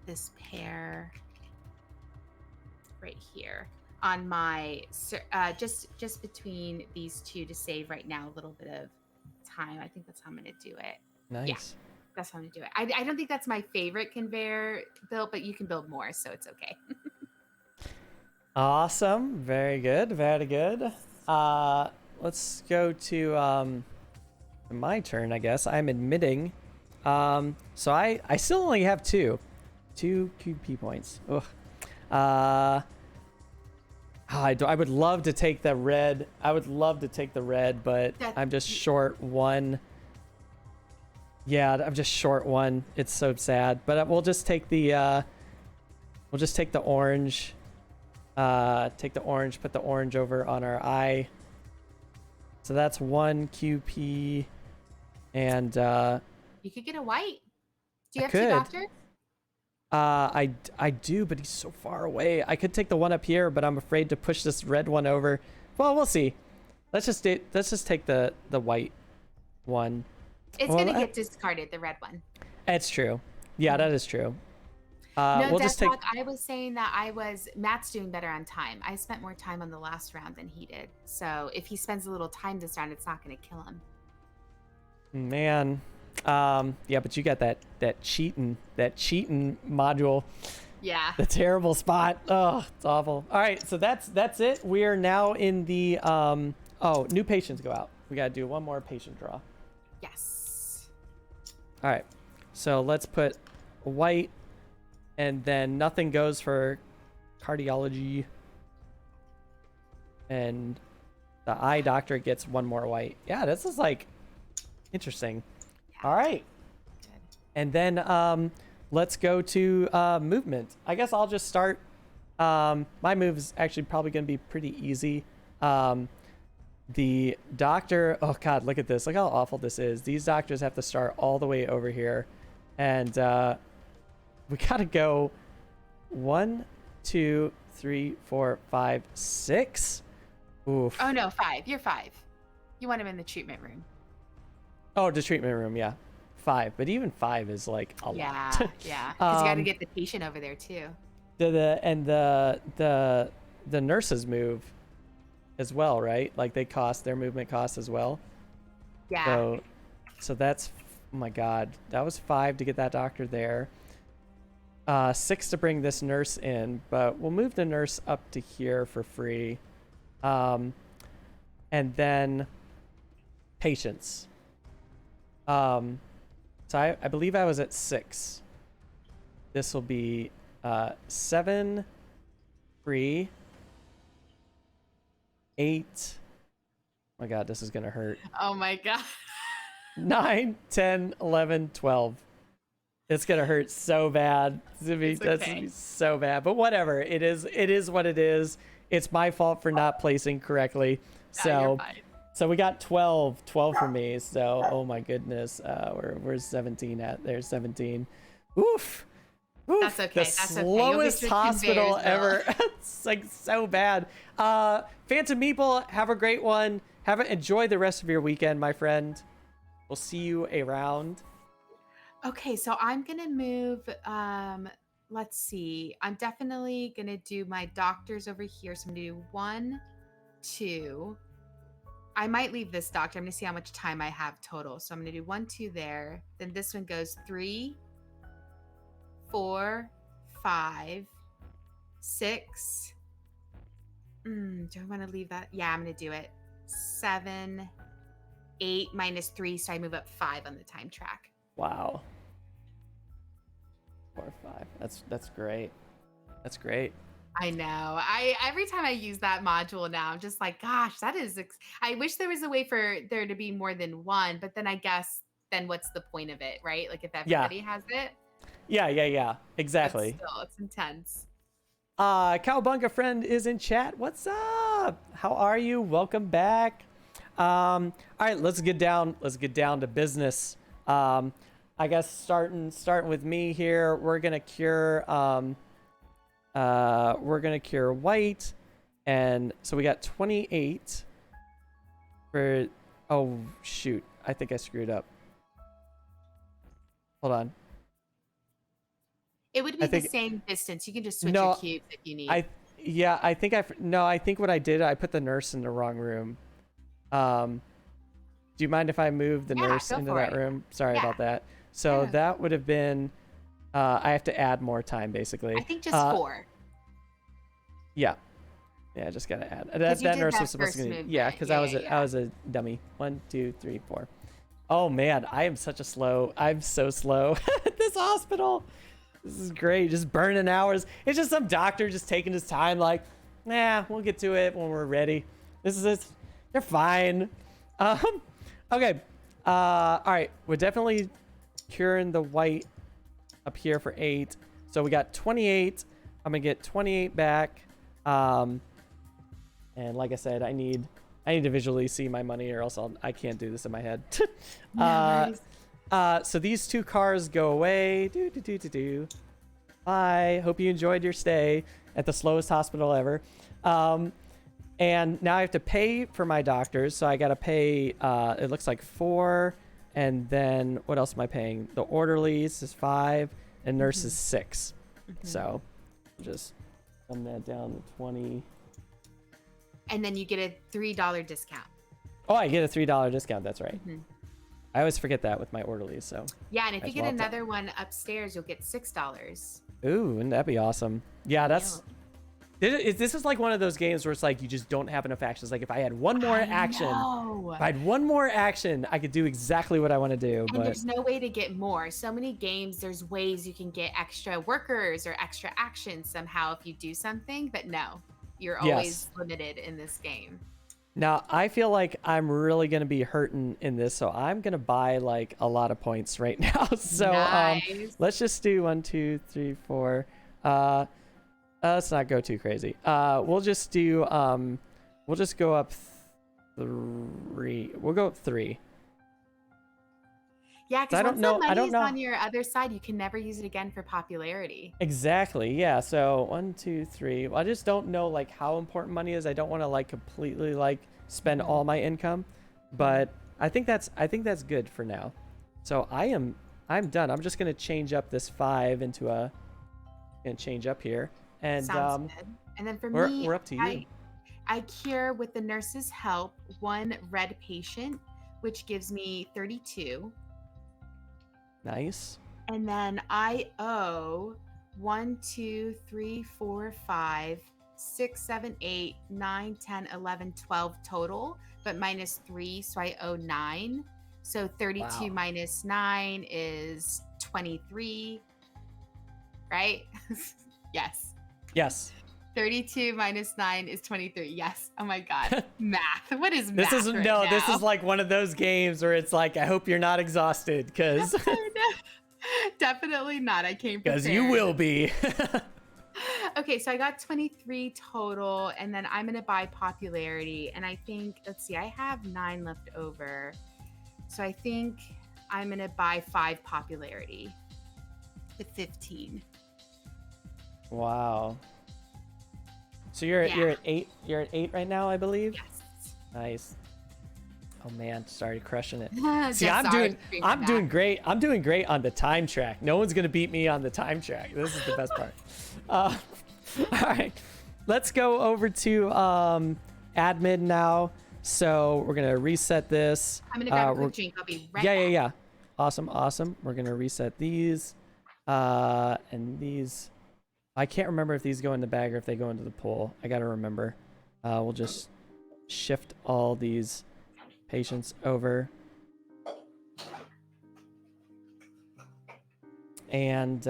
this pair right here on my just between these two to save right now a little bit of time. I think that's how I'm going to do it. Nice. Yeah, that's how I'm going to do it. I don't think that's my favorite conveyor build, but you can build more, so it's okay. Awesome. Very good. Very good. Let's go to my turn, I guess. I'm admitting. So I still only have 2 QP points. Ugh. I would love to take the red. But I'm just short 1. Yeah, I'm just short 1. It's so sad. But we'll just take the orange. Take the orange, put the orange over on our eye. So that's 1 QP. And You could get a white. Do you I have 2 could. doctors? I do, but he's so far away. I could take the one up here, but I'm afraid to push this red one over. Well, we'll see. Let's just take the white one. It's Well, gonna get discarded, the red one. It's true. Yeah, that is true. No, We'll just take. Deathlock, I was saying that Matt's doing better on time. I spent more time on the last round than he did. So if he spends a little time this round, it's not gonna kill him. Man. Yeah, but you got that cheating module. Yeah. The terrible spot. Oh, it's awful. All right, so that's it. We are now in the new patients go out. We got to do one more patient draw. Yes. All right. So let's put white, and then nothing goes for cardiology. And the eye doctor gets 1 more white. Yeah, this is interesting. Yeah. All right. Good. And then let's go to movement. I guess I'll just start. My move is actually probably going to be pretty easy. The doctor, oh God, look at this. Look how awful this is. These doctors have to start all the way over here. And we got to go 1, 2, 3, 4, 5, 6. Oof. Oh no, 5. You're 5. You want him in the treatment room. Oh, the treatment room, yeah. 5, but even 5 is like a Yeah, lot. yeah. Because you got to get the patient over there too. The nurses move as well, right? Like their movement costs as well. Yeah. So that's, oh my God, that was 5 to get that doctor there. 6 to bring this nurse in, but we'll move the nurse up to here for free. And then patients. So I believe I was at 6. This will be 7 free. 8. Oh my God, this is gonna hurt. Oh my God. 9, 10, 11, 12. It's gonna hurt so bad. That's gonna be so bad. But whatever. It is what it is. It's my fault for not placing correctly. So we got 12 for me. So oh my goodness. Where's 17 at? There's 17. Oof. Oof. That's okay. The slowest hospital ever. It's like so bad. Phantom Meeple, have a great one. Enjoy the rest of your weekend, my friend. We'll see you around. Okay, so I'm gonna move. Let's see. I'm definitely gonna do my doctors over here. So I'm gonna do 1, 2. I might leave this doctor. I'm gonna see how much time I have total. So I'm gonna do 1, 2 there. Then this one goes 3, 4, 5, 6. Do I want to leave that? Yeah, I'm gonna do it. 7, 8 minus 3, so I move up 5 on the time track. Wow. 4, 5. That's great. That's great. I know. Every time I use that module now, I'm just like, gosh, that is. I wish there was a way for there to be more than one, but then I guess then what's the point of it, right? Like if everybody has it. Yeah. Exactly. But still, it's intense. Cowabunga friend is in chat. What's up? How are you? Welcome back. All right, let's get down to business. I guess starting with me here, we're gonna cure white, and so we got 28 for. Oh shoot, I think I screwed up. Hold on. It would be the same distance. You can just switch your cubes if you need. I think what I did, I put the nurse in the wrong room. Do you mind if I move the nurse into that room? Sorry about that. So that would have been, I have to add more time basically. I think just 4. Yeah, I just gotta add. That nurse was supposed to be. Yeah, because I was a dummy. 1, 2, 3, 4. Oh man, I'm so slow at this hospital. This is great. Just burning hours. It's just some doctor just taking his time. Like, nah, we'll get to it when we're ready. They're fine. Okay. All right. We're definitely curing the white up here for 8. So we got 28. I'm gonna get 28 back. And like I said, I need to visually see my money, or else I can't do this in my head. So these 2 cars go away. Bye. Hope you enjoyed your stay at the slowest hospital ever. And now I have to pay for my doctors. So I got to pay, it looks like 4. And then what else am I paying? The orderlies is 5 and nurse is 6. So just thumb that down to 20. And then you get a $3 discount. Oh, I get a $3 discount. That's right. I always forget that with my orderlies. So yeah, and if you get another one upstairs, you'll get $6. Ooh, wouldn't that be awesome? Yeah, this is like one of those games where it's like you just don't have enough actions. Like if I had one more action, I could do exactly what I want to do. And there's no way to get more. So many games, there's ways you can get extra workers or extra actions somehow if you do something, but no, you're always limited in this game. Now, I feel like I'm really going to be hurting in this, so I'm going to buy like a lot of points right now. So nice. Let's just do 1, 2, 3, 4. Let's not go too crazy. We'll just do, we'll just go up 3. We'll go up 3. Yeah, because once the money's on your other side, you can never use it again for popularity. Exactly. Yeah. So 1, 2, 3. I just don't know like how important money is. I don't want to like completely like spend all my income, but I think that's good for now. So I'm done. I'm just gonna change up this 5 into a, and change up here, and Sounds good. And then for me, we're up to you. I cure with the nurse's help 1 red patient, which gives me 32. Nice. And then I owe 1, 2, 3, 4, 5, 6, 7, 8, 9, 10, 11, 12 total, but minus 3, so I owe 9. So 32 Wow. minus 9 is 23, right? Yes. Yes. 32 minus 9 is 23. Yes. Oh my God. Math. What is math? This is right no. now? This is like one of those games where it's like, I hope you're not exhausted, because Definitely not. I came prepared. because you will be. Okay, so I got 23 total, and then I'm gonna buy popularity. And I think, let's see, I have 9 left over. So I think I'm gonna buy 5 popularity with 15. Wow. So you're at 8. You're at 8 right now, I believe. Yes. Nice. Oh man, sorry, crushing it. See, Yeah, I'm doing great. I'm doing great on the time track. No one's gonna beat me on the time track. This is the best part. All right, let's go over to admin now. So we're gonna reset this. I'm gonna grab a quick drink. I'll be right back. Yeah. Awesome. We're gonna reset these, and these. I can't remember if these go in the bag or if they go into the pool. I gotta remember. We'll just shift all these patients over. And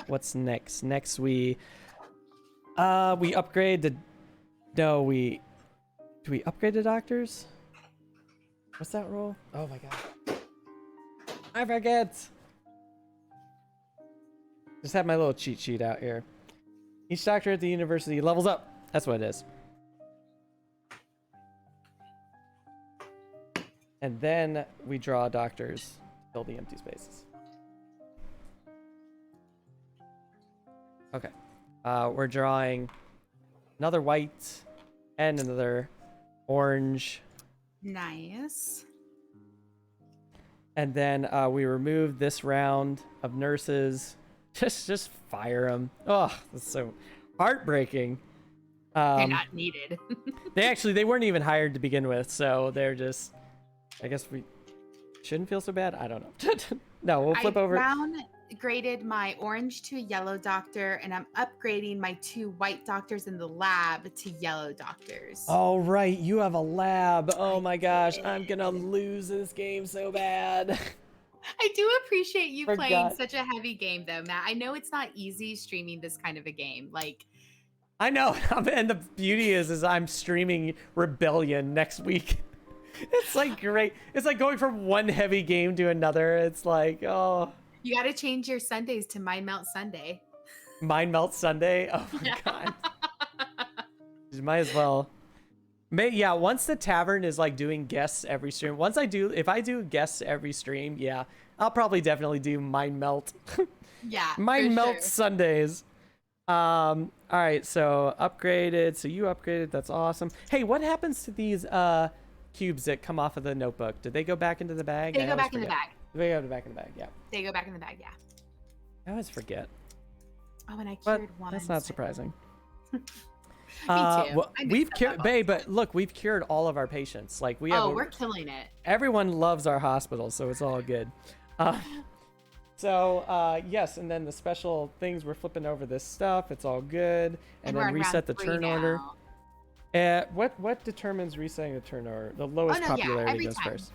what's next? Next we upgrade the. No, do we upgrade the doctors? What's that role? Oh my god, I forget. Just have my little cheat sheet out here. Each doctor at the university levels up. That's what it is. And then we draw doctors to fill the empty spaces. Okay. We're drawing another white and another orange. Nice. And then we remove this round of nurses. Just fire them. Oh, that's so heartbreaking. They're not needed. They weren't even hired to begin with, so they're just. I guess we shouldn't feel so bad. I don't know. No, we'll flip over. I downgraded my orange to a yellow doctor, and I'm upgrading my 2 white doctors in the lab to yellow doctors. Oh, right. You have a lab. Oh my gosh. I'm going to lose this game so bad. I do appreciate you playing such a heavy game, though, Matt. I know it's not easy streaming this kind of a game. Like, I know. And the beauty is I'm streaming Rebellion next week. It's like great. It's like going from one heavy game to another. It's like, oh. You got to change your Sundays to Mind Melt Sunday. Mind Melt Sunday? Oh my god. You might as well. Yeah, once the tavern is like doing guests every stream. If I do guests every stream, yeah, I'll probably definitely do Mind Melt. Yeah. Mind Melt sure. Sundays. All right, so upgraded. So you upgraded. That's awesome. Hey, what happens to these cubes that come off of the notebook? Did they go back into the bag? They go back in the bag. They go back in the bag. Yeah. They go back in the bag. Yeah. I always forget. Oh, and I But cured one. that's not surprising. Me too. Well, we've cured, babe, but look, we've cured all of our patients. Like we have. We're killing it. Everyone loves our hospital, so it's all good. Yes, and then the special things, we're flipping over this stuff. It's all good, and then reset the turn order. What determines resetting the turn order? The lowest popularity goes first.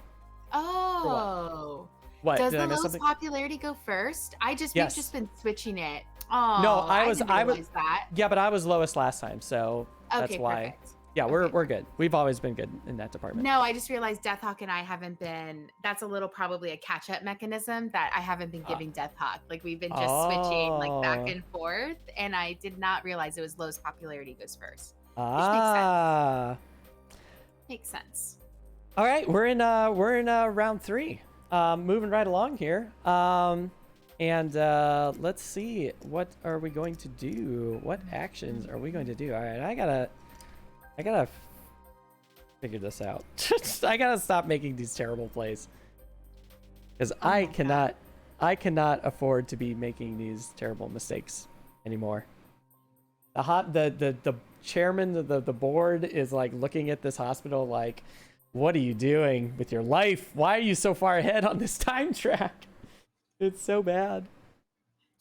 Oh. What? Does Did the I miss lowest something? popularity go first? We've just been switching it. Oh, No, I didn't realize that. Yeah, but I was lowest last time, so that's why. Perfect. Yeah, we're good. We've always been good in that department. No, I just realized Deathhawk and I haven't been. That's a little probably a catch-up mechanism that I haven't been giving Deathhawk. Like we've been just switching like back and forth, and I did not realize it was lowest popularity goes first. Which makes sense. All right, we're in round 3. Moving right along here. And let's see, what are we going to do? What actions are we going to do? All right, I gotta figure this out. I gotta stop making these terrible plays. Because Oh my God. I cannot afford to be making these terrible mistakes anymore. The chairman of the board is like looking at this hospital like, what are you doing with your life? Why are you so far ahead on this time track? It's so bad.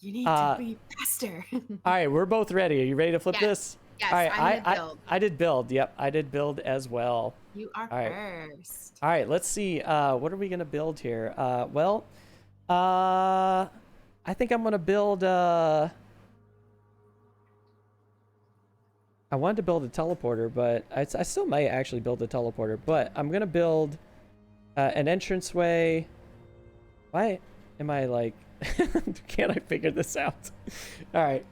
You need to be faster. All right, we're both ready. Are you ready to flip Yes. this? Yes, All right, I'm gonna build. I did build. Yep, I did build as well. You are All right. first. All right, let's see. What are we gonna build here? I think I'm gonna build. I wanted to build a teleporter, but I still might actually build a teleporter. But I'm gonna build an entranceway. Why am I like? Can't I figure this out? All right.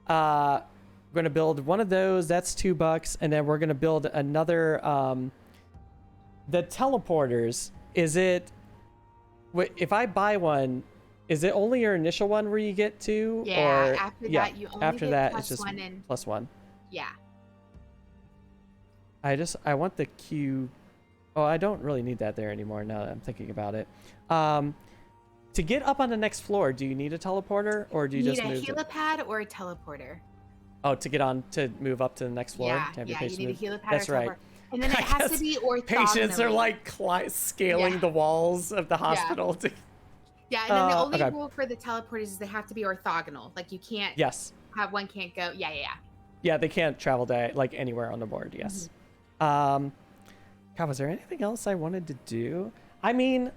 We're gonna build one of those. That's $2, and then we're gonna build another. The teleporters. Is it? If I buy one, is it only your initial one where you get two? Yeah. Or After yeah, that, you only after get that plus it's just one and plus one. yeah. I want the cube. Oh, I don't really need that there anymore now that I'm thinking about it. To get up on the next floor, do you need a teleporter or do you You just need a move? helipad or a teleporter. Oh, to move up to the next floor. Yeah, To have your yeah. You patient need a move? helipad That's or a right. teleporter. And then it I has to guess be orthogonally. Patients are like scaling Yeah. the walls of the hospital. To... Yeah, and then the only okay. rule for the teleporters is they have to be orthogonal. Like you can't Yes. have one can't go. Yeah. Yeah, they can't travel like anywhere on the board. Yes. God, was there anything else I wanted to do? I mean,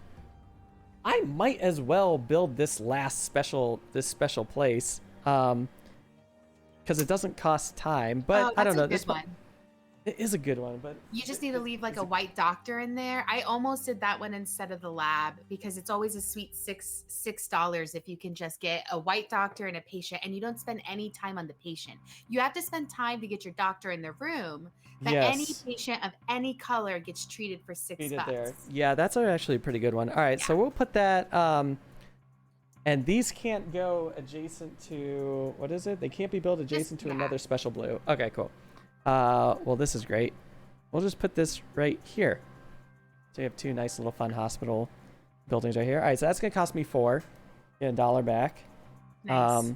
I might as well build this special place, because it doesn't cost time. But Oh, I don't that's know. a good one. It is a good one, but You just need to leave like a white doctor in there. I almost did that one instead of the lab because it's always a sweet $6 if you can just get a white doctor and a patient, and you don't spend any time on the patient. You have to spend time to get your doctor in the room, but any yes, patient of any color gets treated for $6. there. Yeah, that's actually a pretty good one. All right, so we'll put that. And these can't go adjacent to what is it? They can't be built adjacent to another special blue. Okay, cool. Well, this is great. We'll just put this right here. So you have two nice little fun hospital buildings right here. All right, so that's gonna cost me $4. Get $1 back. Nice.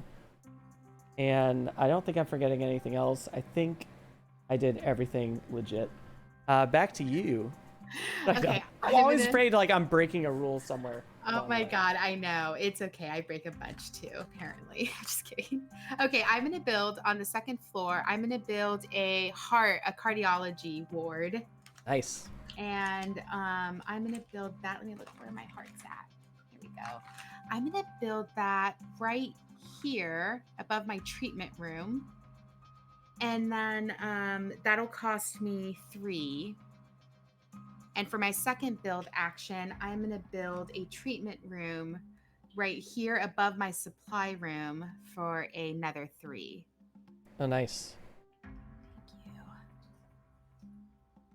And I don't think I'm forgetting anything else. I think I did everything legit. Back to you. Okay. I'm always afraid like I'm breaking a rule somewhere. Oh my God, I know. It's okay. I break a bunch too, apparently. Just kidding. Okay, I'm going to build on the second floor. I'm going to build a cardiology ward. Nice. And I'm going to build that. Let me look where my heart's at. Here we go. I'm going to build that right here above my treatment room. And then that'll cost me 3. And for my second build action, I'm going to build a treatment room right here above my supply room for another 3. Oh, nice.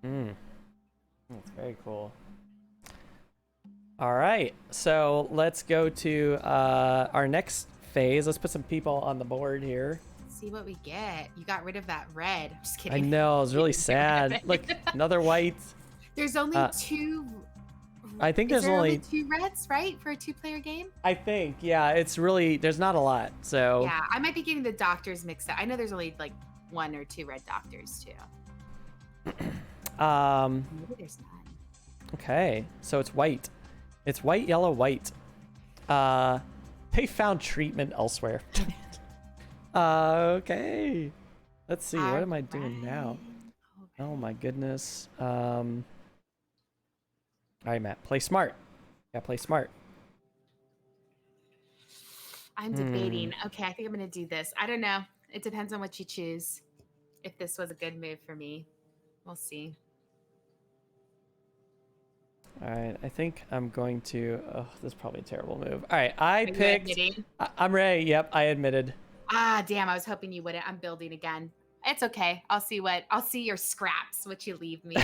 Thank you. That's very cool. All right, so let's go to our next phase. Let's put some people on the board here. Let's see what we get. You got rid of that red. I'm just I kidding. know, it was really sad. Look, another white. There's only 2. I think there's only 2 reds, right, for a 2-player game? I think, yeah. It's really there's not a lot. So yeah, I might be getting the doctors mixed up. I know there's only like 1 or 2 red doctors too. Maybe there's none. Okay, so it's white. It's white, yellow, white. They found treatment elsewhere. Okay. Let's see. What am I doing now? Okay. Oh my goodness. All right, Matt. Play smart. Yeah, play smart. I'm debating. Okay, I think I'm going to do this. I don't know. It depends on what you choose. If this was a good move for me. We'll see. All right, I think I'm going to... Oh, this is probably a terrible move. All right, I Are you picked... admitting? I'm ready. Yep, I admitted. Ah, damn. I was hoping you wouldn't. I'm building again. It's okay. I'll see your scraps, what you leave me.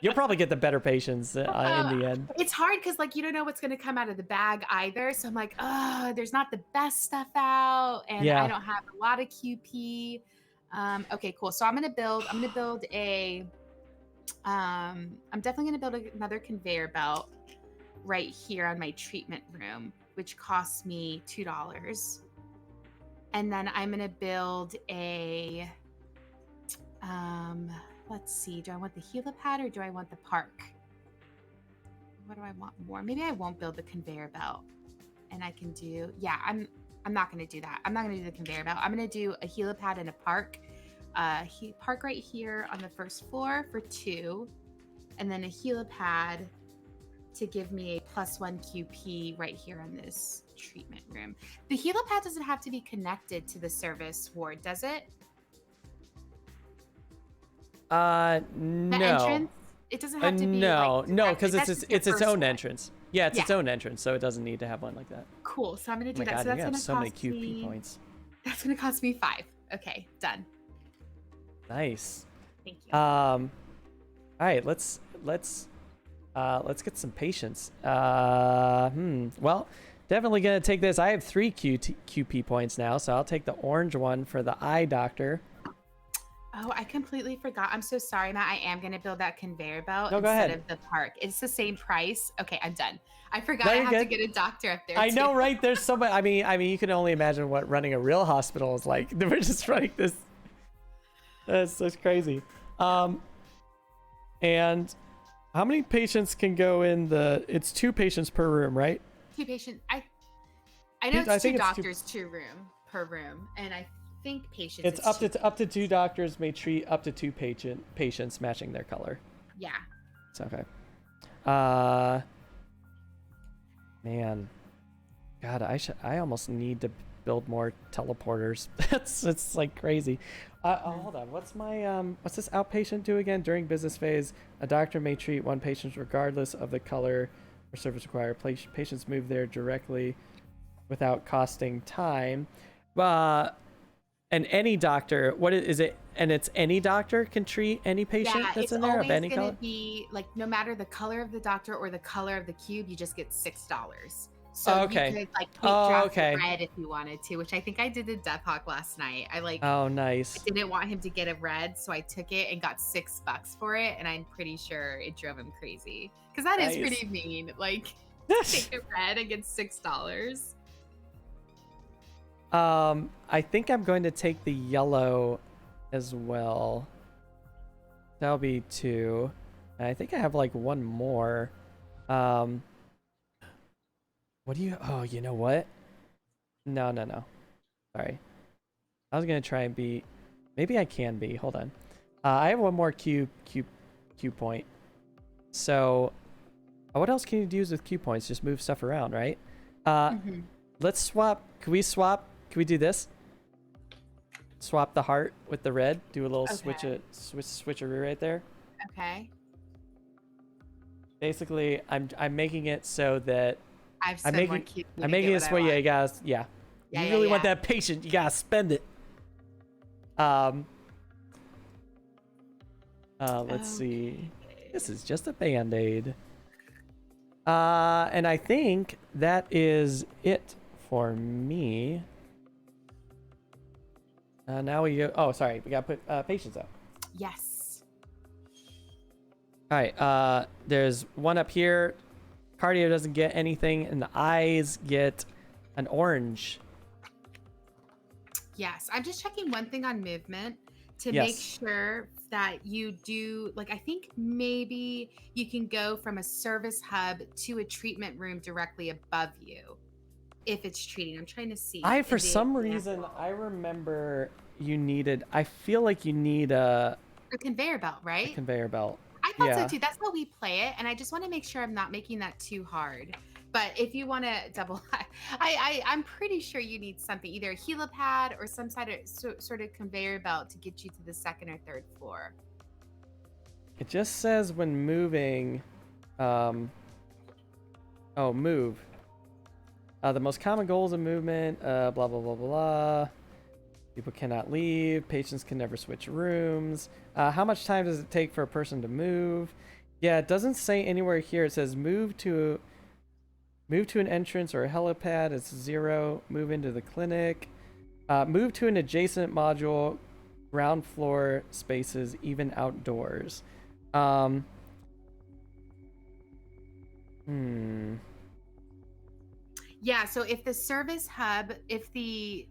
You'll probably get the better patients in the end. It's hard because like you don't know what's going to come out of the bag either. So I'm like, oh, there's not the best stuff out, and Yeah. I don't have a lot of QP. Okay, cool. So I'm gonna build a I'm definitely going to build another conveyor belt right here on my treatment room, which costs me $2. And then I'm going to build a, let's see, do I want the helipad or do I want the park? What do I want more? Maybe I won't build the conveyor belt, and I can do, yeah, I'm not going to do that. I'm not going to do the conveyor belt. I'm going to do a helipad and a park. Park right here on the first floor for 2, and then a helipad to give me a +1 QP right here on this treatment room. The helipad doesn't have to be connected to the service ward, does it? The No. entrance? It doesn't have to be No, like no, because directly. it's its own one. entrance. Yeah, it's its Yeah. own entrance, so it doesn't need to have one like that. Cool. So I'm gonna Oh do my that. god, So you that's have gonna so many cost QP me. points. That's gonna cost me 5. Okay, done. Nice. Thank you. All right, let's get some patience. Well, definitely gonna take this. I have 3 QP points now, so I'll take the orange one for the eye doctor. Oh, I completely forgot. I'm so sorry, Matt. I am gonna build that conveyor belt No, go instead ahead. of the park. It's the same price. Okay, I'm done. I forgot No, I you're have to good. get a doctor up there. I too. know, right? There's so much. I mean, you can only imagine what running a real hospital is like. We're just running this. That's crazy. And how many patients can go in the? It's 2 patients per room, right? 2 patients. I know I it's think 2 it's doctors per room, and I think patients. It's up to 2 doctors may treat up to 2 patients, matching their color. Yeah. It's okay. Man, God, I almost need to build more teleporters. It's like crazy. Hold on. What's this outpatient do again? During business phase, a doctor may treat 1 patient regardless of the color or service required. Patients move there directly without costing time. And any doctor, what is it? And it's any doctor can treat any patient that's in there of any color? It's always going to be like no matter the color of the doctor or the color of the cube, you just get $6. So you could like paint draft red if you wanted to, which I think I did the Death Hawk last night. Oh, nice. I didn't want him to get a red, so I took it and got $6 for it, and I'm pretty sure it drove him crazy because that is pretty mean. Like take a red and get $6. I think I'm going to take the yellow as well. That'll be 2. And I think I have like 1 more. What do you? Oh, you know what? No. Sorry. I was gonna try and be. Maybe I can be. Hold on. I have 1 more Q point. So, what else can you use with Q points? Just move stuff around, right? Let's swap. Can we swap? Can we do this? Swap the heart with the red. Do a little switcheroo right there. Okay. Basically, I'm making it so that I'm making it so you guys, you really want that patient, you gotta spend it. Let's see. This is just a band-aid. And I think that is it for me. Now we go. Oh, sorry. We gotta put patients out. Yes. All right. There's 1 up here. Cardio doesn't get anything, and the eyes get an orange. Yes. I'm just checking one thing on movement to make sure that you do, like, I think maybe you can go from a service hub to a treatment room directly above you if it's treating. I'm trying to see. For some reason, I remember I feel like you need a conveyor belt, right? A conveyor belt. I thought so too. That's how we play it, and I just want to make sure I'm not making that too hard. But if you want to double, I'm pretty sure you need something, either a helipad or some sort of conveyor belt to get you to the 2nd or 3rd floor. It just says when moving, move. The most common goals of movement, blah, blah, blah, blah. People cannot leave. Patients can never switch rooms. How much time does it take for a person to move? Yeah, it doesn't say anywhere here. It says move to an entrance or a helipad. It's 0. Move into the clinic. Move to an adjacent module. Ground floor spaces, even outdoors. Um. Hmm. Yeah, so if the service hub, if the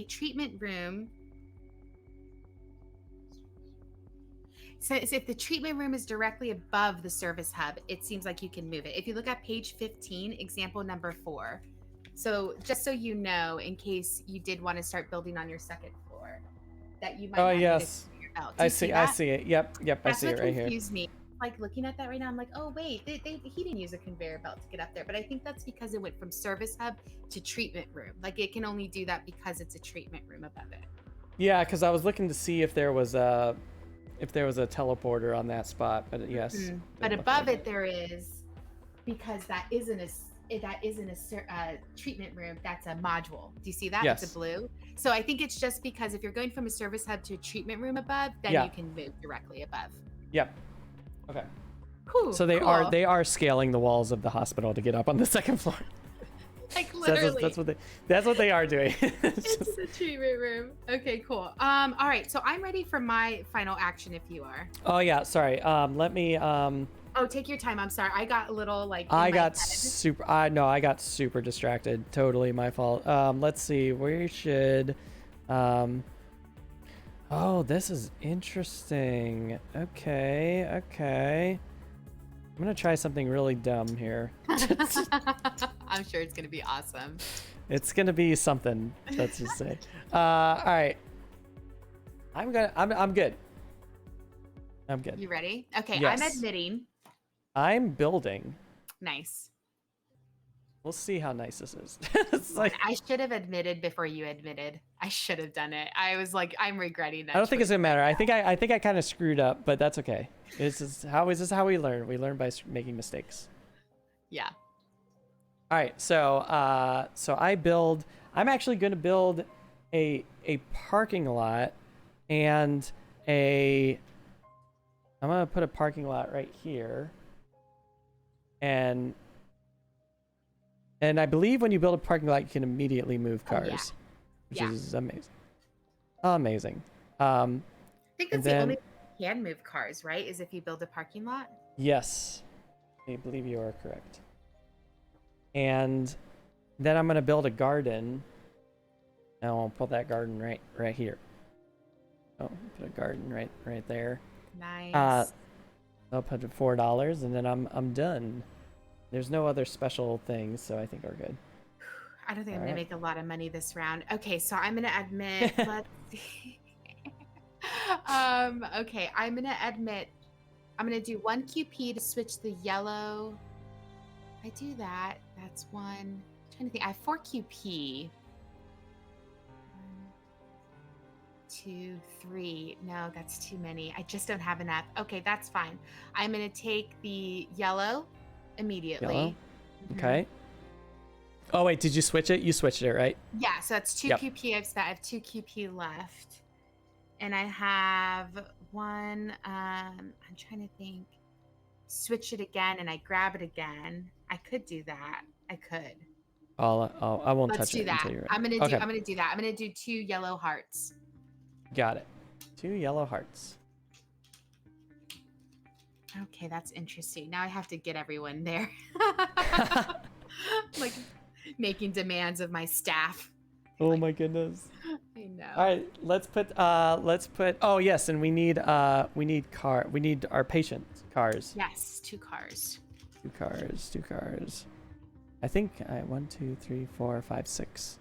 treatment room, so if the treatment room is directly above the service hub, it seems like you can move it. If you look at page 15, example number 4. So just so you know, in case you did want to start building on your second floor, that you might Oh, not need a yes. conveyor belt. Do I you see see. I that? see it. Yep. Yep. I That's see what it right here. confused me. Like looking at that right now, I'm like, oh wait, he didn't use a conveyor belt to get up there. But I think that's because it went from service hub to treatment room. Like it can only do that because it's a treatment room above it. Yeah, because I was looking to see if there was a teleporter on that spot, but yes. Mm-hmm. But above it there is, because that isn't a treatment room. That's a module. Do you see that? Yes. It's a blue. So I think it's just because if you're going from a service hub to a treatment room above, then Yeah. you can move directly above. Yep. Okay. Cool, So they cool. are scaling the walls of the hospital to get up on the second floor. Like So literally. that's what they are doing. It's the treatment room. Okay, cool. All right, so I'm ready for my final action if you are. Oh yeah, sorry. Let me Oh, take your time. I'm sorry. I got a little like I got super distracted. Totally my fault. Let's see. We should oh, this is interesting. Okay. I'm going to try something really dumb here. I'm sure it's going to be awesome. It's going to be something, let's just say. All right. I'm good. I'm good. You ready? Okay, Yes. I'm admitting. I'm building. Nice. We'll see how nice this is. It's like, I should have admitted before you admitted. I should have done it. I was like, I'm regretting that. I don't think it's gonna matter. I think I kind of screwed up, but that's okay. This is how we learn. We learn by making mistakes. Yeah. All right. So I'm actually gonna build a parking lot and I'm gonna put a parking lot right here. And I believe when you build a parking lot, you can immediately move cars, which is amazing. Amazing. I think that's the only way you can move cars, right? Is if you build a parking lot? Yes. I believe you are correct. And then I'm going to build a garden. Now I'll put that garden right here. Oh, put a garden right there. Nice. I'll put it $4 and then I'm done. There's no other special things, so I think we're good. I don't think I'm going to make a lot of money this round. Okay, so I'm going to admit, let's see. Okay, I'm going to admit, I'm going to do 1 QP to switch the yellow. If I do that, that's 1. I'm trying to think. I have 4 QP. 1, 2, 3. No, that's too many. I just don't have enough. Okay, that's fine. I'm going to take the yellow immediately. Yellow? Okay. Oh wait, did you switch it? You switched it, right? Yeah, so that's 2 QP I've spent. I have 2 QP left. And I have 1, I'm trying to think. Switch it again and I grab it again. I could do that. I could. I won't Let's touch do it that. until you're ready. I'm gonna do that. I'm gonna do 2 yellow hearts. Got it. 2 yellow hearts. Okay, that's interesting. Now I have to get everyone there. Like making demands of my staff. Oh my goodness. I know. All right, let's put oh yes, and we need our patient cars. Yes, 2 cars. 2 cars. I think 1, 2, 3, 4, 5, 6.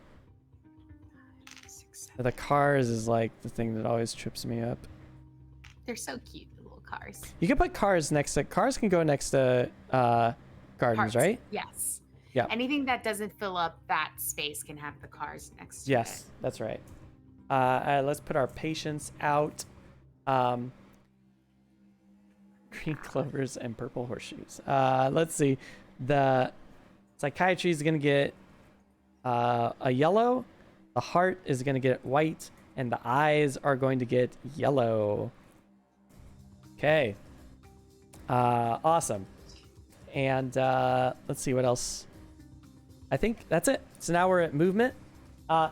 6, 7. The cars is like the thing that always trips me up. They're so cute, the little cars. You can put cars can go next to gardens, Hearts. right? Yes. Yeah. Anything that doesn't fill up that space can have the cars next to it. Yes, that's right. Let's put our patients out. Green clovers and purple horseshoes. Let's see. The psychiatry is going to get a yellow. The heart is going to get white. And the eyes are going to get yellow. Okay. Awesome. And let's see what else. I think that's it. So now we're at movement. I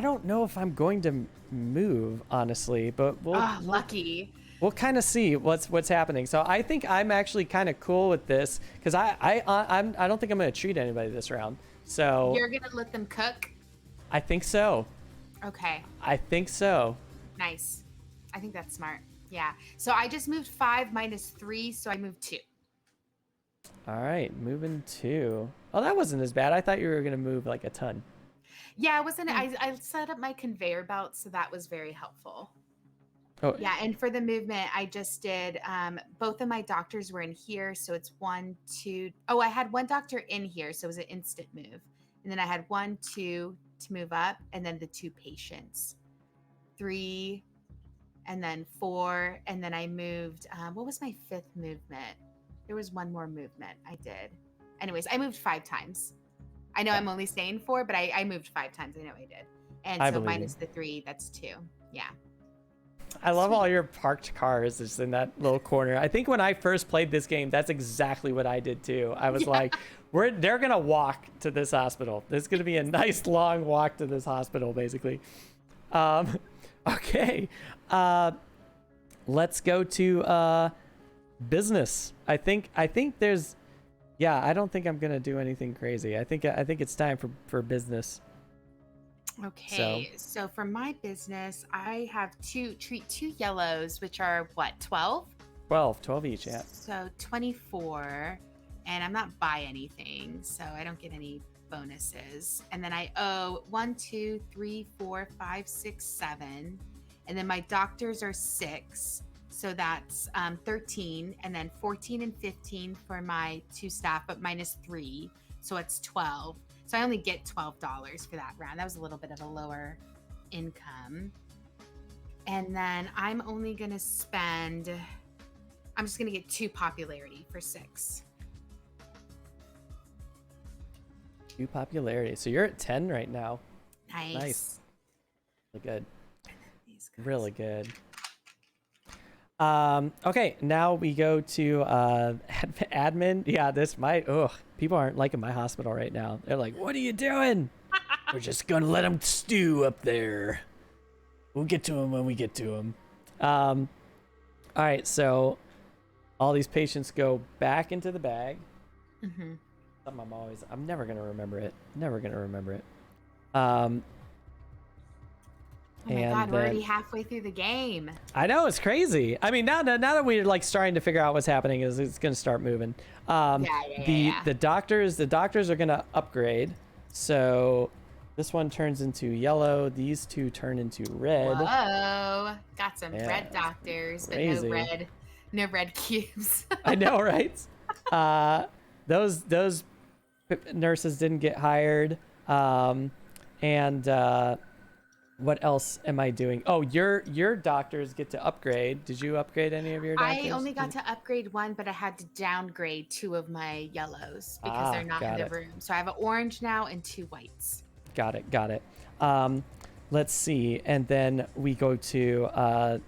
don't know if I'm going to move, honestly, but we'll lucky. we'll kind of see what's happening. So I think I'm actually kind of cool with this because I don't think I'm gonna treat anybody this round. So You're gonna let them cook? I think so. Okay. I think so. Nice. I think that's smart. Yeah. So I just moved 5 minus 3, so I moved 2. All right, moving 2. Oh, that wasn't as bad. I thought you were gonna move like a ton. Yeah, it wasn't. I set up my conveyor belt, so that was very helpful. Oh, Yeah, and for the movement, I just did. Both of my doctors were in here, so it's 1, 2. Oh, I had one doctor in here, so it was an instant move, and then I had 1, 2 to move up, and then the 2 patients, 3, and then 4, and then I moved. What was my 5th movement? There was one more movement I did. Anyways, I moved 5 times. I know I'm only saying 4, but I moved 5 times. I know I did. And I so believe minus you. the 3, that's 2. Yeah. I love Sweet. all your parked cars just in that little corner. I think when I first played this game, that's exactly what I did too. I was like, they're gonna walk to this hospital. There's gonna be a nice long walk to this hospital, basically. Okay. Let's go to business. I think there's I don't think I'm gonna do anything crazy. I think it's time for business. Okay. So for my business, I have treat 2 yellows, which are what, 12? 12 each, yeah. So 24. And I'm not by anything, so I don't get any bonuses. And then I owe 1, 2, 3, 4, 5, 6, 7. And then my doctors are 6. So that's 13. And then 14 and 15 for my 2 staff, but minus 3. So it's 12. So I only get $12 for that round. That was a little bit of a lower income. And then I'm only going to spend, I'm just going to get 2 popularity for 6. 2 popularity. So you're at 10 right now. Nice. Really good. These guys. Really good. Okay, now we go to admin. Yeah, people aren't liking my hospital right now. They're like, what are you doing? We're just gonna let them stew up there. We'll get to them when we get to them. All right, so all these patients go back into the bag. Mm-hmm. I'm never gonna remember it. Oh my God, we're already halfway through the game. I know, it's crazy. I mean, now that we're like starting to figure out what's happening, is it's gonna start moving. The doctors are gonna upgrade. So this one turns into yellow. These 2 turn into red. Whoa, got some red doctors, crazy. but no red cubes. I know, right? Those nurses didn't get hired. What else am I doing? Oh, your doctors get to upgrade. Did you upgrade any of your doctors? I only got to upgrade 1, but I had to downgrade 2 of my yellows because they're not in the room. So I have an orange now and 2 whites. Got it. Let's see. And then we go to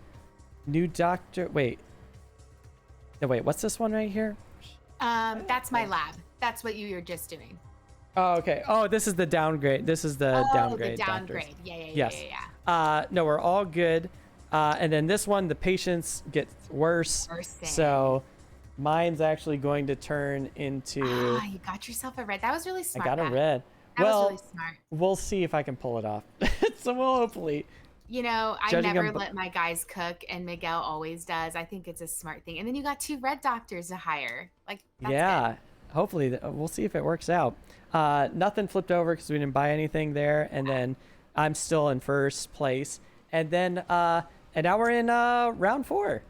new doctor. Wait, what's this one right here? That's my lab. That's what you were just doing. Oh, okay. Oh, this is the downgrade. This is the downgrade. The downgrade. Doctors. Yeah. No, we're all good. And then this one, the patients get worse. So mine's actually going to turn into. You got yourself a red. That was really smart. I got a red. That was really smart. We'll see if I can pull it off. So we'll hopefully. You know, I never let my guys cook, and Miguel always does. I think it's a smart thing. And then you got 2 red doctors to hire. Like, that's good. Hopefully we'll see if it works out. Nothing flipped over because we didn't buy anything there, and then I'm still in first place. And then and now we're in round 4.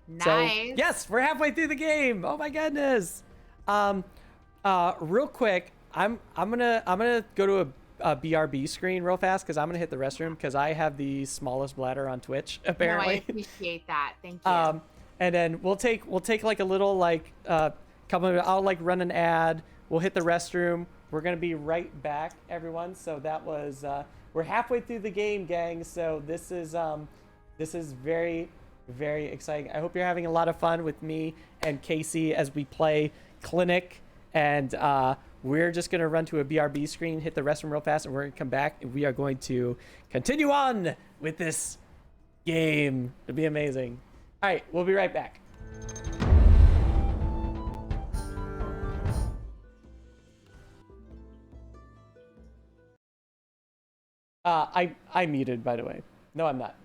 Nice. So, yes, we're halfway through the game. Oh my goodness. Real quick, I'm gonna go to a BRB screen real fast because I'm gonna hit the restroom because I have the smallest bladder on Twitch apparently. No, I appreciate that. Thank you. And then we'll take like a little like couple. I'll like run an ad. We'll hit the restroom. We're gonna be right back, everyone. So that was we're halfway through the game, gang. So this is very, very exciting. I hope you're having a lot of fun with me and Kasey as we play Clinic. And we're just gonna run to a BRB screen, hit the restroom real fast, and we're gonna come back. And we are going to continue on with this game. It'll be amazing. All right, we'll be right back. I muted, by the way. No, I'm not.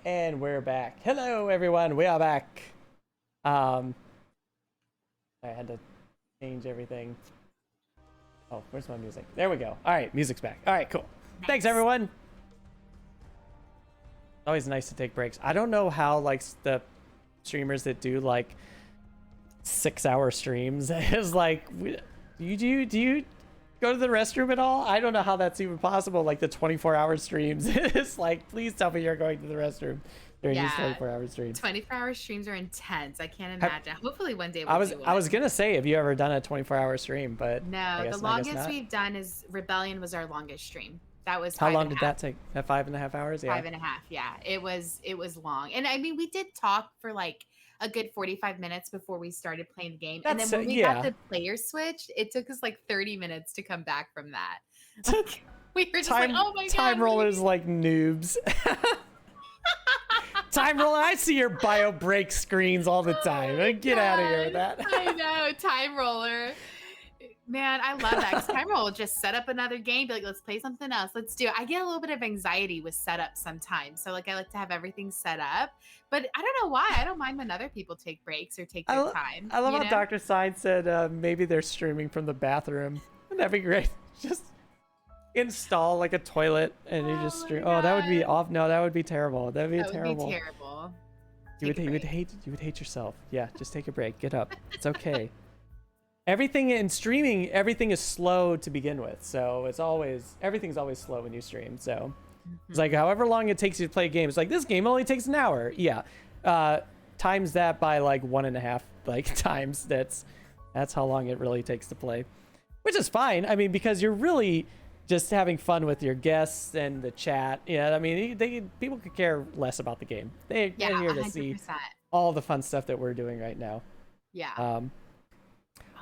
And we're back. Hello, everyone. We are back. I had to change everything. Oh, where's my music? There we go. All right, music's back. All right, cool. Nice. Thanks, everyone. Always nice to take breaks. I don't know how like the streamers that do like 6-hour streams is like. Do you go to the restroom at all? I don't know how that's even possible. Like the 24-hour streams. It's like, please tell me you're going to the restroom during these 24-hour streams. 24-hour streams are intense. I can't imagine. Hopefully one day I we'll was gonna say, have you ever done a 24-hour stream? But no, the longest we've done is Rebellion was our longest stream. That was how long did that take? At 5.5 hours? Yeah. 5.5. Yeah, it was long. And I mean, we did talk for like a good 45 minutes before we started playing the game. And then when we got the player switch, it took us like 30 minutes to come back from that. Like, we were just like, oh my god. Time rollers like noobs. Time roller, I see your bio break screens all the time. Get out of here with that. I know, time roller. Man, I love that. 'Cause time roll will just set up another game, be like, let's play something else. Let's do it. I get a little bit of anxiety with setup sometimes. So like I like to have everything set up. But I don't know why. I don't mind when other people take breaks or take their time. I love how Dr. Sign said maybe they're streaming from the bathroom. That'd be great. Just install like a toilet and you just stream. Oh, that would be off. No, that would be terrible. That would be terrible. Would be terrible. You would hate yourself. Yeah, just take a break. Get up. It's okay. Everything in streaming, everything is slow to begin with. So everything's always slow when you stream. So it's like however long it takes you to play a game. It's like this game only takes an hour. Yeah. Times that by like 1.5 like times. That's how long it really takes to play. which is fine. I mean, because you're really just having fun with your guests and the chat. Yeah, I mean, people could care less about the game. They're here to see 100%. all the fun stuff that we're doing right now. Yeah. Um,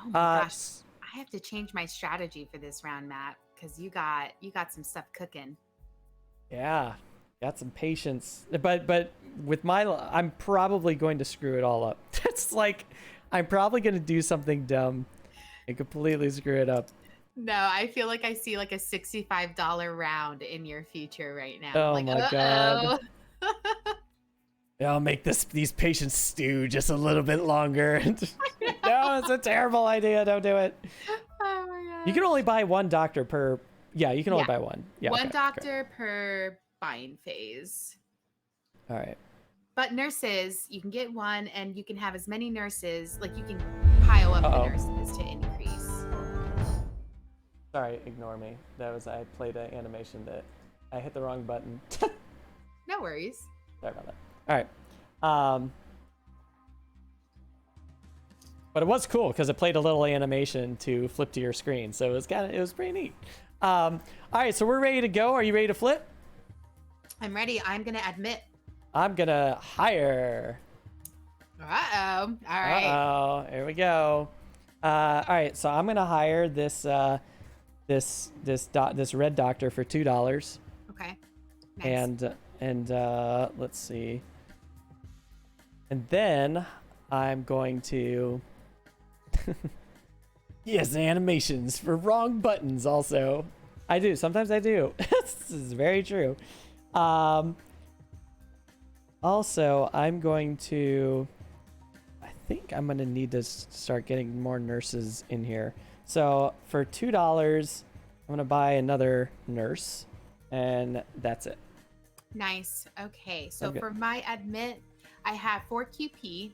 Oh my gosh. I have to change my strategy for this round, Matt, because you got some stuff cooking. Yeah, got some patience, but with I'm probably going to screw it all up. It's like I'm probably going to do something dumb and completely screw it up. No, I feel like I see like a $65 round in your future right now. Oh like, my god. I'll make these patients stew just a little bit longer. No, it's a terrible idea. Don't do it. Oh my god. You can only buy one doctor per. Yeah, you can only buy one. Yeah, one doctor per buying phase. All right. But nurses, you can get one, and you can have as many nurses. Like you can pile up the nurses to increase. Sorry, ignore me. I played an animation that I hit the wrong button. No worries. Sorry about that. All right. But it was cool because it played a little animation to flip to your screen, so it was pretty neat. All right, so we're ready to go. Are you ready to flip? I'm ready. I'm gonna admit. I'm gonna hire. Uh-oh. All right. Uh-oh. Here we go. All right, so I'm gonna hire this red doctor for $2. Okay. Nice. And let's see. And then I'm going to yes, animations for wrong buttons also. I do. Sometimes I do. This is very true. Also, I'm going to I think I'm going to need to start getting more nurses in here. So, for $2, I'm going to buy another nurse, and that's it. Nice. Okay. So for my admit, I have 4 QP.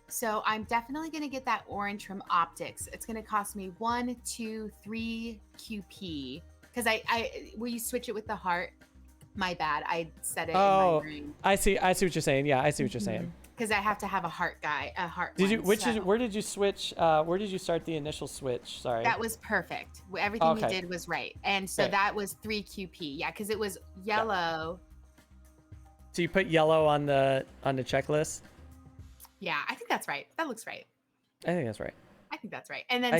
So I'm definitely going to get that orange from Optics. It's going to cost me 1, 2, 3 QP. Because will you switch it with the heart? My bad. I said it in my brain. I see what you're saying. Yeah, I see what you're saying. Because I have to have a heart. Where did you switch? Where did you start the initial switch? Sorry. That was perfect. Everything you did was right. And so that was 3 QP. Yeah, because it was yellow. So you put yellow on the checklist? Yeah, I think that's right. That looks right. I think that's right. I think that's right. And then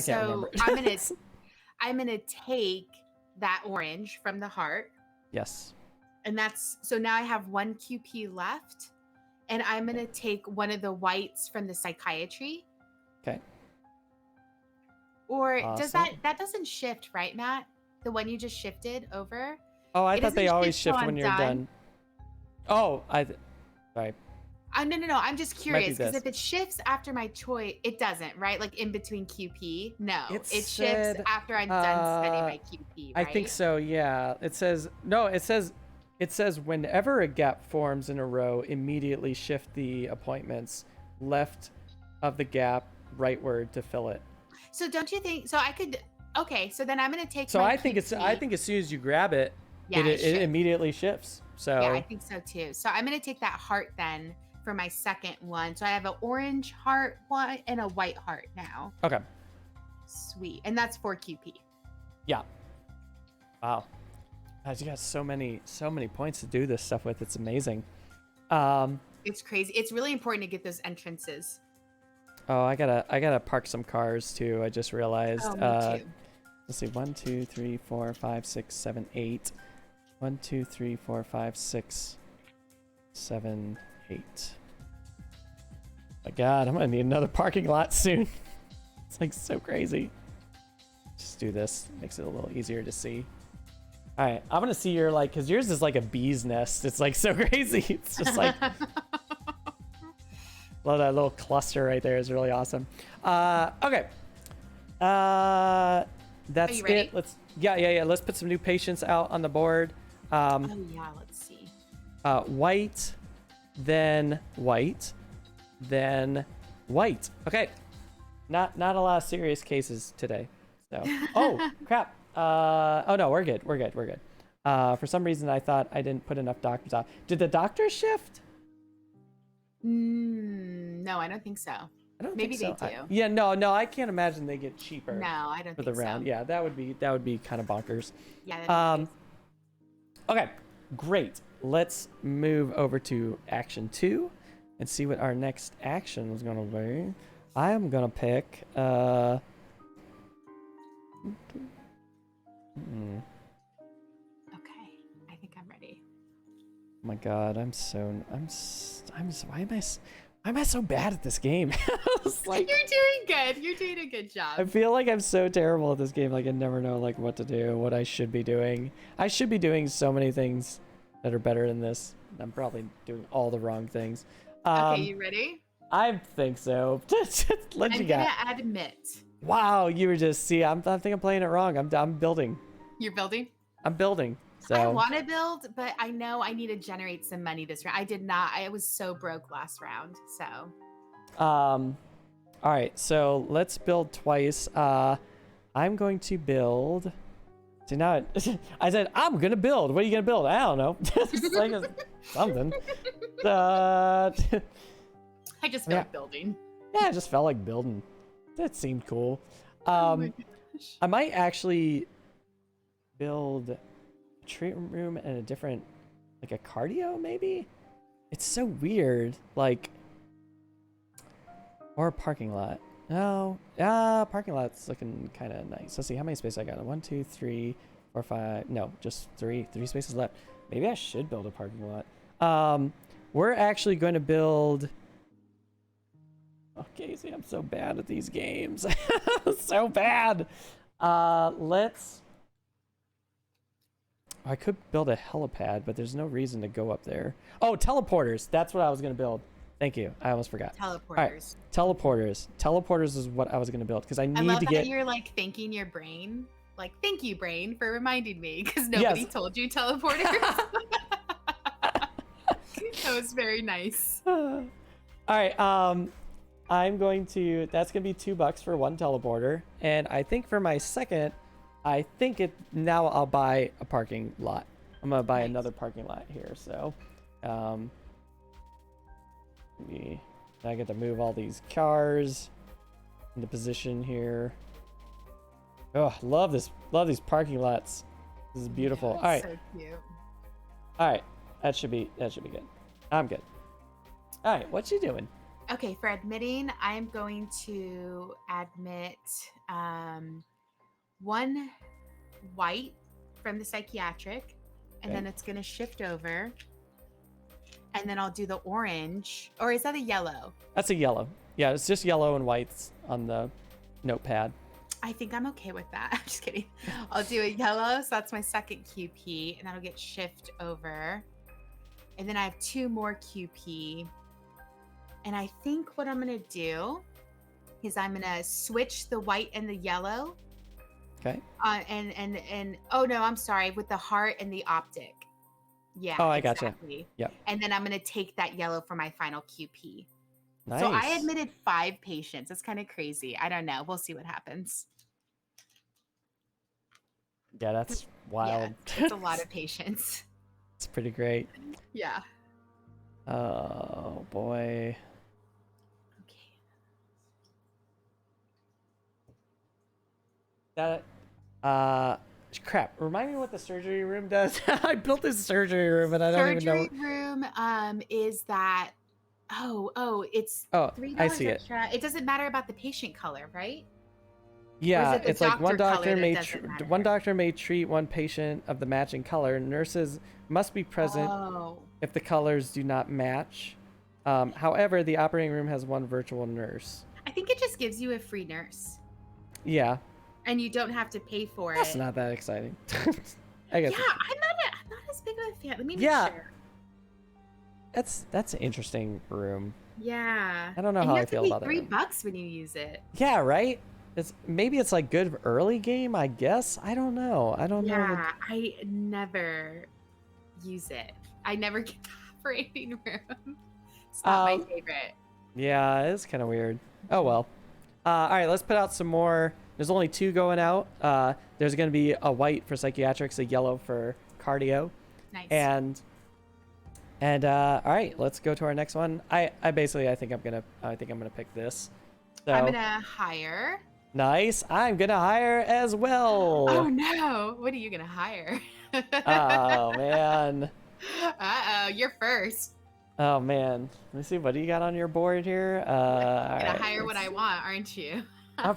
I'm gonna take that orange from the heart. Yes. And so now I have 1 QP left, and I'm gonna take one of the whites from the psychiatry. Okay. Or does that doesn't shift, right, Matt? The one you just shifted over? Oh, I thought they always shift when you're done. Oh, sorry. No. I'm just curious because if it shifts after my choice, it doesn't, right? Like in between QP. No, it shifts after I'm done spending my QP, right? I think so. Yeah. It says whenever a gap forms in a row, immediately shift the appointments left of the gap rightward to fill it. So don't you think? So I could. Okay. So then I'm gonna take. So I think as soon as you grab it, it immediately shifts. So yeah, I think so too. So I'm gonna take that heart then for my second one. So I have an orange heart one and a white heart now. Okay. Sweet. And that's 4 QP. Yeah. Wow. Guys, you got so many points to do this stuff with. It's amazing. It's crazy. It's really important to get those entrances. Oh, I gotta park some cars too. I just realized. Oh, me too. Let's see. 1, 2, 3, 4, 5, 6, 7, 8. 1, 2, 3, 4, 5, 6, 7, 8. My God, I'm gonna need another parking lot soon. It's like so crazy. Just do this. Makes it a little easier to see. All right, I'm gonna see your because yours is like a bee's nest. It's like so crazy. It's just like love that little cluster right there. Is really awesome. Okay. That's it. Let's Let's put some new patients out on the board. Let's see. White, then white, then white. Okay. Not a lot of serious cases today. So oh crap. Oh no, we're good. For some reason I thought I didn't put enough doctors out. Did the doctors shift? No, I don't think so. I don't Maybe think so. they do. Yeah, no, I can't imagine they get cheaper No, I don't for think the round. so. Yeah, that would be kind of bonkers. Yeah, that'd be crazy. Okay, great. Let's move over to action 2 and see what our next action is gonna be. I am gonna pick Okay, I think I'm ready. Oh my god, why am I so bad at this game? It's like, You're doing good. You're doing a good job. I feel like I'm so terrible at this game. Like I never know like what to do, what I should be doing. I should be doing so many things that are better than this. I'm probably doing all the wrong things. Okay, you ready? I think so. What you I'm got? gonna admit. Wow, you were just I think I'm playing it wrong. I'm building. You're building? I'm building. So I want to build, but I know I need to generate some money this round. I did not. I was so broke last round. So. all right, so let's build twice. I'm going to build. See now, I said I'm gonna build. What are you gonna build? I don't know. Just like something. I just felt building. Yeah, I just felt like building. That seemed cool. Oh my gosh. I might actually build a treatment room and a different, like a cardio maybe. It's so weird, like, or a parking lot. No, parking lot's looking kind of nice. Let's see how many spaces I got. 1, 2, 3, 4, 5. No, just three spaces left. Maybe I should build a parking lot. We're actually going to build. Oh, Kasey, I'm so bad at these games. So bad. Let's. I could build a helipad, but there's no reason to go up there. Oh, teleporters. That's what I was going to build. Thank you. I almost forgot. Teleporters. All right. Teleporters. Teleporters is what I was going to build because I need I love to that get. you're like thanking your brain. Like, thank you, brain, for reminding me because nobody told you teleporters. That was very nice. All right. I'm going to. That's going to be $2 for one teleporter, and I think for my second, I think now I'll buy a parking lot. I'm gonna buy another parking lot here. So, I get to move all these cars into position here. Oh, love this. Love these parking lots. This is beautiful. Yeah, all right. So cute. All right. That should be good. I'm good. All right. What you doing? Okay, for admitting, I'm going to admit one white from the psychiatric, and then it's going to shift over, and then I'll do the orange. Or is that a yellow? That's a yellow. Yeah, it's just yellow and whites on the notepad. I think I'm okay with that. I'm just kidding. I'll do a yellow, so that's my second QP, and that'll get shift over. And then I have 2 more QP. And I think what I'm going to do is I'm going to switch the white and the yellow. Okay. And oh no, I'm sorry, with the heart and the optic. Yeah. Oh, I exactly. gotcha. Yep. And then I'm going to take that yellow for my final QP. Nice. So I admitted 5 patients. It's kind of crazy. I don't know. We'll see what happens. Yeah, that's wild. Yeah, it's a lot of patients. It's pretty great. Yeah. Oh boy. Okay. That crap. Remind me what the surgery room does. I built this surgery room and I don't even know. Surgery room is that it's $3 I see extra. It doesn't matter about the patient color, right? Yeah, it the it's like one doctor doctor color may that doesn't matter? one doctor may treat one patient of the matching color. Nurses must be present if the colors do not match. However, the operating room has one virtual nurse. I think it just gives you a free nurse. Yeah. And you don't have to pay for it. That's not that exciting. I guess. Yeah, I'm not as big of a fan. Let me make sure. That's an interesting room. Yeah. I don't know how I feel about that. $3 when you use it. Yeah, right? Maybe it's like good early game, I guess. I don't know. know. Yeah, I never use it. I never get the operating room. It's not my favorite. Yeah, it's kind of weird. Oh well. All right, let's put out some more. There's only 2 going out. There's going to be a white for psychiatrics, a yellow for cardio. Nice. And all right, let's go to our next one. I think I'm gonna pick this. I'm So gonna hire. nice. I'm gonna hire as Oh well. no! What are you gonna hire? Oh man. Uh-oh, you're first. Oh man. Let me see. What do you got on your board here? All You're gonna right. hire what Let's I see. want, aren't you?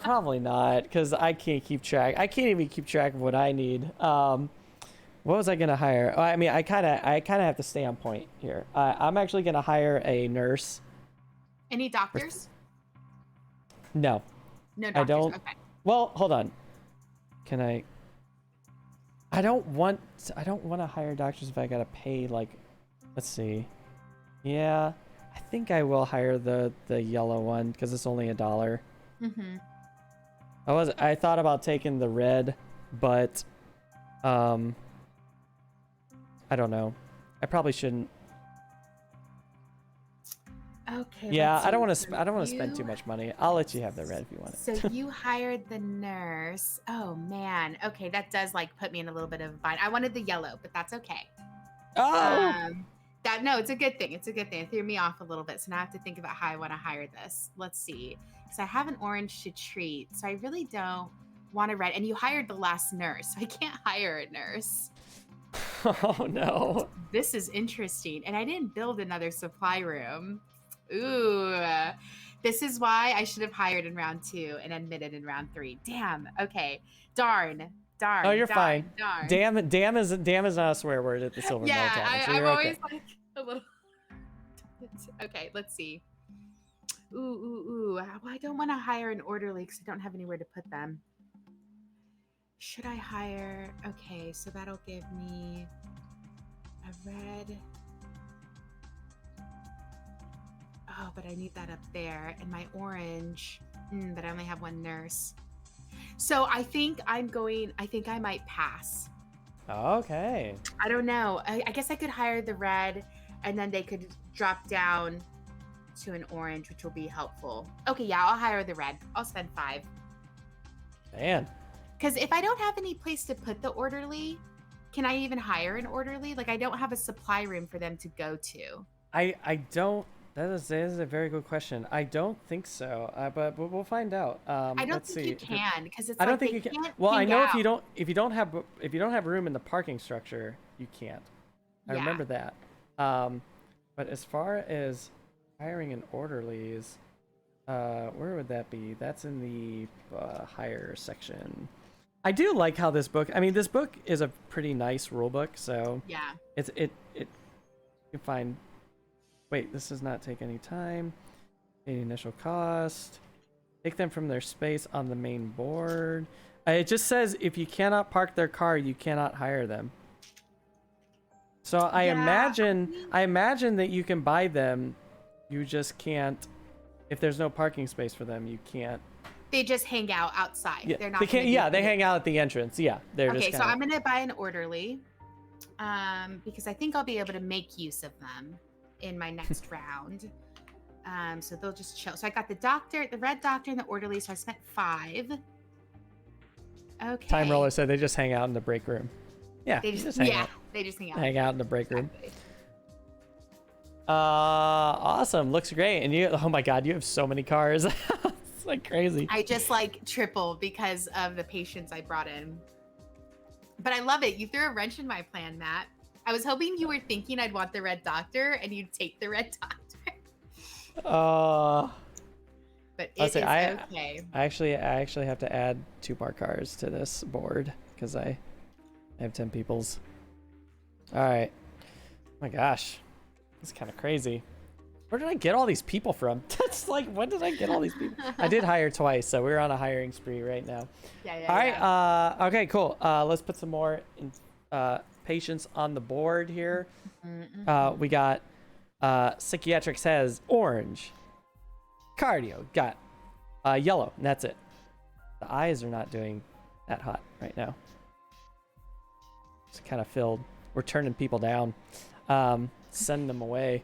Probably not, because I can't keep track. I can't even keep track of what I need. What was I gonna hire? Oh, I mean, I kind of have to stay on point here. I'm actually gonna hire a nurse. Any doctors? No, No I doctors. don't. Okay. Well, hold on. Can I? I don't want. I don't want to hire doctors if I gotta pay. Like, let's see. Yeah, I think I will hire the yellow one because it's only $1. Mm-hmm. I thought about taking the red, but I don't know. I probably shouldn't. Okay. Yeah, Let's I don't see. want to. So I don't want to spend too you- much money. I'll let you have the red if you want So it. you hired the nurse. Oh man. Okay, that does like put me in a little bit of a bind. I wanted the yellow, but that's okay. Oh, That no, it's a good thing. It's a good thing. It threw me off a little bit. So now I have to think about how I want to hire this. Let's see. So I have an orange to treat. So I really don't want a red. And you hired the last nurse. So I can't hire a nurse. oh no. This is interesting. And I didn't build another supply room. Ooh. This is why I should have hired in round 2 and admitted in round 3. Damn. Okay. Darn. Darn. Oh, you're darn, fine. Darn. Damn is not a swear word at the Silver Medal Yeah, Tavern, so I'm you're okay. always like a little. Okay, let's see. Ooh. Well, I don't want to hire an orderly because I don't have anywhere to put them. Should I hire? Okay, so that'll give me a red. Oh, but I need that up there. And my orange, but I only have one nurse. So I think I might pass. Okay. I don't know. I guess I could hire the red and then they could drop down to an orange, which will be helpful. Okay, yeah, I'll hire the red. I'll spend 5. Man. Because if I don't have any place to put the orderly, can I even hire an orderly? Like, I don't have a supply room for them to go to. I don't. That is a very good question. I don't think so. But we'll find out. I don't Let's think see. you can because it's I don't like think they you can. can't Well, I hang know out. if you don't have room in the parking structure, you can't. I Yeah. remember that. But as far as hiring an orderlies, where would that be? That's in the hire section. I do like how this book. I mean, this book is a pretty nice rule book. So Yeah. it you can find. Wait, this does not take any time. Any initial cost. Take them from their space on the main board. It just says if you cannot park their car, you cannot hire them. So I Yeah, imagine that you can buy them. You just can't. If there's no parking space for them, you can't. They just hang out outside. Yeah, They're not. they can't. gonna Yeah, do they anything. hang out at the entrance. Yeah, they're Okay, just. so I'm gonna buy an orderly, because I think I'll be able to make use of them in my next round. So they'll just chill. So I got the doctor, the red doctor, and the orderly. So I spent 5. Okay. Time roller said they just hang out in the break room. Yeah, They just hang out. they just hang out. Hang out in the break room. Exactly. Awesome. Looks great. And oh my god, you have so many cars. It's like crazy. I just like triple because of the patients I brought in. But I love it. You threw a wrench in my plan, Matt. I was hoping you were thinking I'd want the red doctor and you'd take the red doctor. But it is okay. I actually have to add 2 more cars to this board because I have 10 peoples. All right. Oh my gosh, that's kind of crazy. Where did I get all these people from? That's like, when did I get all these people? I did hire twice, so we're on a hiring spree right now. Yeah. All right. Okay. Cool. Let's put some more patients on the board here. We got psychiatrics has orange. Cardio got yellow, and that's it. The eyes are not doing that hot right now. It's kind of filled. We're turning people down, sending them away.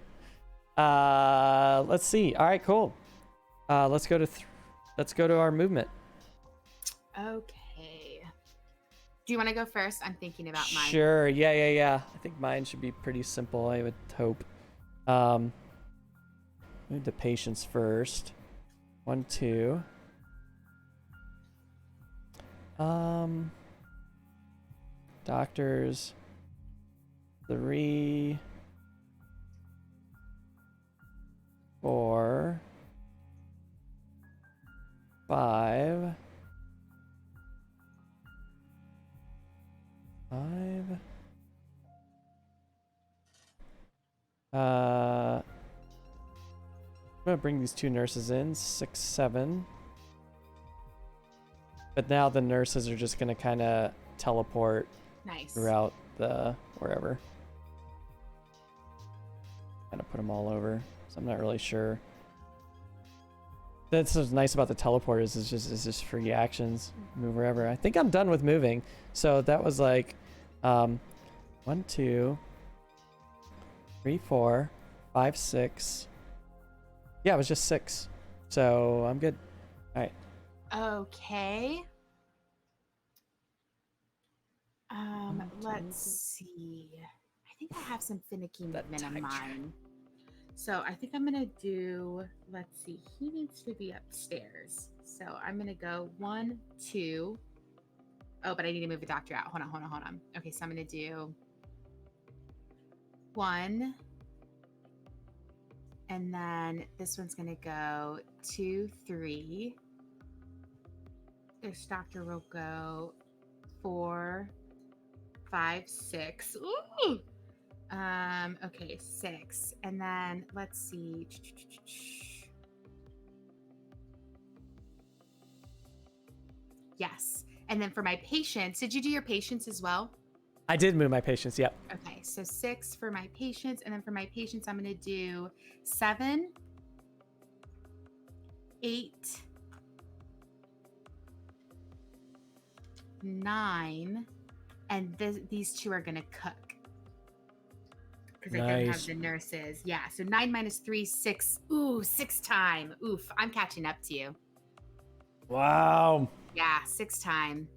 Let's see. All right, cool. Let's go to our movement. Okay. Do you want to go first? I'm thinking about mine. Sure. Yeah. I think mine should be pretty simple. I would hope. Move the patients first. 1, 2. Doctors. 3, 4, 5. 5. I'm gonna bring these 2 nurses in. 6, 7. But now the nurses are just gonna kind of teleport Nice. throughout the wherever. Kind of put them all over. So I'm not really sure. That's what's nice about the teleporters is just free actions. Move wherever. I think I'm done with moving. So that was like 1, 2, 3, 4, 5, 6. Yeah, it was just 6. So I'm good. All right. Okay. Let's see. I think I have some finicky That movement of time check. mine. So I think I'm gonna do, let's see, he needs to be upstairs. So I'm gonna go 1, 2. Oh, but I need to move the doctor out. Hold on. Okay, so I'm gonna do 1. And then this one's gonna go 2, 3. This doctor will go 4, 5, 6. Ooh. Okay, 6. And then let's see. Yes. And then for my patients, did you do your patients as well? I did move my patients. Yep. Okay, so 6 for my patients. And then for my patients, I'm going to do 7, 8, 9. And these 2 are going to cook. Because I don't have the nurses. Yeah, so 9 minus 3, 6. Ooh, 6 time. Oof, I'm catching up to you. Wow. Yeah, 6 time.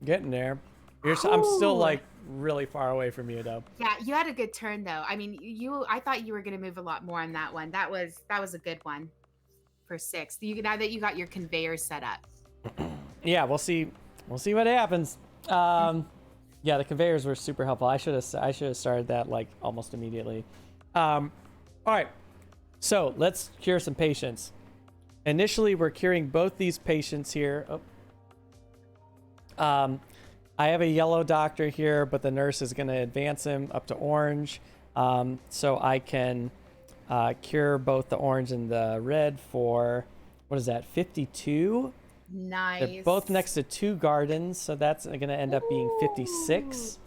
Getting there. I'm still like really far away from you though. Yeah, you had a good turn though. I mean, I thought you were going to move a lot more on that one. That was a good one for 6. Now that you got your conveyor set up. Yeah, we'll see what happens. Yeah, the conveyors were super helpful. I should have started that like almost immediately. All right, so let's cure some patients. Initially, we're curing both these patients here. I have a yellow doctor here, but the nurse is going to advance him up to orange, so I can cure both the orange and the red for, what is that, 52? Nice. They're both next to 2 gardens, so that's going to end up being 56.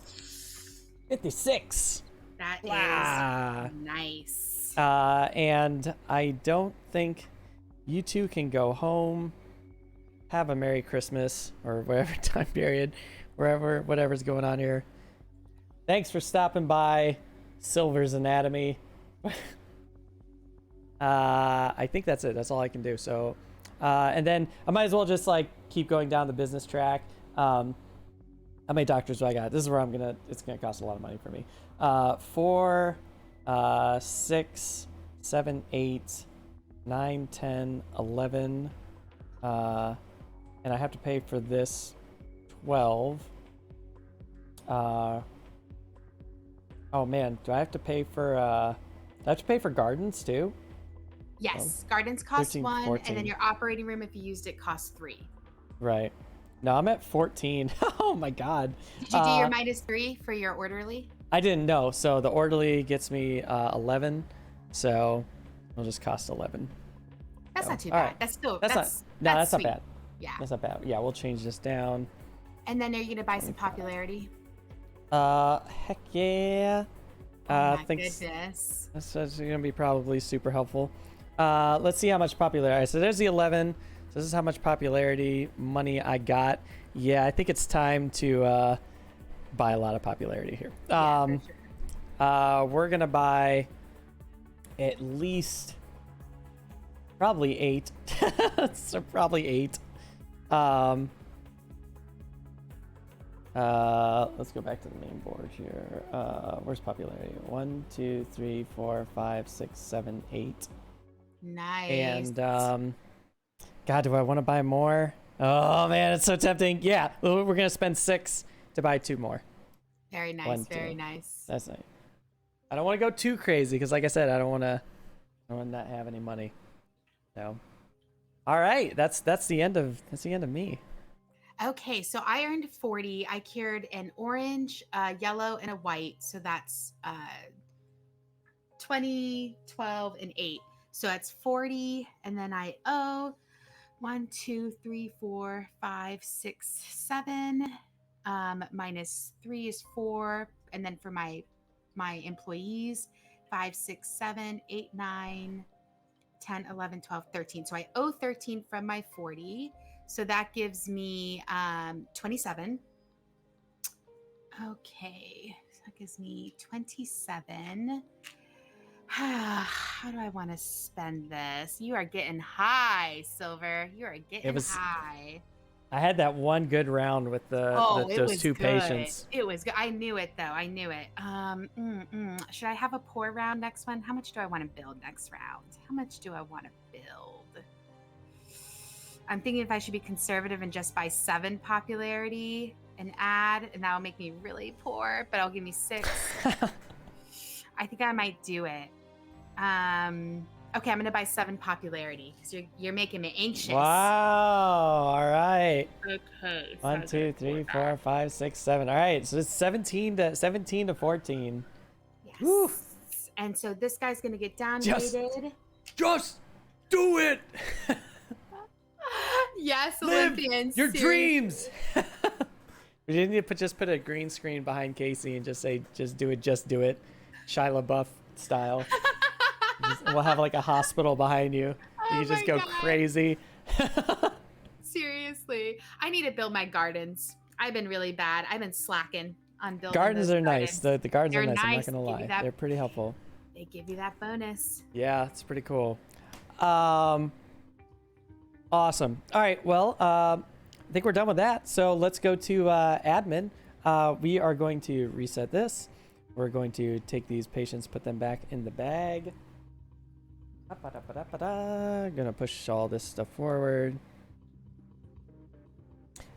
56. That Wow. is nice. And I don't think you 2 can go home. Have a Merry Christmas or whatever time period, whatever's going on here. Thanks for stopping by Silver's Anatomy. I think that's it. That's all I can do. So, and then I might as well just like keep going down the business track. How many doctors do I got? This is where it's gonna cost a lot of money for me. 4, 6, 7, 8, 9, 10, 11. And I have to pay for this 12. Oh man, do I have to pay for gardens too? Yes, gardens cost 13, 1, 14. and then your operating room, if you used it, costs 3. Right. No, I'm at 14. Oh my god. Did you do your -3 for your orderly? I didn't know. So the orderly gets me 11. So it'll just cost 11. That's So, not too all bad. right. That's still That's that's not sweet. bad. Yeah. That's not bad. Yeah, we'll change this down. And then are you gonna buy some popularity? Heck yeah. Oh my Thanks. goodness. That's gonna be probably super helpful. Let's see how much popularity. So there's the 11. So this is how much popularity money I got. Yeah, I think it's time to buy a lot of popularity here. Yeah, for sure. We're gonna buy at least probably 8. So probably 8. Let's go back to the main board here. Where's popularity? 1, 2, 3, 4, 5, 6, 7, 8. Nice. And God, do I want to buy more? Oh man, it's so tempting. Yeah, we're gonna spend 6 to buy 2 more. Very nice. 1, Very 2. nice. That's nice. I don't want to go too crazy because, like I said, I don't want to not have any money. So, all right, that's the end of me. Okay, so I earned 40. I cured an orange, yellow, and a white. So that's 20, 12, and 8. So that's 40. And then I owe 1, 2, 3, 4, 5, 6, 7. Minus 3 is 4. And then for my employees, 5, 6, 7, 8, 9, 10, 11, 12, 13. So I owe 13 from my 40. So that gives me 27. Okay, so that gives me 27. How do I want to spend this? You are getting high, Silver. You are getting high. I had that one good round with those 2 good. patients. It was good. I knew it though. I knew it. Should I have a poor round next one? How much do I want to build next round? How much do I want to build? I'm thinking if I should be conservative and just buy 7 popularity and add, and that will make me really poor, but it'll give me 6. I think I might do it. Okay, I'm gonna buy 7 popularity because you're making me anxious. Wow! All right. Okay. 1, 2, 3, 4, 5, 6, 7. All right, so it's 17 to 14. Yes. Woo. And so this guy's gonna get downgraded. Just do it. Yes, Live Olympians. your dreams. We didn't need to just put a green screen behind Kasey and just say, just do it, Shia LaBeouf style. We'll have like a hospital behind you. You just go crazy. Seriously, I need to build my gardens. I've been really bad. I've been slacking on building. Gardens are nice. The gardens They're are nice. I'm not nice. gonna lie. They're pretty helpful. They give you that bonus. Yeah, it's pretty cool. Awesome. All right. Well, I think we're done with that. So let's go to admin. We are going to reset this. We're going to take these patients, put them back in the bag. Gonna push all this stuff forward.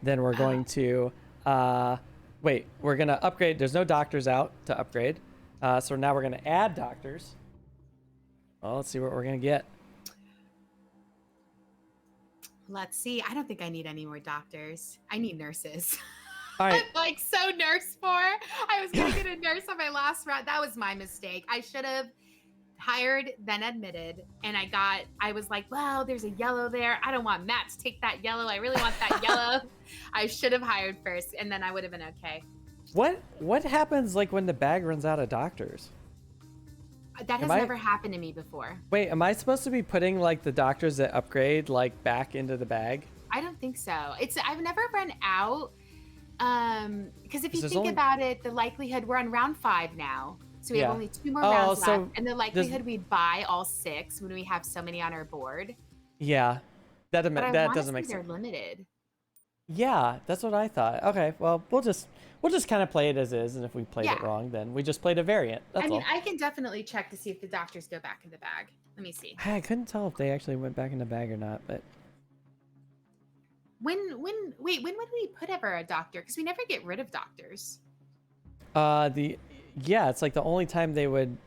Then we're going to wait. We're gonna upgrade. There's no doctors out to upgrade. So now we're gonna add doctors. Well, let's see what we're gonna get. Let's see. I don't think I need any more doctors. I need nurses. All right. I'm like so nurse poor. I was gonna get a nurse on my last round. That was my mistake. I should have hired, then admitted, and I was like, well, there's a yellow there. I don't want Matt to take that yellow. I really want that yellow. I should have hired first, and then I would have been okay. What happens like when the bag runs out of doctors? That has never happened to me before. Wait, am I supposed to be putting like the doctors that upgrade like back into the bag? I don't think so. I've never run out. Because if you think only... about it, the likelihood we're on round 5 now. So we have only 2 more rounds left. And the likelihood we'd buy all 6 when we have so many on our board. Yeah. That doesn't make sense. They're limited. Yeah, that's what I thought. Okay, well, we'll just kind of play it as is, and if we played it wrong, then we just played a variant. That's all. I can definitely check to see if the doctors go back in the bag. Let me see. I couldn't tell if they actually went back in the bag or not, but when would we put ever a doctor? Because we never get rid of doctors. It's like the only time they would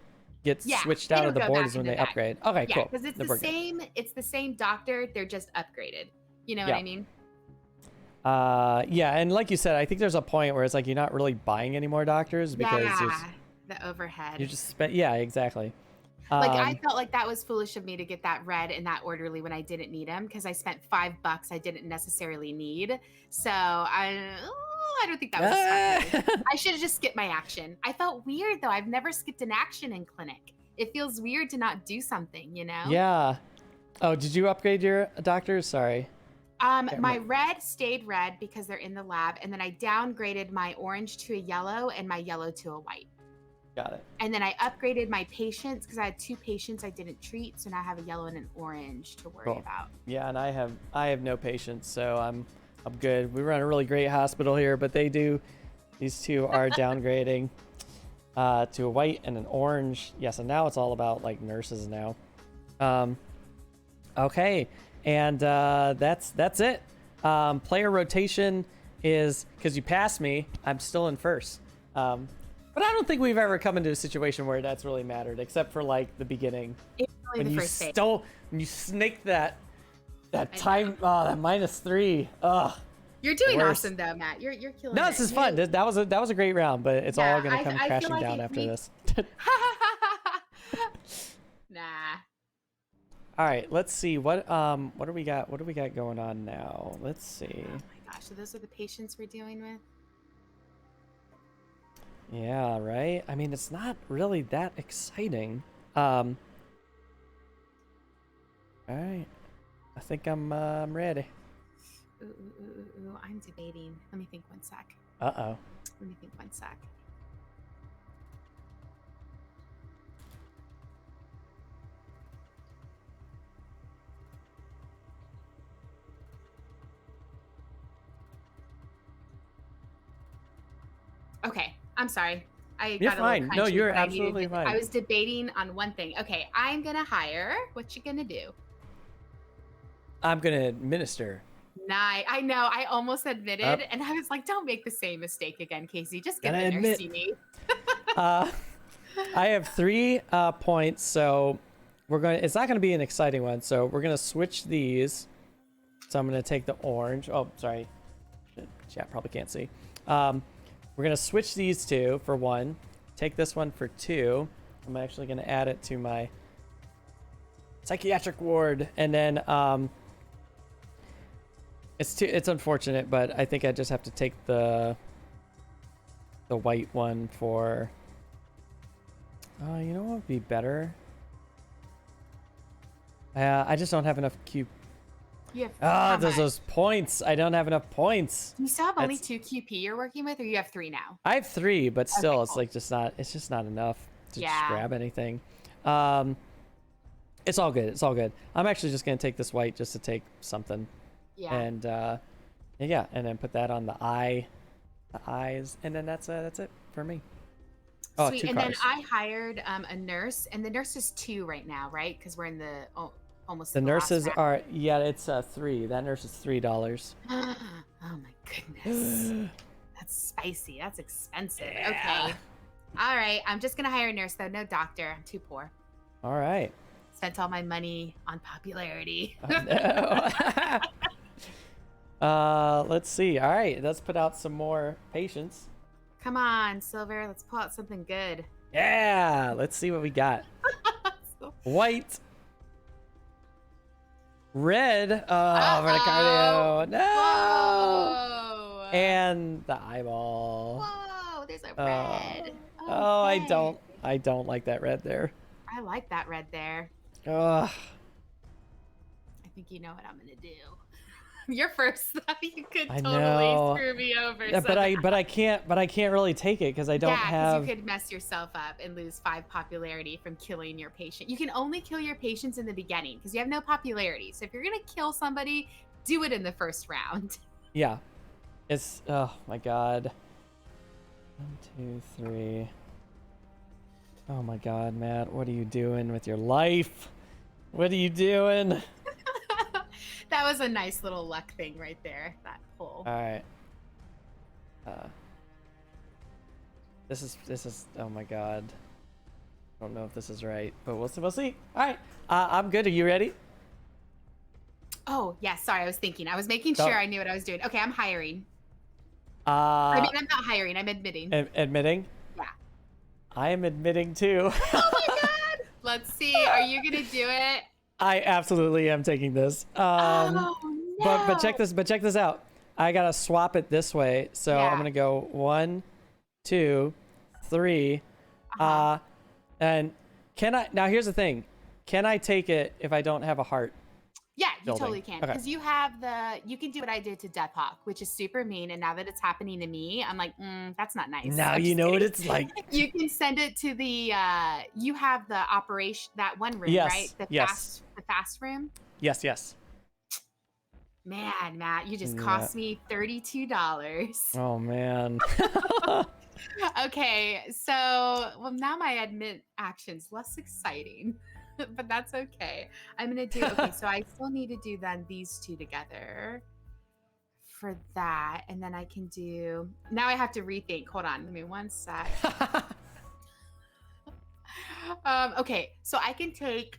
get switched out of the board is when they upgrade. Okay, cool. Because it's the same doctor, they're just upgraded. You know what I mean? And like you said, I think there's a point where it's like you're not really buying any more doctors because the overhead. You just spent exactly. Like I felt like that was foolish of me to get that red and that orderly when I didn't need them because I spent $5 I didn't necessarily need. So I don't think that was smart. I should have just skipped my action. I felt weird though. I've never skipped an action in clinic. It feels weird to not do something, you know? Yeah. Oh, did you upgrade your doctors? Sorry. My red stayed red because they're in the lab, and then I downgraded my orange to a yellow and my yellow to a white. Got it. And then I upgraded my patients because I had 2 patients I didn't treat, so now I have a yellow and an orange to worry about. Yeah, and I have no patients, so I'm good. We run a really great hospital here, but these 2 are downgrading to a white and an orange. Yes, and now it's all about like nurses now. Okay, and that's it. Player rotation is because you passed me. I'm still in first. But I don't think we've ever come into a situation where that's really mattered, except for like the beginning It's only when the you first day. when you snaked that I time. Oh, that -3. Ugh. You're doing Worst. awesome though, Matt. You're killing No, it. this is fun. That was a great round, but it's all gonna come I feel crashing like down if after we... this. Nah. All right, let's see what do we got? What do we got going on now? Let's see. Oh my gosh, so those are the patients we're dealing with? Yeah, right. I mean, it's not really that exciting. All right. I think I'm ready. Ooh, I'm debating. Let me think one sec. Uh-oh. Let me think one sec. Okay, I'm sorry. You're got a fine. little No, crunchy, you're but I needed absolutely to- fine. I was debating on one thing. Okay, I'm gonna hire. What you gonna do? I'm gonna administer. I know. I almost admitted, and I was like, "Don't make the same mistake again, Kasey. Just get Gotta the nurse you need." I have 3 points, so we're going. It's not gonna be an exciting one, so we're gonna switch these. So I'm gonna take the orange. Oh, sorry. Chat probably can't see. We're gonna switch these 2 for 1. Take this one for 2. I'm actually gonna add it to my psychiatric ward, and then it's unfortunate, but I think I just have to take the white one for. You know what would be better? I just don't have enough Q. You have Those points. I don't have enough points. You still have only 2 QP you're working with, or you have 3 now? I have 3, but still, Okay, it's cool. like it's just not enough to just Yeah. grab anything. It's all good. It's all good. I'm actually just gonna take this white just to take something, Yeah. and yeah, and then put that on the eyes, and then that's it for me. Oh, Sweet. 2 And cars. then I hired a nurse, and the nurse is 2 right now, right? Because we're in the almost The the last nurses round. are it's 3. That nurse is $3. Oh my goodness. That's spicy. That's expensive. Yeah. Okay. All right. I'm just gonna hire a nurse though. No doctor. I'm too poor. All right. Spent all my money on popularity. Oh, no. Let's see. All right, let's put out some more patients. Come on, Silver. Let's pull out something good. Yeah, let's see what we got. White. Red. Oh, for the cardio. No. Whoa. And the eyeball. Whoa, there's a red. Oh, Okay. I don't like that red there. I like that red there. Ugh. I think you know what I'm gonna do. You're first. You could I totally know. screw me over. Yeah, but I can't really take it because I don't have. you could mess yourself up and lose 5 popularity from killing your patient. You can only kill your patients in the beginning because you have no popularity. So if you're gonna kill somebody, do it in the first round. Yeah. It's oh my god. 1, 2, 3. Oh my god, Matt, what are you doing with your life? What are you doing? That was a nice little luck thing right there. That pull. All right. This is oh my god. I don't know if this is right, but we'll see. We'll see. All right. I'm good. Are you ready? Oh yeah, sorry. I was thinking. I was making No. sure I knew what I was doing. Okay, I'm hiring. I I'm not hiring. I'm admitting. Admitting. Yeah. I am admitting too. Oh my god. Let's see. Are you gonna do it? I absolutely am taking this. Oh no. But check this out. I gotta swap it this way. So Yeah. I'm gonna go 1, 2, 3. Uh-huh. And can I now? Here's the thing. Can I take it if I don't have a heart? Yeah, you building. totally can. Okay. Because you can do what I did to Death Hawk, which is super mean. And now that it's happening to me, I'm like, that's not nice. Now I'm you just know what kidding. it's like. You can send it to the you have the operation, that one room, Yes, right? The yes. fast room. Yes. Man, Matt, you just Yeah. cost me $32. Oh man. Okay, so now my admit action's less exciting. but that's okay. I'm gonna do okay. So I still need to do then these two together for that, and then I can do. Now I have to rethink. Hold on, give me one sec. Okay, so I can take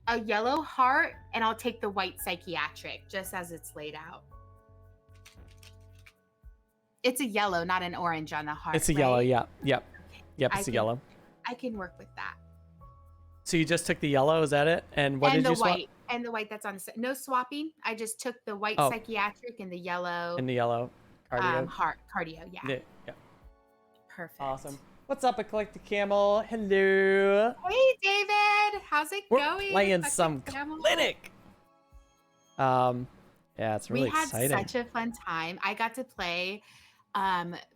a yellow heart, and I'll take the white psychiatric just as it's laid out. It's a yellow, not an orange on the heart. It's a right? yellow, yeah. Yep. Okay. Yep, it's a yellow. I can work with that. So you just took the yellow, is that it? And what did you swap? And the white that's on the no swapping. I just took the white psychiatric and the yellow. And the yellow cardio. Heart cardio, yeah. Yeah. Perfect. Awesome. What's up, Eclectic Camel? Hello. Hey, David. How's it going? We're playing some clinic. Yeah, it's really exciting. We had such a fun time. I got to play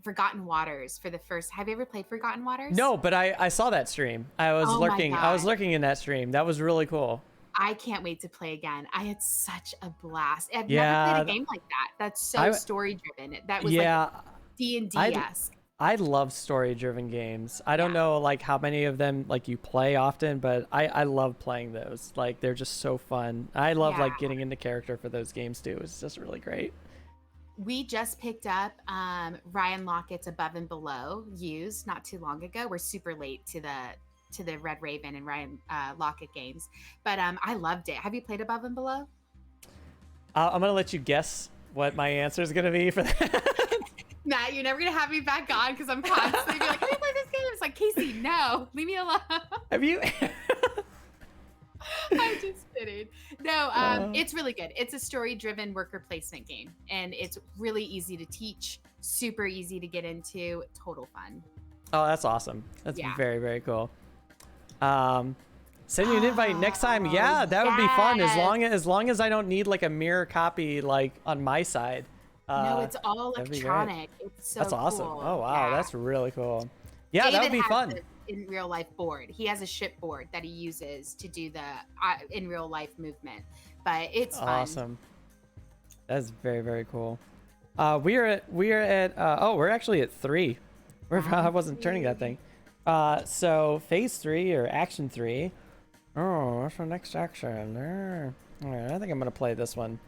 Forgotten Waters for the first. Have you ever played Forgotten Waters? No, but I saw that stream. I was lurking. I was lurking in that stream. That was really cool. I can't wait to play again. I had such a blast. I've never played a game like that. That's so story driven. That was like D&D-esque. I love story driven games. I don't know like how many of them like you play often, but I love playing those. Like they're just so fun. I love like getting into character for those games too. It's just really great. We just picked up Ryan Lockett's Above and Below used not too long ago. We're super late to the Red Raven and Ryan Lockett games, but I loved it. Have you played Above and Below? I'm gonna let you guess what my answer is gonna be for that. Matt, you're never gonna have me back on because I'm constantly like, "Can we play this game?" It's like, Kasey, no, leave me alone. Have you? I'm just kidding. No, it's really good. It's a story-driven worker placement game, and it's really easy to teach, super easy to get into, total fun. Oh, that's awesome. That's very, very cool. Send you an invite next time. Yeah, that would be fun. As long as I don't need like a mirror copy like on my side. No, it's all electronic. It's so That's awesome. Cool. Oh wow, that's really cool. Yeah, David that would be fun. In real life board, he has a ship board that he uses to do the in real life movement, but it's fun. Awesome. That's very, very cool. We're actually at 3. I wasn't turning that thing. So phase 3 or action 3. Oh, what's our next action? I think I'm gonna play this one.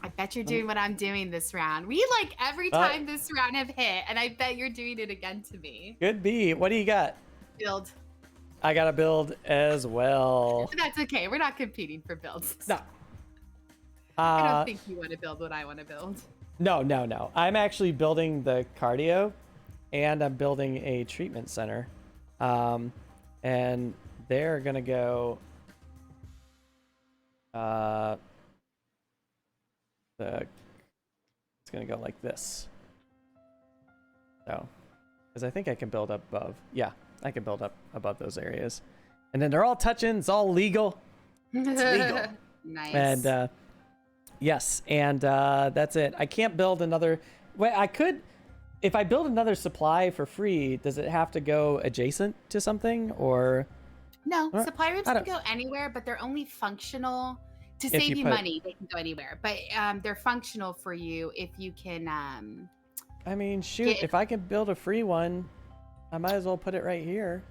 I bet you're doing what I'm doing this round. We like every time this round have hit, and I bet you're doing it again to me. Could be. What do you got? Build. I got a build as well. That's okay. We're not competing for builds. No. I don't think you want to build what I want to build. No. I'm actually building the cardio, and I'm building a treatment center. And they're gonna go. It's gonna go like this. So, because I think I can build up above. Yeah, I can build up above those areas, and then they're all touching. It's all legal. It's legal. Nice. And yes, and that's it. I can't build another. Wait, I could. If I build another supply for free, does it have to go adjacent to something or? No, supply rooms can go anywhere, but they're only functional. To save you money, they can go anywhere, but they're functional for you if you can. I mean, shoot, if I can build a free one, I might as well put it right here.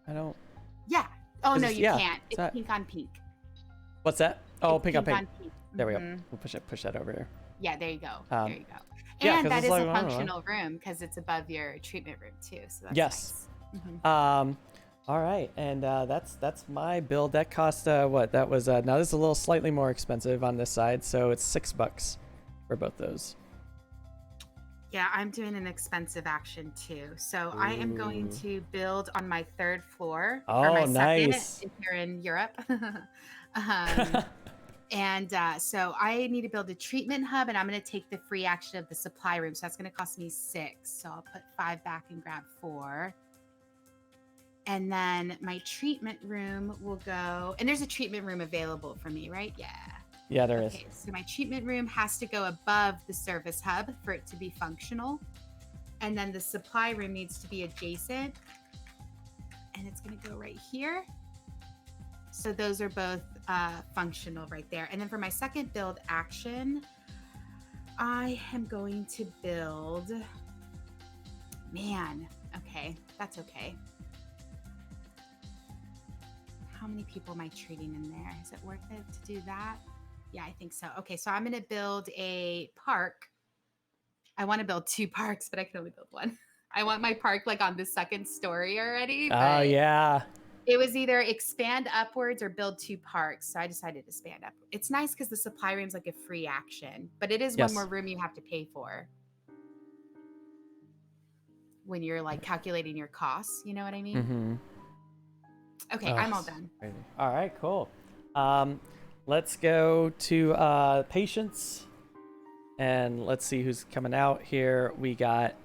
I don't. Yeah. Oh no, you can't. It's pink on pink. What's that? Oh, pink on pink. pink. There we go. We'll push that over here. Yeah, there you go. There you go. Yeah, and that is a functional room because it's above your treatment room too. So that's nice. All right, and that's my build. That cost what? That was now this is a little slightly more expensive on this side, so it's $6 for both those. Yeah, I'm doing an expensive action too. So I am going to build on my 3rd floor. Oh, or my nice. Second, if you're in Europe. And so I need to build a treatment hub, and I'm going to take the free action of the supply room. So that's going to cost me 6. So I'll put 5 back and grab 4. And then my treatment room will go, and there's a treatment room available for me, right? Yeah. Yeah, there is. Okay, so my treatment room has to go above the service hub for it to be functional. And then the supply room needs to be adjacent. And it's going to go right here. So those are both functional right there. And then for my second build action, I am going to build, okay, that's okay. many people am I treating in there? Is it worth it to do that? Yeah, I think so. Okay, so I'm going to build a park. I want to build 2 parks, but I can only build 1. I want my park like on the 2nd story already, Oh but yeah. it was either expand upwards or build 2 parks. So I decided to expand up. It's nice because the supply room's like a free action, but it is one more Yes. room you have to pay for when you're like calculating your costs. You know what I mean? Mm-hmm. Okay, I'm all done. Crazy. All right, cool. Let's go to patients, and let's see who's coming out here. We got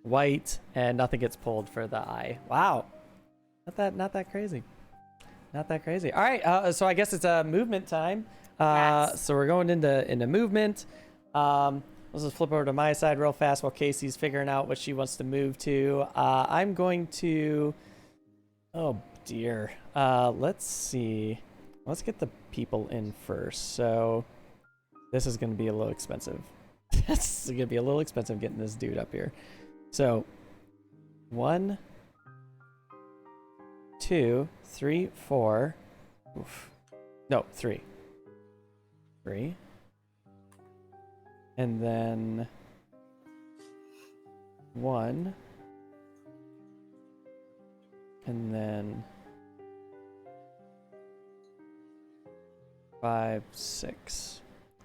white, and nothing gets pulled for the eye. Wow, not that crazy. Not that crazy. All right, so I guess it's movement time. Yes. So we're going into movement. Let's just flip over to my side real fast while Kasey's figuring out what she wants to move to. I'm going to... Oh, dear. Let's see. Let's get the people in first. So this is going to be a little expensive. This is going to be a little expensive getting this dude up here. So 1, 2, 3, 4. Oof. No, 3. 3. And then 1. And then 5, 6.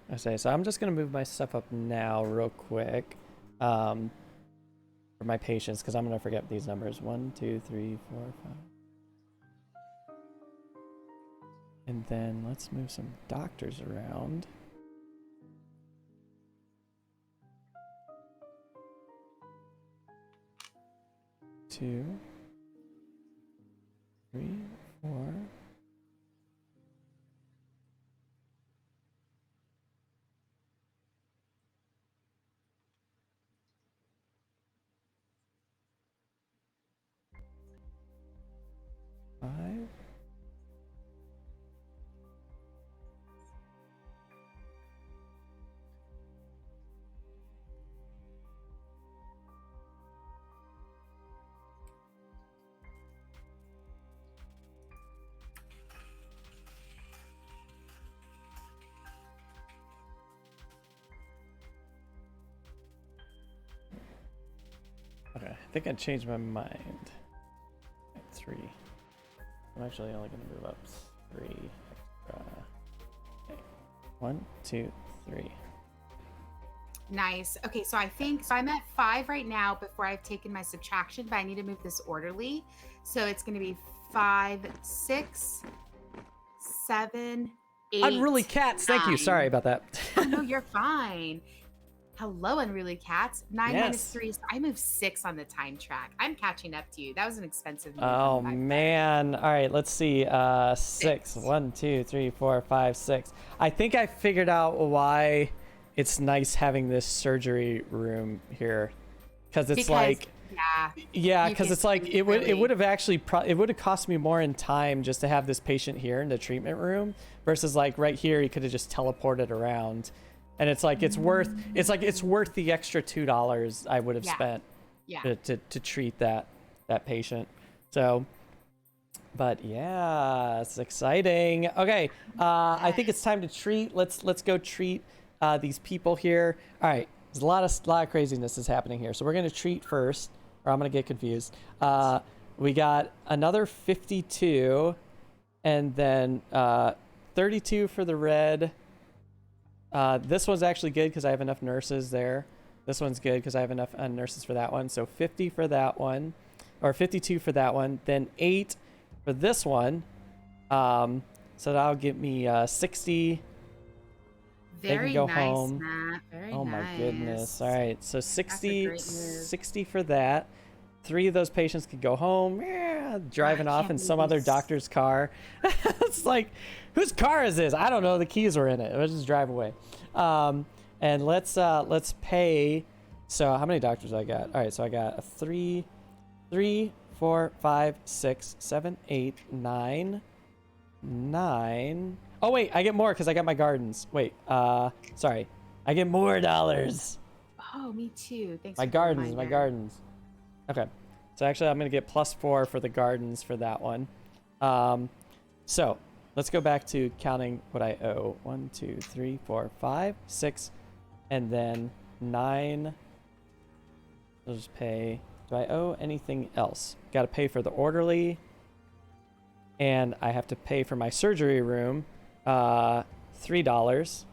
I say, so I'm just gonna move my stuff up now real quick. For my patients, because I'm gonna forget these numbers. 1, 2, 3, 4, 5. And then let's move some doctors around. 2, 3, 4. Five. Okay, I think I changed my mind. 3. I'm actually only going to move up 3 extra. Okay. 1, 2, 3. Nice. Okay, so I think so I'm at 5 right now before I've taken my subtraction, but I need to move this orderly. So it's going to be 5, 6, 7, 8. Unruly cats. 9. Thank you. Sorry about that. Oh, no, you're fine. Hello, unruly cats. 9 Yes. minus 3. So I moved 6 on the time track. I'm catching up to you. That was an expensive move. Oh man. All right, let's see. 6. 1, 2, 3, 4, 5, 6. I think I figured out why it's nice having this surgery room here, because it's like because it's like it would have actually it would have cost me more in time just to have this patient here in the treatment room versus like right here you could have just teleported around, and it's like it's worth the extra $2 I would have spent to treat that patient. So but yeah, it's exciting. Okay, I think it's time to treat. Let's go treat these people here. All right, there's a lot of craziness is happening here. So we're gonna treat first, or I'm gonna get confused. We got another 52, and then 32 for the red. This one's actually good because I have enough nurses there. This one's good because I have enough nurses for that one. So 50 for that one, or 52 for that one. Then 8 for this one. So that'll give me 60. Very go nice, home. Matt. Very Oh nice. my goodness. All right, so 60 60 for that. 3 of those patients could go home, driving off in some other doctor's car. It's like, whose car is this? I don't know. The keys were in it. Let's just drive away. And let's pay. So how many doctors I got? All right, so I got a 3, 4, 5, 6, 7, 8, 9. Oh wait, I get more because I got my gardens. Wait, sorry, I get more dollars. Oh, me too. Thanks. My for the gardens, reminder. my gardens. Okay, So actually, I'm gonna get +4 for the gardens for that one. So let's go back to counting what I owe. 1, 2, 3, 4, 5, 6, and then 9. I'll just pay. Do I owe anything else? Got to pay for the orderly, and I have to pay for my surgery room, $3.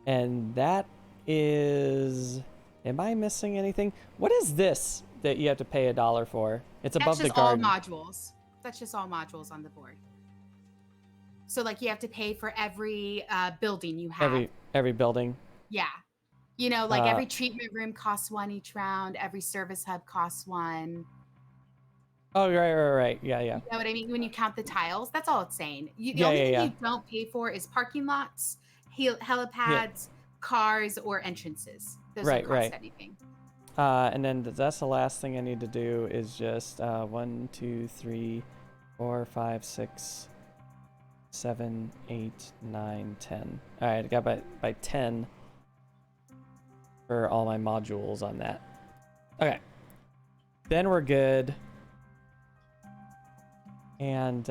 And that is. Am I missing anything? What is this that you have to pay $1 for? It's above the garden. That's just all modules. That's just all modules on the board. So like you have to pay for every building you have. Every building. Yeah. You know, like every treatment room costs 1 each round. Every service hub costs 1. Oh, right. Yeah. You know what I mean? When you count the tiles, that's all it's saying. The Yeah, only thing yeah. you don't pay for is parking lots, helipads, cars, or entrances. Those don't cost anything. And then that's the last thing I need to do is just 1, 2, 3, 4, 5, 6, 7, 8, 9, 10. All right, I got by 10 for all my modules on that. Okay, then we're good. And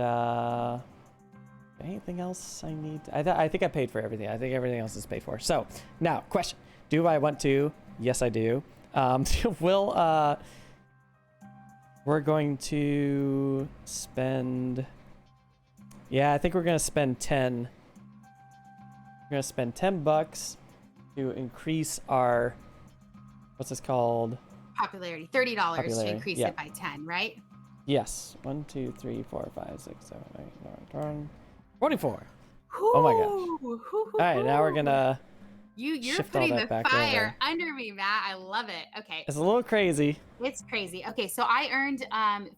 anything else I need? I think I paid for everything. I think everything else is paid for. So now, question: do I want to? Yes, I do. We're going to spend. Yeah, I think we're gonna spend 10. We're gonna spend $10 to increase our. What's this called? Popularity. $30 to increase it by 10, right? Yes. 1, 2, 3, 4, 5, 6, 7, 8, 9, 10. 44. Ooh, oh my gosh. All right, now we're gonna. You're putting the fire under me, Matt. I love it. Okay. It's a little crazy. It's crazy. Okay, so I earned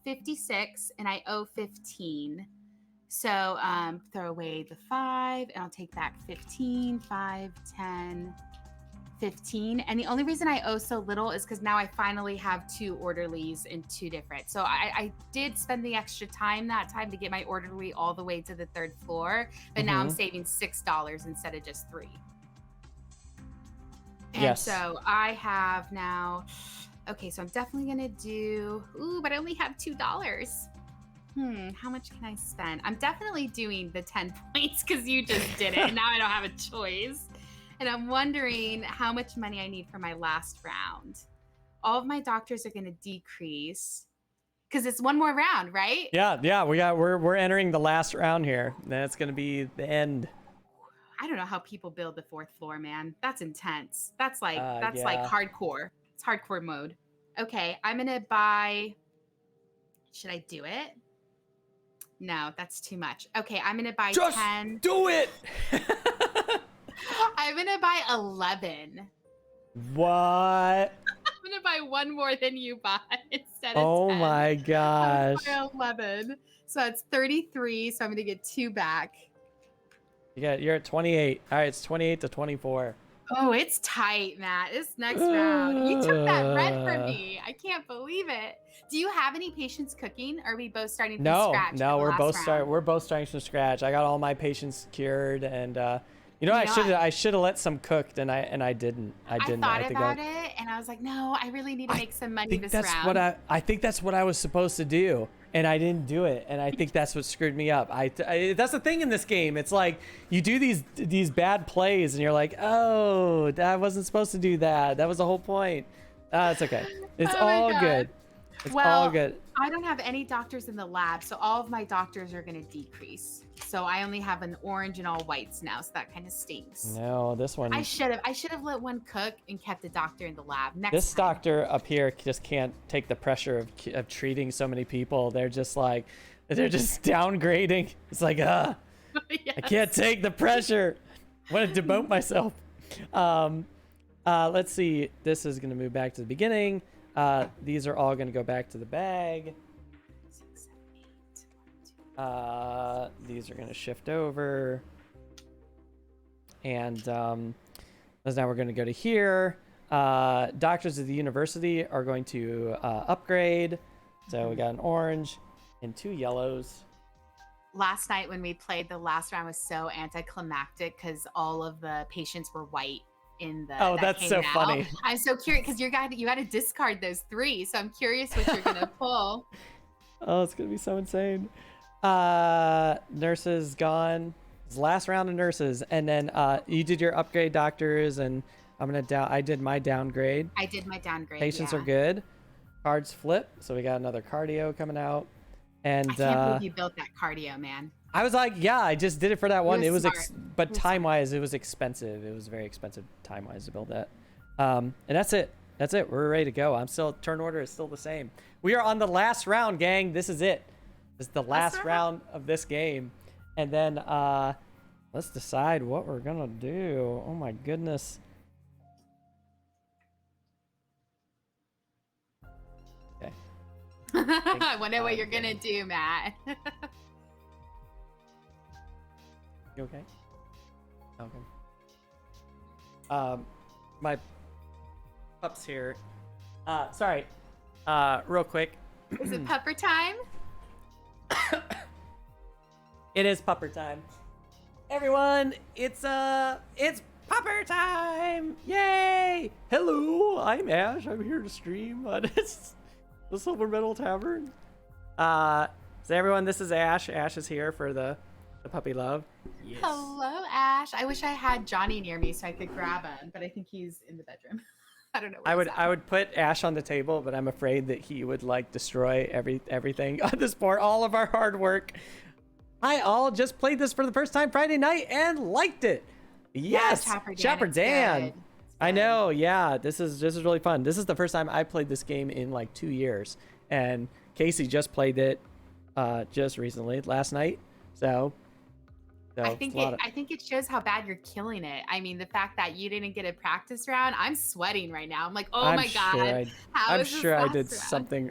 56 and I owe 15. So throw away the 5 and I'll take back 15, 5, 10, 15. And the only reason I owe so little is because now I finally have 2 orderlies and 2 different. So I did spend the extra time that time to get my orderly all the way to the 3rd floor, but now I'm saving $6 instead of just 3. And so I have now, okay, so I'm definitely going to do, but I only have $2. How much can I spend? I'm definitely doing the 10 points because you just did it. And now I don't have a choice. And I'm wondering how much money I need for my last round. All of my doctors are going to decrease because it's one more round, right? Yeah. We're entering the last round here. That's going to be the end. I don't know how people build the 4th floor, man. That's intense. That's like hardcore. It's hardcore mode. Okay, I'm gonna buy. Should I do it? No, that's too much. Okay, I'm gonna buy 10. Do it. I'm gonna buy 11. What? I'm gonna buy 1 more than you buy instead of 10. Oh my gosh. I'm gonna buy 11. So it's 33. So I'm gonna get 2 back. You're at 28. All right, it's 28 to 24. Oh, it's tight, Matt. This next round. You took that red from me. I can't believe it. Do you have any patients cooking? Or are we both starting from scratch? No, we're both starting from scratch. I got all my patients cured, and I should have let some cooked, and I didn't. I thought about it, and I was like, no, I really need to make some money this round. I think that's what I was supposed to do. And I didn't do it, and I think that's what screwed me up. That's the thing in this game. It's like you do these bad plays, and you're like, oh, I wasn't supposed to do that. That was the whole point. It's okay. It's all good. It's all good. I don't have any doctors in the lab, so all of my doctors are going to decrease. So I only have an orange and all whites now, so that kind of stinks. No, this one. I should have let one cook and kept the doctor in the lab. This doctor up here just can't take the pressure of treating so many people. They're just downgrading. It's like, yes. I can't take the pressure. I want to demote myself. Let's see. This is going to move back to the beginning. These are all going to go back to the bag. These are going to shift over. And now we're going to go to here. Doctors of the university are going to upgrade. So we got an orange and 2 yellows. Last night when we played, the last round was so anticlimactic because all of the patients were white. in the. Oh, that that's came so out. funny. I'm so curious because you got to discard those 3. So I'm curious what you're gonna pull. Oh, it's gonna be so insane. Nurses gone. It's the last round of nurses, and then you did your upgrade doctors, and I did my downgrade. I did my downgrade. Patients yeah. are good. Cards flip, so we got another cardio coming out. And I can't believe you built that cardio, man. I was like, yeah, I just did it for that one. It was but time-wise, it was expensive. It was very expensive time-wise to build that. And that's it. That's it. We're ready to go. Turn order is still the same. We are on the last round, gang. This is it. This is the last round of this game. And then let's decide what we're gonna do. Oh my goodness. Okay. I wonder what you're gonna do, Matt. You okay? Okay. My pups here. Sorry. Real quick. Is it pupper time? It is pupper time. Everyone, it's pupper time! Yay! Hello, I'm Ash. I'm here to stream on the Silver Metal Tavern. So everyone, this is Ash. Ash is here for the puppy love. Yes. Hello, Ash. I wish I had Johnny near me so I could grab him, but I think he's in the bedroom. I don't know. I would put Ash on the table, but I'm afraid that he would like destroy everything on this board, all of our hard work. I all just played this for the first time Friday night and liked it. Yes, Chopper Dan. I know. Yeah, this is really fun. This is the first time I played this game in like 2 years, and Kasey just played it just recently, last night. So I think it shows how bad you're killing it. I mean, the fact that you didn't get a practice round, I'm sweating right now. I'm like, oh my god, I'm sure I did something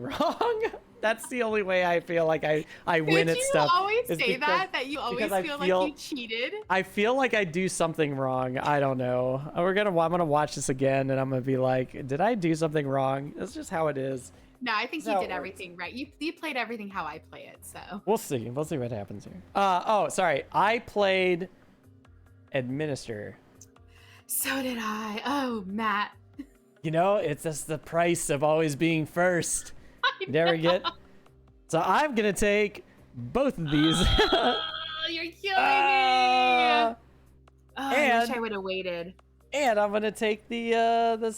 wrong. That's the only way I feel like I win at stuff. Did you always say that you always feel like you cheated? I feel like I do something wrong. I don't know. I'm gonna watch this again, and I'm gonna be like, did I do something wrong? That's just how it is. No, I think you did everything right. You played everything how I play it, so. We'll see. We'll see what happens here. Oh, sorry. I played Administer. So did I. Oh, Matt. You know, it's just the price of always being first. Never get. So I'm gonna take both of these. Oh, you're killing me. I wish I would have waited. And I'm gonna take the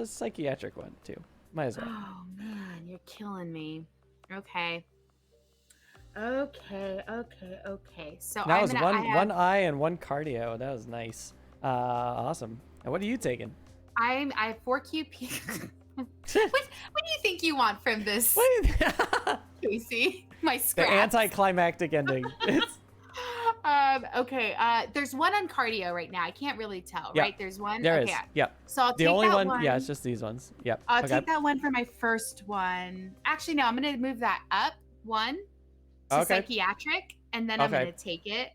psychiatric one too. Might as well. Oh man, you're killing me. Okay. So that was one eye and one cardio. That was nice. Awesome. And what are you taking? I have 4 QP. what do you think you want from this, Kasey? My scraps. The anticlimactic ending. Okay. There's one on cardio right now. I can't really tell, right? There's one. There is. Yep. So I'll take the only that one. Yeah, it's just these ones. Yep. I'll take that one for my first one. Actually, no. I'm gonna move that up one to psychiatric, and then I'm gonna take it,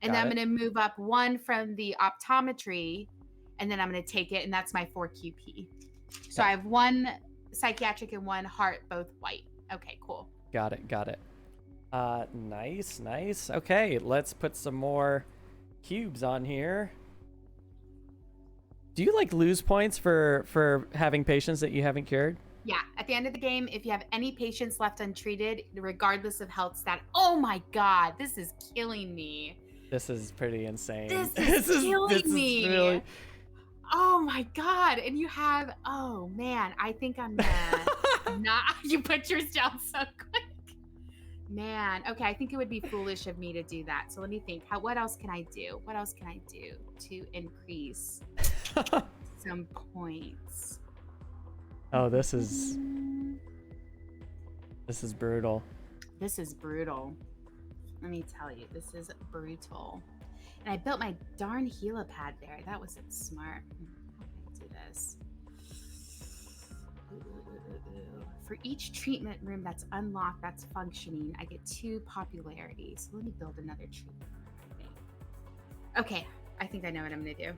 and then I'm gonna move up one from the optometry, and then I'm gonna take it, and that's my 4 QP. So I have 1 psychiatric and 1 heart, both white. Okay, cool. Got it. Nice. Okay, let's put some more cubes on here. Do you like lose points for having patients that you haven't cured? Yeah, at the end of the game, if you have any patients left untreated, regardless of health stat, oh my god, this is killing me. This is pretty insane. This is killing me. Really... Oh my god, and you have, oh man, I think I'm gonna you put yours down so quick. Man, okay, I think it would be foolish of me to do that. So let me think. What else can I do? What else can I do to increase some points? Oh, this is brutal. This is brutal. Let me tell you, this is brutal. And I built my darn helipad there. That wasn't smart. How can I do this? For each treatment room that's unlocked, that's functioning, I get 2 popularity. So let me build another treatment room. Okay, I think I know what I'm gonna do.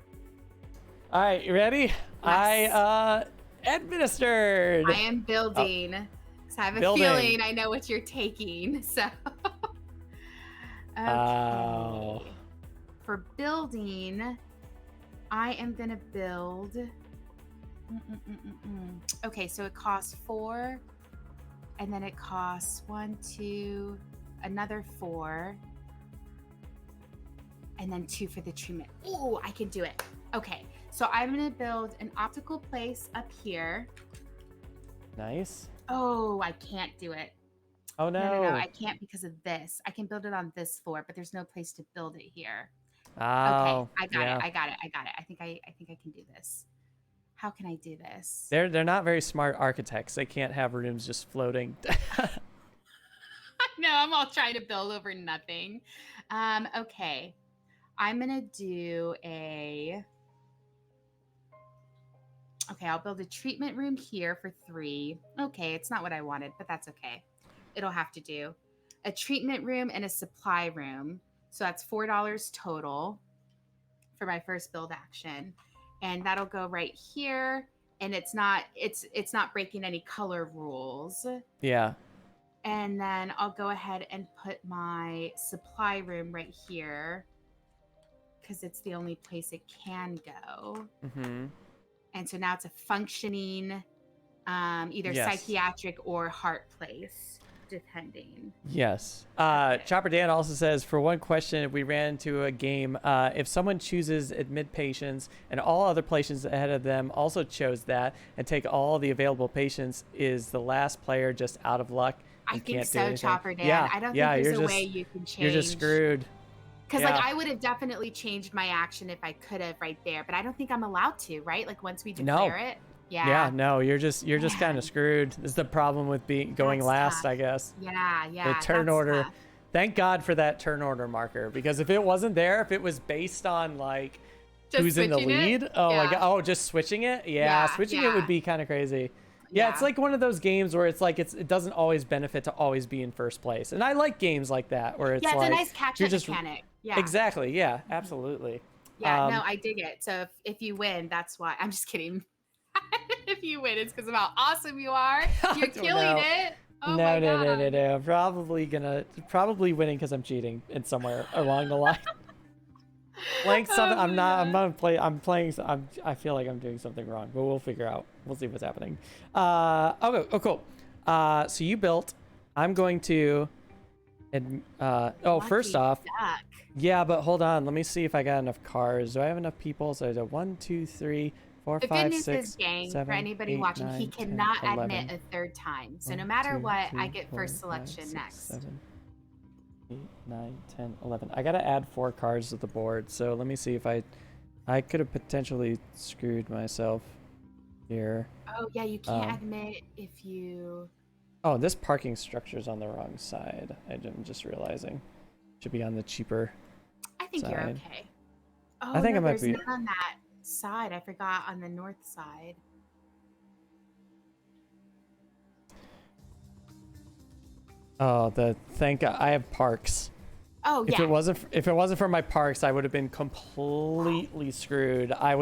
All right, you ready? Yes. I administered. I am building. So I have a feeling I know what you're taking. So okay. For building, I am gonna build. Okay, so it costs 4, and then it costs 1, 2, another 4, and then 2 for the treatment. Ooh, I can do it. Okay, so I'm gonna build an optical place up here. Nice. Oh, I can't do it. Oh no. No, I can't because of this. I can build it on this floor, but there's no place to build it here. Oh, Okay, I got yeah. it. I got it. I think I can do this. How can I do this? They're not very smart architects. They can't have rooms just floating. No, I'm all trying to build over nothing. Okay. I'm gonna do a. Okay, I'll build a treatment room here for 3. Okay, it's not what I wanted, but that's okay. It'll have to do. A treatment room and a supply room. So that's $4 total for my first build action. And that'll go right here. And it's not breaking any color rules. Yeah. And then I'll go ahead and put my supply room right here because it's the only place it can go. Mm-hmm. And so now it's a functioning either psychiatric or heart place, depending. Yes. Okay. Chopper Dan also says, for one question, if we ran into a game, if someone chooses admit patients and all other patients ahead of them also chose that and take all the available patients, is the last player just out of luck? I think so, Chopper Dan. Yeah. I don't think there's a way you can change. You're just screwed. Because like I would have definitely changed my action if I could have right there, but I don't think I'm allowed to, right? Like once we declare it. Yeah. Yeah, no, you're just kind of screwed. This is the problem with going last, tough. I guess. Yeah. The turn order. Tough. Thank God for that turn order marker, because if it wasn't there, if it was based on like just who's in the lead, my God, just switching it, switching it would be kind of crazy. Yeah, it's like one of those games where it's like it doesn't always benefit to always be in first place, and I like games like that where it's a nice catch-up mechanic. Yeah, exactly. Yeah, absolutely. Yeah, no, I dig it. So if you win, that's why. I'm just kidding. If you win, it's because of how awesome you are. You're killing it. Oh No. Probably winning because I'm cheating in somewhere along the line. Playing something. I feel like I'm doing something wrong, but we'll figure out. We'll see what's happening. Cool. So you built. I'm going to. First off. Yeah, but hold on. Let me see if I got enough cars. Do I have enough people? So there's a 1, 2, 3, 4, 5, 6, 7, for anybody 8, watching, 9, he 10, cannot 11. admit a third time. So 1, no matter 2, what, 3, I get 4, first 5, selection 6, next. 7, 8, 9, 10, 11. I gotta add 4 cars to the board. So let me see if I could have potentially screwed myself here. Oh yeah, you can't admit if you. Oh, this parking structure's on the wrong side. I'm just realizing. Should be on the cheaper. I think side. You're okay. Oh, I think I might there's be none on that side. I forgot on the north side. Oh, thank God I have parks. Oh yeah. If it wasn't for my parks, I would have been completely screwed. I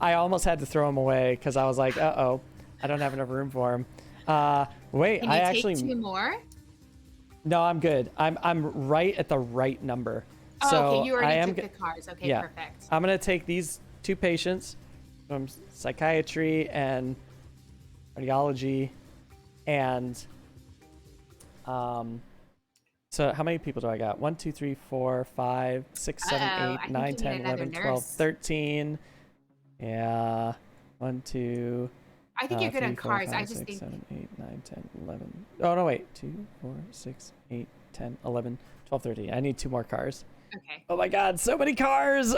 almost had to throw them away because I was like, I don't have enough room for them. Wait, Can you take 2 more? No, I'm good. I'm right at the right number. Oh, so okay. You already took the cars. Okay, yeah. Perfect. I'm gonna take these 2 patients from psychiatry and cardiology, and so how many people do I got? 1, 2, 3, 4, 5, 6, 7, 8, 9, 10, 11, 12, 13. Yeah. 1, 2. I think you're good 3, on 4, cars. 5, I just 6, think 7, 8, 9, 10, 11. Oh no, wait. 2, 4, 6, 8, 10, 11, 12, 13. I need 2 more cars. Okay. Oh my God, so many cars.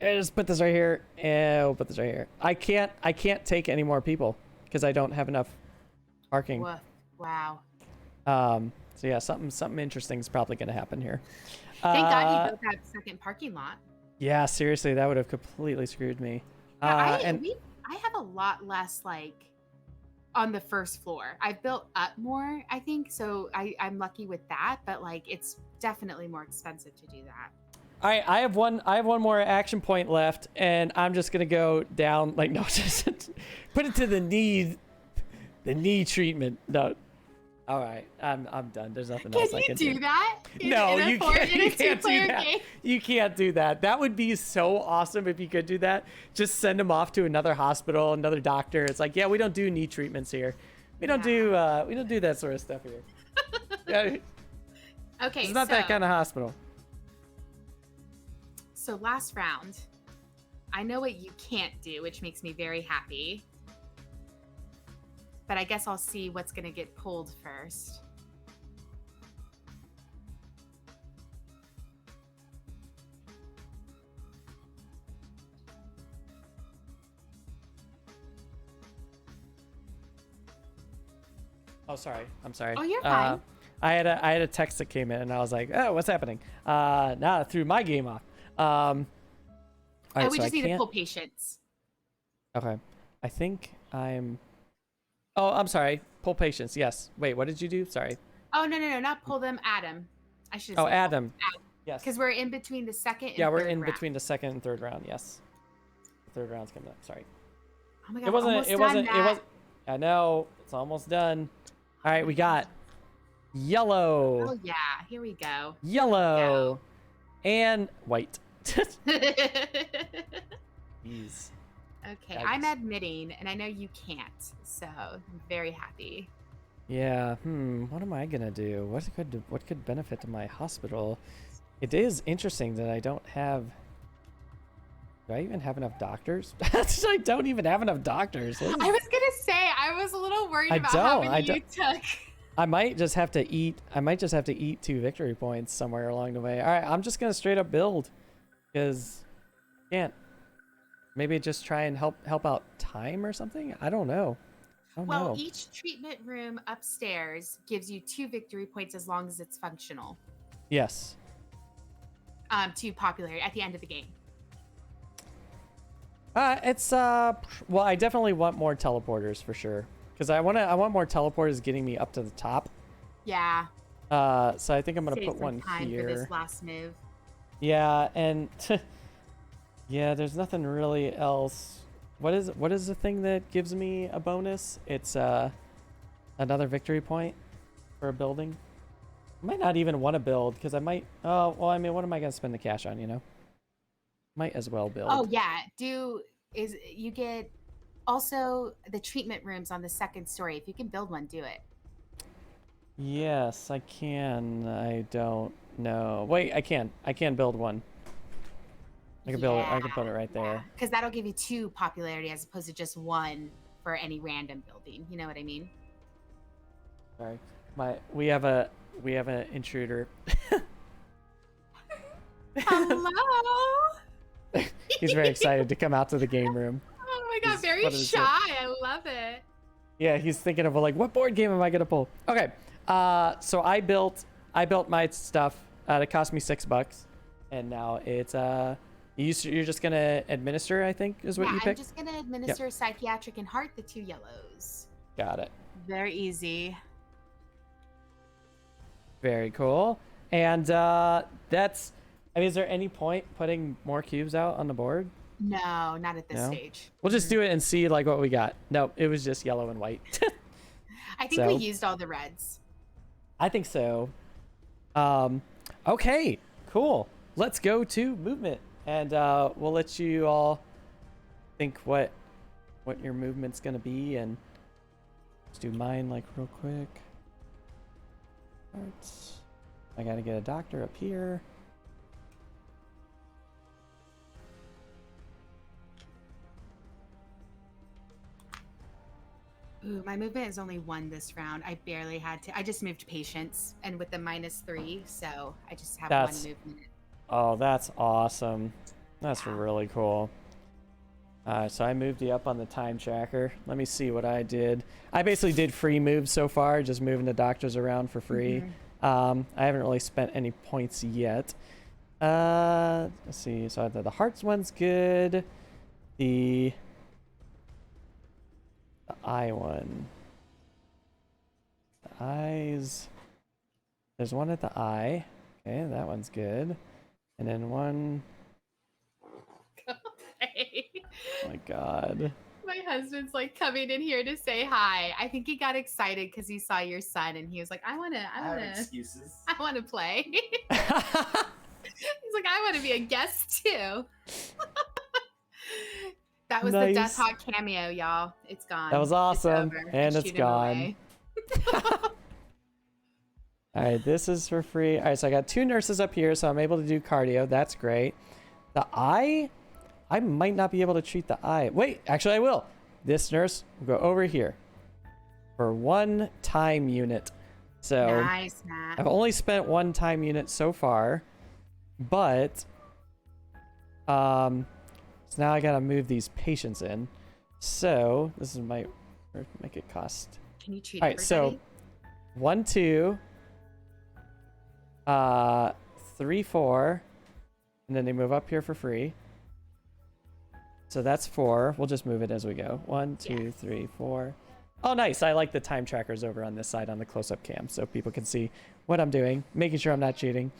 Just put this right here. And we'll put this right here. I can't take any more people because I don't have enough parking. Woof. Wow. So yeah, something interesting is probably going to happen here. Thank God you built that second parking lot. Yeah, seriously, that would have completely screwed me. I have a lot less like on the first floor. I've built up more, I think, so I'm lucky with that. But like, it's definitely more expensive to do that. All right, I have one more action point left, and I'm just gonna go down. Like, no, just put it to the knee treatment. No, All right, I'm done. There's nothing Can else I you can do that? No, In a you four, can't. in You a can't do two-player that. game? You can't do that. That would be so awesome if you could do that. Just send them off to another hospital, another doctor. It's like, yeah, we don't do knee treatments here. We don't do that sort of stuff here. Yeah, Okay, it's not that kind of hospital. So last round. I know what you can't do, which makes me very happy. But I guess I'll see what's going to get pulled first. Oh, sorry. I'm sorry. Oh, you're fine. I had a text that came in, and I was like, oh, what's happening? Now I threw my game off. All right, We so just I need to can't... pull patience. Okay. I think I'm... Oh, I'm sorry. Pull patience. Yes. Wait, what did you do? Sorry. Oh, no. Not pull them. Add them. I should Oh, say add them. Yes. because we're in between the second and Yeah, we're third in round. between the second and third round. Yes. The third round's coming up. Sorry. Oh my god, It wasn't. almost It done, wasn't. It Matt. was. I know. It's almost done. All right, we got yellow. Oh yeah, here we go. Yellow. And white. Jeez. Okay, I'm admitting, and I know you can't, so I'm very happy. Yeah. What am I gonna do? What could benefit to my hospital? It is interesting that I don't have. Do I even have enough doctors? I don't even have enough doctors. I was gonna say I was a little worried about how many you took. I might just have to eat. I might just have to eat 2 victory points somewhere along the way. All right, I'm just gonna straight up build, because can't. Maybe just try and help out time or something. I don't know. Well, each treatment room upstairs gives you 2 victory points as long as it's functional. Yes. To popularity at the end of the game. It's well, I definitely want more teleporters for sure, because I want more teleporters getting me up to the top. Yeah. So I think I'm gonna Save put one time here. for this last move. Yeah, and yeah, there's nothing really else. What is the thing that gives me a bonus? It's another victory point for a building. I might not even want to build, because I might. Oh well, I mean, what am I gonna spend the cash on? You know. Might as well build. Oh yeah, you get also the treatment rooms on the second story. If you can build one, do it. Yes, I can. I don't know. Wait, I can. I can build one. I can build it. I can put it right there. Because that'll give you 2 popularity as opposed to just 1 for any random building. You know what I mean? Sorry, we have an intruder. Hello. He's very excited to come out to the game room. Oh my god, very shy. I love it. Yeah, he's thinking of like, what board game am I gonna pull? Okay, so I built my stuff. It cost me $6, and now it's you're just gonna administer, I think, is what you picked. I'm just gonna administer psychiatric and heart, the 2 yellows. Got it. Very easy. Very cool. And that's. I mean, is there any point putting more cubes out on the board? No, not at this stage. We'll just do it and see like what we got. No, it was just yellow and white. I think we used all the reds. I think so. Okay, cool. Let's go to movement, and we'll let you all think what your movement's gonna be, and let's do mine like real quick. Parts. I gotta get a doctor up here. Ooh, my movement is only 1 this round. I barely had to. I just moved patience, and with the -3, so I just have 1 movement. Oh, that's awesome. That's really cool. So I moved you up on the time tracker. Let me see what I did. I basically did free moves so far, just moving the doctors around for free. I haven't really spent any points yet. Let's see. So the hearts one's good. The eye one. The eyes. There's one at the eye. Okay, that one's good. And then one. Okay. Oh my god. My My husband's like coming in here to say hi. I think he got excited because he saw your son and he was like, I have excuses. I wanna play. He's like, I want to be a guest too. That was the Death Hawk cameo, y'all. It's gone. That was awesome. It's over. And it's gone. All right, this is for free. All right, so I got 2 nurses up here, so I'm able to do cardio. That's great. The eye, I might not be able to treat the eye. Wait, actually I will. This nurse will go over here for 1 time unit. So nice, Matt. I've only spent 1 time unit so far, but so now I gotta move these patients in. So this is make it cost. Can you treat all right, everybody? so 1, 2, 3, 4, and then they move up here for free. So that's 4. We'll just move it as we go. 1, 2, 3, 4. Oh, nice. I like the time trackers over on this side on the close-up cam so people can see what I'm doing, making sure I'm not cheating.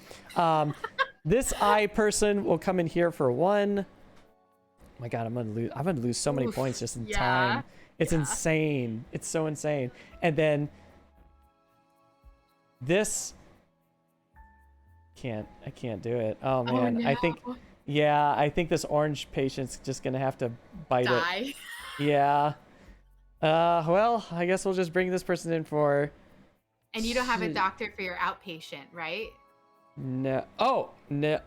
This eye person will come in here for 1. Oh my God, I'm gonna lose so many points just in time. It's insane. It's so insane. And then this I can't do it. Oh man, no. I think this orange patient's just gonna have to bite it. Yeah. Well, I guess we'll just bring this person in for. And you don't have a doctor for your outpatient, right? No. Oh no.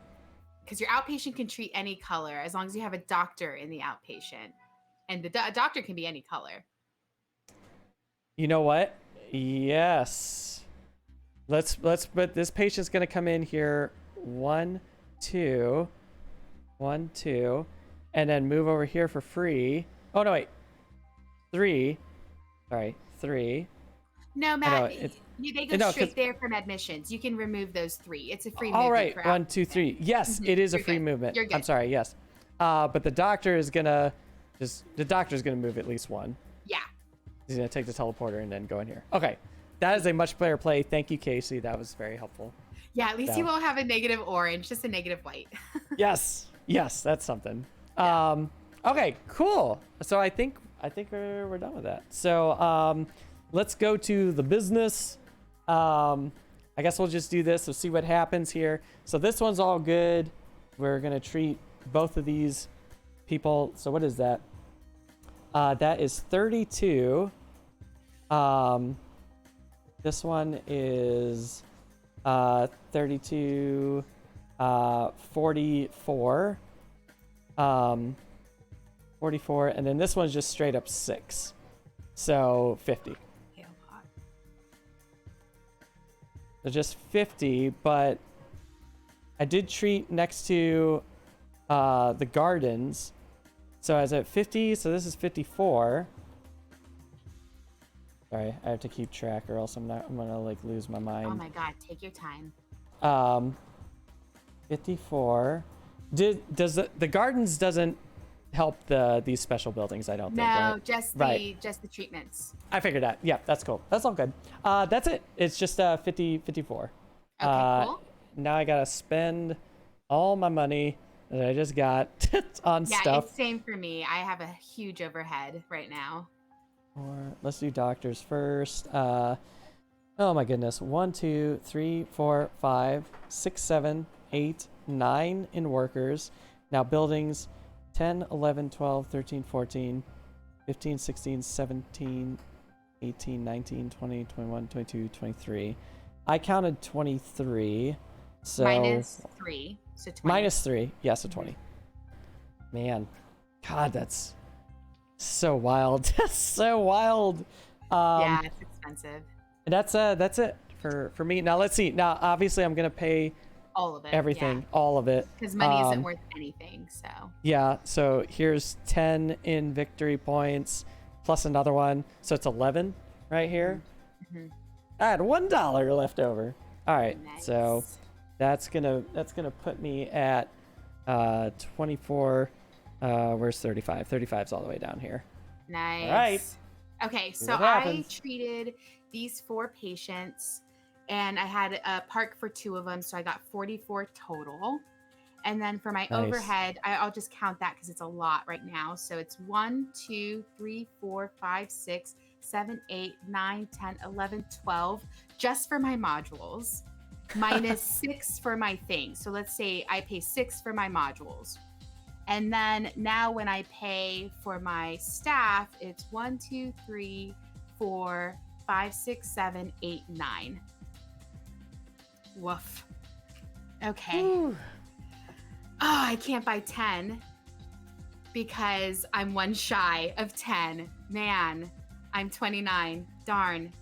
Because your outpatient can treat any color as long as you have a doctor in the outpatient, and the doctor can be any color. You know what? Yes. Let's but this patient's gonna come in here 1, 2, 1, 2, and then move over here for free. Oh no, wait. 3. Sorry, 3. No, Matt. They go no, straight there from admissions. You can remove those 3. It's a free all movement. right, For 1, 2, 3. Yes, it is a free movement. You're good. I'm sorry. Yes. But the doctor is gonna move at least 1. Yeah. He's gonna take the teleporter and then go in here. Okay. That is a much better play. Thank you, Kasey. That was very helpful. Yeah, at least you won't have a negative orange, just a negative white. Yes, that's something. Yeah. Okay, cool. So I think we're done with that. So let's go to the business. I guess we'll just do this. We'll see what happens here. So this one's all good. We're gonna treat both of these people. So what is that? That is 32. This one is 32, 44, 44, and then this one's just straight up 6, so 50. So just 50, but I did treat next to the gardens, so I was at 50, so this is 54. Sorry, I have to keep track or else I'm gonna like lose my mind. Oh my God, take your time. 54. Does the gardens doesn't help these special buildings, I don't think, No, right? just the treatments. I figured that. Yeah, that's cool. That's all good. That's it. It's just 54. Okay, cool. Now I gotta spend all my money that I just got on stuff. Yeah, it's same for me. I have a huge overhead right now. Or let's do doctors first. Oh my goodness. 1, 2, 3, 4, 5, 6, 7, 8, 9 in workers. Now buildings 10, 11, 12, 13, 14, 15, 16, 17, 18, 19, 20, 21, 22, 23. I counted 23. So -3. So 20. -3. Yeah, so 20. Man. God, that's so wild. So wild. Yeah, it's expensive. That's it for me. Now let's see. Now obviously I'm gonna pay all of it. Everything, all of it. Because money isn't worth anything. So yeah. So here's 10 in victory points plus another one, so it's 11 right here. Mm-hmm. I had $1 left over. All right, Nice. so that's gonna put me at 24. Where's 35? 35's all the way down here. Nice. All right. Okay, See so what I happens. treated these 4 patients, and I had a park for 2 of them, so I got 44 total. And then for my Nice. overhead, I'll just count that because it's a lot right now. So it's 1, 2, 3, 4, 5, 6, 7, 8, 9, 10, 11, 12, just for my modules, minus 6 for my things. So let's say I pay 6 for my modules. And then now when I pay for my staff, it's 1, 2, 3, 4, 5, 6, 7, 8, 9. Woof. Okay. Whew. Oh, I can't buy 10 because I'm one shy of 10. Man, I'm 29. Darn.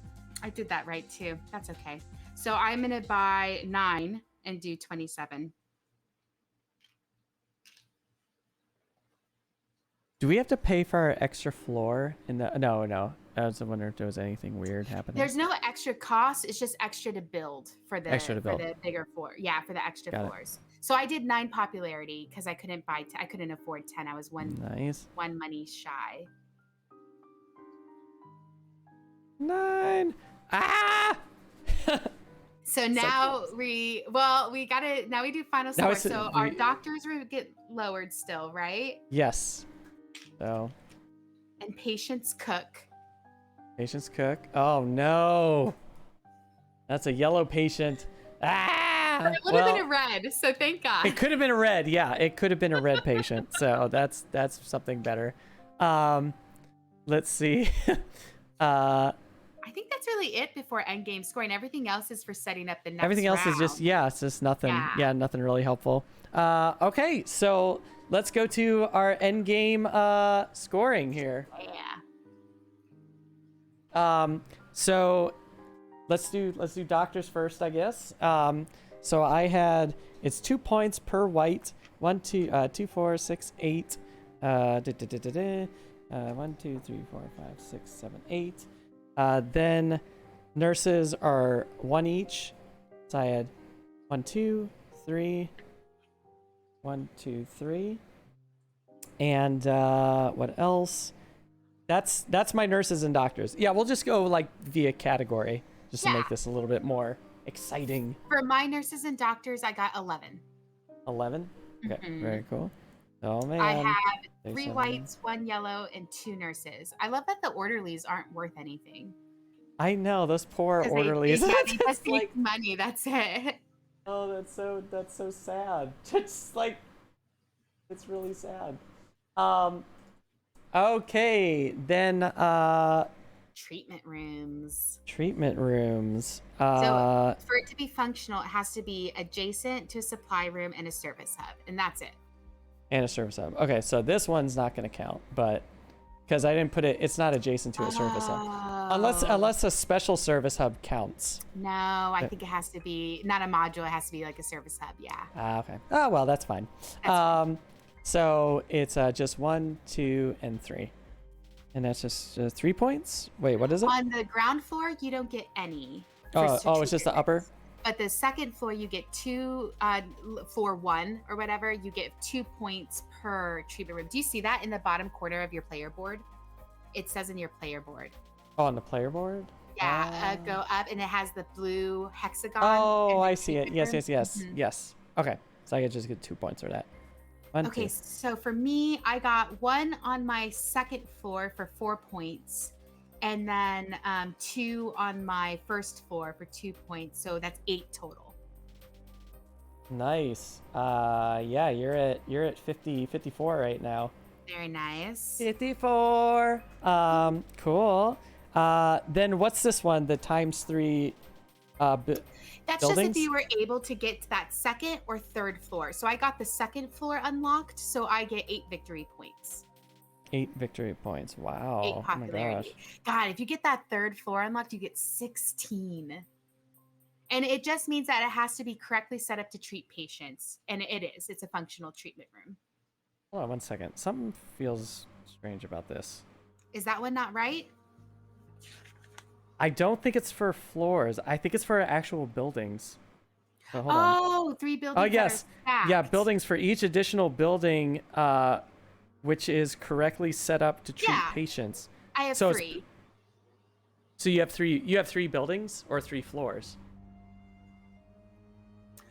I did that right too. That's okay. So I'm going to buy 9 and do 27. Do we have to pay for our extra floor? No. I was wondering if there was anything weird happening. There's no extra cost. It's just extra to build for the Extra to build. for the bigger floor. Yeah, for the extra Got it. floors. So I did 9 popularity because I couldn't I couldn't afford 10. I was Nice. one money shy. 9. Ah! So now we do final Now score. it's- So our doctors will get lowered still, right? Yes. So, And patients cook. patients cook. Oh no. That's a yellow patient. Ah! But it would have been a red, so thank God. It could have been a red. Yeah, it could have been a red patient. So that's something better. Let's see. I think that's really it before end game scoring. Everything else is for setting up the next Everything else is round. it's just nothing. Yeah. Nothing really helpful. Okay, so let's go to our end game scoring here. Yeah. So let's do doctors first, I guess. So I had, it's 2 points per white. 1, 2, 2, 4, 6, 8. 1, 2, 3, 4, 5, 6, 7, 8. Then nurses are 1 each. So I had 1, 2, 3. 1, 2, 3. And what else? That's my nurses and doctors. Yeah, we'll just go like via category just to make this a little bit more exciting. For my nurses and doctors, I got 11. 11? Okay, Mhm. very cool. Oh man. I have 3 37. whites, 1 yellow, and 2 nurses. I love that the orderlies aren't worth anything. I know, those poor 'Cause orderlies. They just It's take like, money. That's it. oh, that's so sad. It's like, it's really sad. Okay, then Treatment rooms. treatment rooms. So for it to be functional, it has to be adjacent to a supply room and a service hub, and that's it. And a service hub. Okay, so this one's not going to count, but because I didn't put it, it's not adjacent to a service hub. Unless a special service hub counts. No, I think it has to be not a module. It has to be like a service hub. Yeah. Okay. Oh well, that's fine. So it's just 1, 2, and 3, and that's just 3 points. Wait, what is it? On the ground floor, you don't get any. Oh, it's just the upper. But the second floor, you get 2. Floor 1 or whatever, you get 2 points per treatment room. Do you see that in the bottom corner of your player board? It says in your player board. Oh, on the player board. Yeah, go up, and it has the blue hexagon. Oh, and I the see it. treatment Yes, room. yes, yes, Mhm. yes. Okay, so I could just get 2 points for that. 1, Okay, 2. so for me, I got 1 on my second floor for 4 points, and then 2 on my first floor for 2 points. So that's 8 total. Nice. Yeah, you're at 54 right now. Very nice. 54. Cool. Then what's this one? The ×3 That's buildings? just if you were able to get to that second or third floor. So I got the second floor unlocked, so I get 8 victory points. 8 victory points. Wow. 8 Oh my popularity. gosh. God, if you get that third floor unlocked, you get 16. And it just means that it has to be correctly set up to treat patients. And it is. It's a functional treatment room. Hold on 1 second. Something feels strange about this. Is that one not right? I don't think it's for floors. I think it's for actual buildings. So hold on. Oh, 3 buildings. Oh, that are yes. Yeah, stacked. buildings for each additional building, which is correctly set up to treat Yeah. patients. I have So it's- 3. So you have 3 buildings or 3 floors?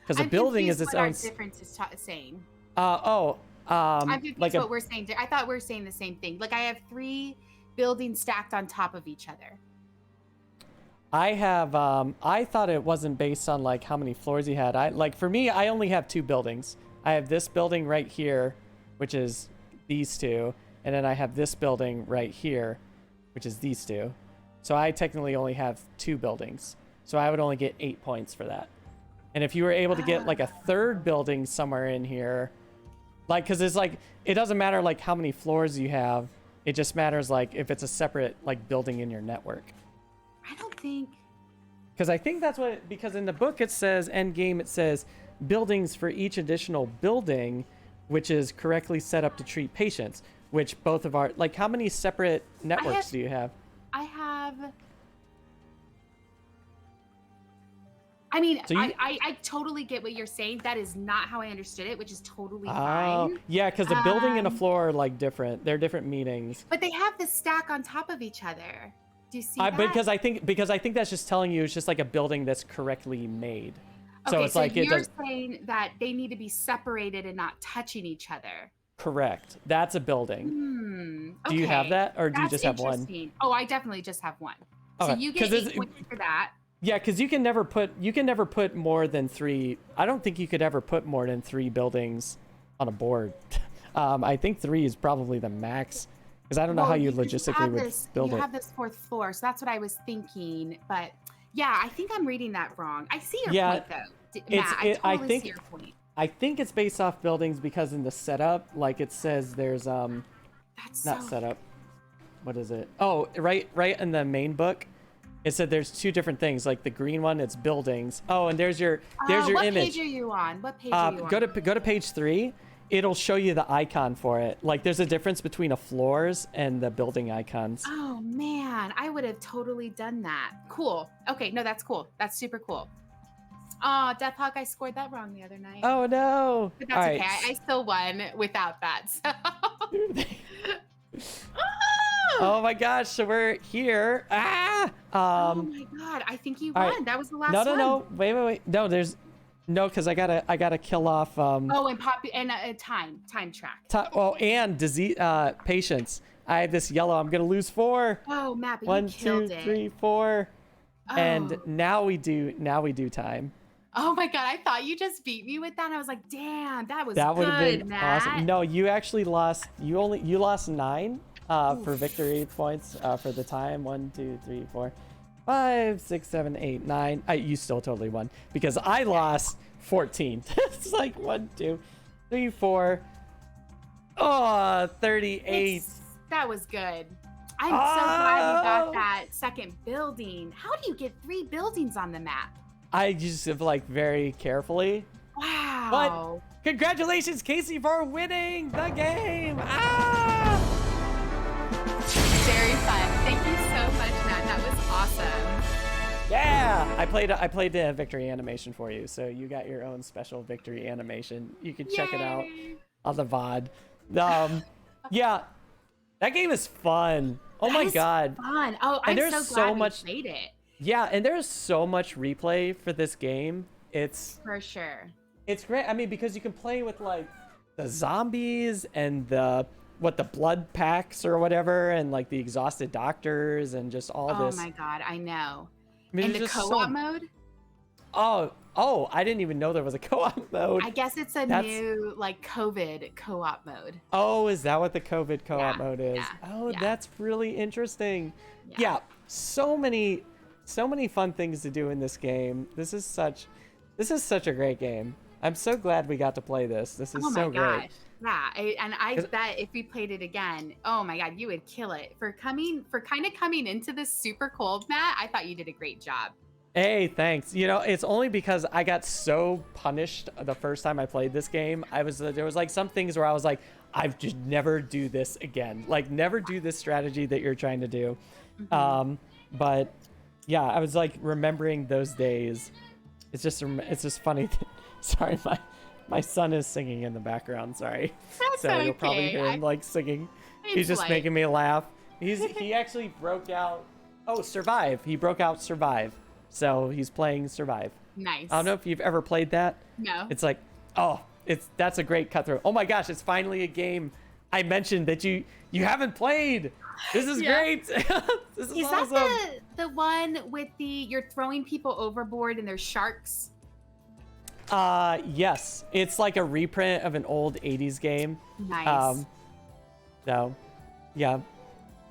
because a I'm building confused is its what our own. difference is saying. I'm confused Like what we're saying. I thought we're saying the same thing. Like I have 3 buildings stacked on top of each other. I have I thought it wasn't based on like how many floors you had. For me, I only have 2 buildings. I have this building right here, which is these 2, and then I have this building right here, which is these 2. So I technically only have 2 buildings. So I would only get 8 points for that. And if you were able to get like a 3rd building somewhere in here, like, because it's like, it doesn't matter like how many floors you have. It just matters like if it's a separate like building in your network. I don't think. Because I think that's what, because in the book it says, end game, it says buildings for each additional building, which is correctly set up to treat patients, which both of our, like, how many separate networks do you have? I mean, so I totally get what you're saying. That is not how I understood it, which is totally fine. Yeah, because a building and a floor are like different. They're different meanings. But they have the stack on top of each other. Do you see that? Because I think that's just telling you it's just like a building that's correctly made. So okay, it's so like you're saying that they need to be separated and not touching each other. Correct. That's a building. Okay. Do you have that, or do you just have one? Oh, I definitely just have one. Okay. So you get 8 points for that. Yeah, because you can never put more than 3. I don't think you could ever put more than 3 buildings on a board. I think 3 is probably the max, because I don't know how you logistically would build it. You have this 4th floor, so that's what I was thinking. But yeah, I think I'm reading that wrong. I see your point though, Matt. I totally see your point. I think it's based off buildings because in the setup, like it says, there's setup. What is it? Oh, right in the main book. It said there's 2 different things. Like the green one, it's buildings. Oh, and there's your image. What page are you on? What page are you on? Go to page 3. It'll show you the icon for it. Like there's a difference between a floors and the building icons. Oh man, I would have totally done that. Cool. Okay, no, that's cool. That's super cool. Oh, Deathhawk, I scored that wrong the other night. Oh no. But that's okay. I still won without that. So. Oh my gosh, so we're here. Oh my god, I think you won. Right. That was the last one. No. Wait. No, because I gotta kill off and time track. And disease patience. I have this yellow. I'm gonna lose 4. Oh, Matt, but 1, you killed 2, it. 3, 4. Oh. And now we do time. Oh my god, I thought you just beat me with that. And I was like, damn, that would have been Matt. Awesome. No, you actually lost. You lost 9 for victory points for the time. 1, 2, 3, 4, 5, 6, 7, 8, 9. You still totally won because I lost 14. It's like 1, 2, 3, 4. Oh, 38. That was good. I'm so glad you got that second building. How do you get 3 buildings on the map? I just like very carefully. Wow. But congratulations, Kasey, for winning the game. Very fun. Thank you so much, Matt. That was awesome. Yeah, I played the victory animation for you, so you got your own special victory animation. You can check it out on the VOD. Yeah, that game is fun. Oh my god. Fun. Oh, I'm so glad we played it. Yeah, and there's so much replay for this game. It's for sure. It's great. I mean, because you can play with like the zombies and the blood packs or whatever, and like the exhausted doctors and just all this. Oh my god, I know. I mean, and the co-op mode? Oh, I didn't even know there was a co-op mode. I guess it's new like COVID co-op mode. Oh, is that what the COVID co-op mode is? Yeah, that's really interesting. Yeah, so many fun things to do in this game. This is such a great game. I'm so glad we got to play this. This is so great. Yeah, I bet if we played it again, oh my god, you would kill it. For kind of coming into this super cold, Matt, I thought you did a great job. Hey, thanks. You know, it's only because I got so punished the first time I played this game. There was like some things where I was like, I just never do this again. Like never do this strategy that you're trying to do. Mm-hmm. But yeah, I was like remembering those days. It's just funny. Sorry, my son is singing in the background. Sorry. That's so okay. You'll probably hear him like singing. He's just making me laugh. He actually broke out. Oh, Survive. He broke out Survive. So he's playing Survive. I don't Nice. know if you've ever played that. No. It's like, oh, that's a great cutthroat. Oh my gosh, it's finally a game I mentioned that you haven't played. This is Yeah. great. This is Is awesome. that the one with you're throwing people overboard and there's sharks? Yes, it's like a reprint of an old 80s game. Nice. No, yeah,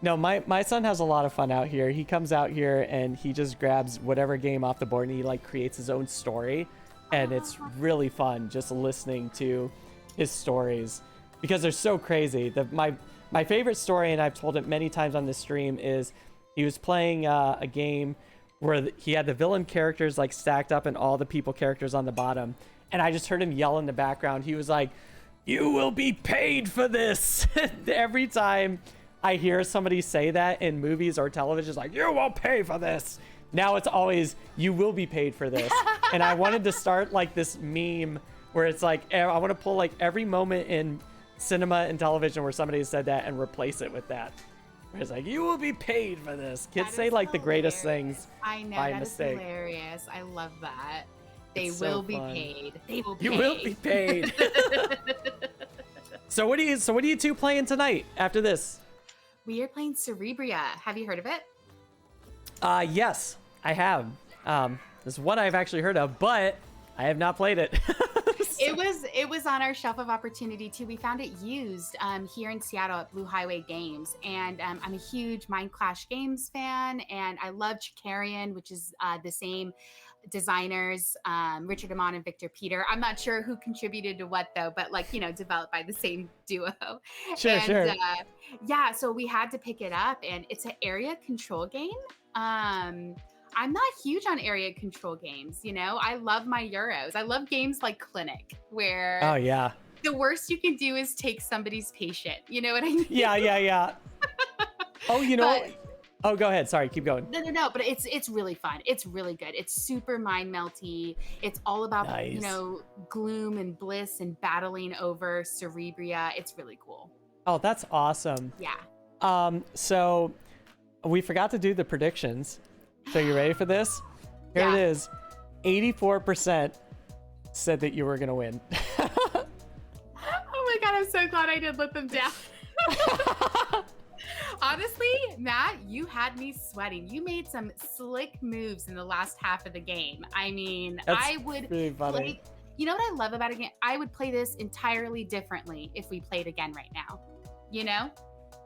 no, my son has a lot of fun out here. He comes out here and he just grabs whatever game off the board and he like creates his own story, and it's really fun just listening to his stories because they're so crazy. My favorite story, and I've told it many times on this stream, is he was playing a game where he had the villain characters like stacked up and all the people characters on the bottom, and I just heard him yell in the background. He was like, "You will be paid for this." Every time I hear somebody say that in movies or television, it's like, "You will pay for this." Now it's always, "You will be paid for this." And I wanted to start like this meme where it's like, I want to pull like every moment in cinema and television where somebody has said that and replace it with that. Where it's like, "You will be paid for this." Kids say like the greatest things I know, by that mistake. is hilarious. I love that. They It's so will be fun. paid. They will be You paid. will be paid. So what are you two playing tonight after this? We are playing Cerebria. Have you heard of it? Yes, I have. This is one I've actually heard of, but I have not played it. It was on our shelf of opportunity too. We found it used here in Seattle at Blue Highway Games, and I'm a huge Mind Clash Games fan, and I love Chicarian, which is the same designers, Richard Amon and Victor Peter. I'm not sure who contributed to what though, but like, developed by the same duo. Sure, sure. Yeah, so we had to pick it up, and it's an area control game. I'm not huge on area control games, I love my Euros. I love games like Clinic, where Oh yeah. the worst you can do is take somebody's patient. You know what I mean? Yeah. Oh, But- Oh, go ahead. Sorry, keep going. No, but it's really fun. It's really good. It's super mind melty. It's all about, Nice. gloom and bliss and battling over Cerebria. It's really cool. Oh, that's awesome. Yeah. So we forgot to do the predictions. So you ready for this? Here Yeah. it is. 84% said that you were gonna win. Oh my God, I'm so glad I did let them down. Honestly, Matt, you had me sweating. You made some slick moves in the last half of the game. I mean, That's I would really funny. play. You know what I love about a game? I would play this entirely differently if we played again right now.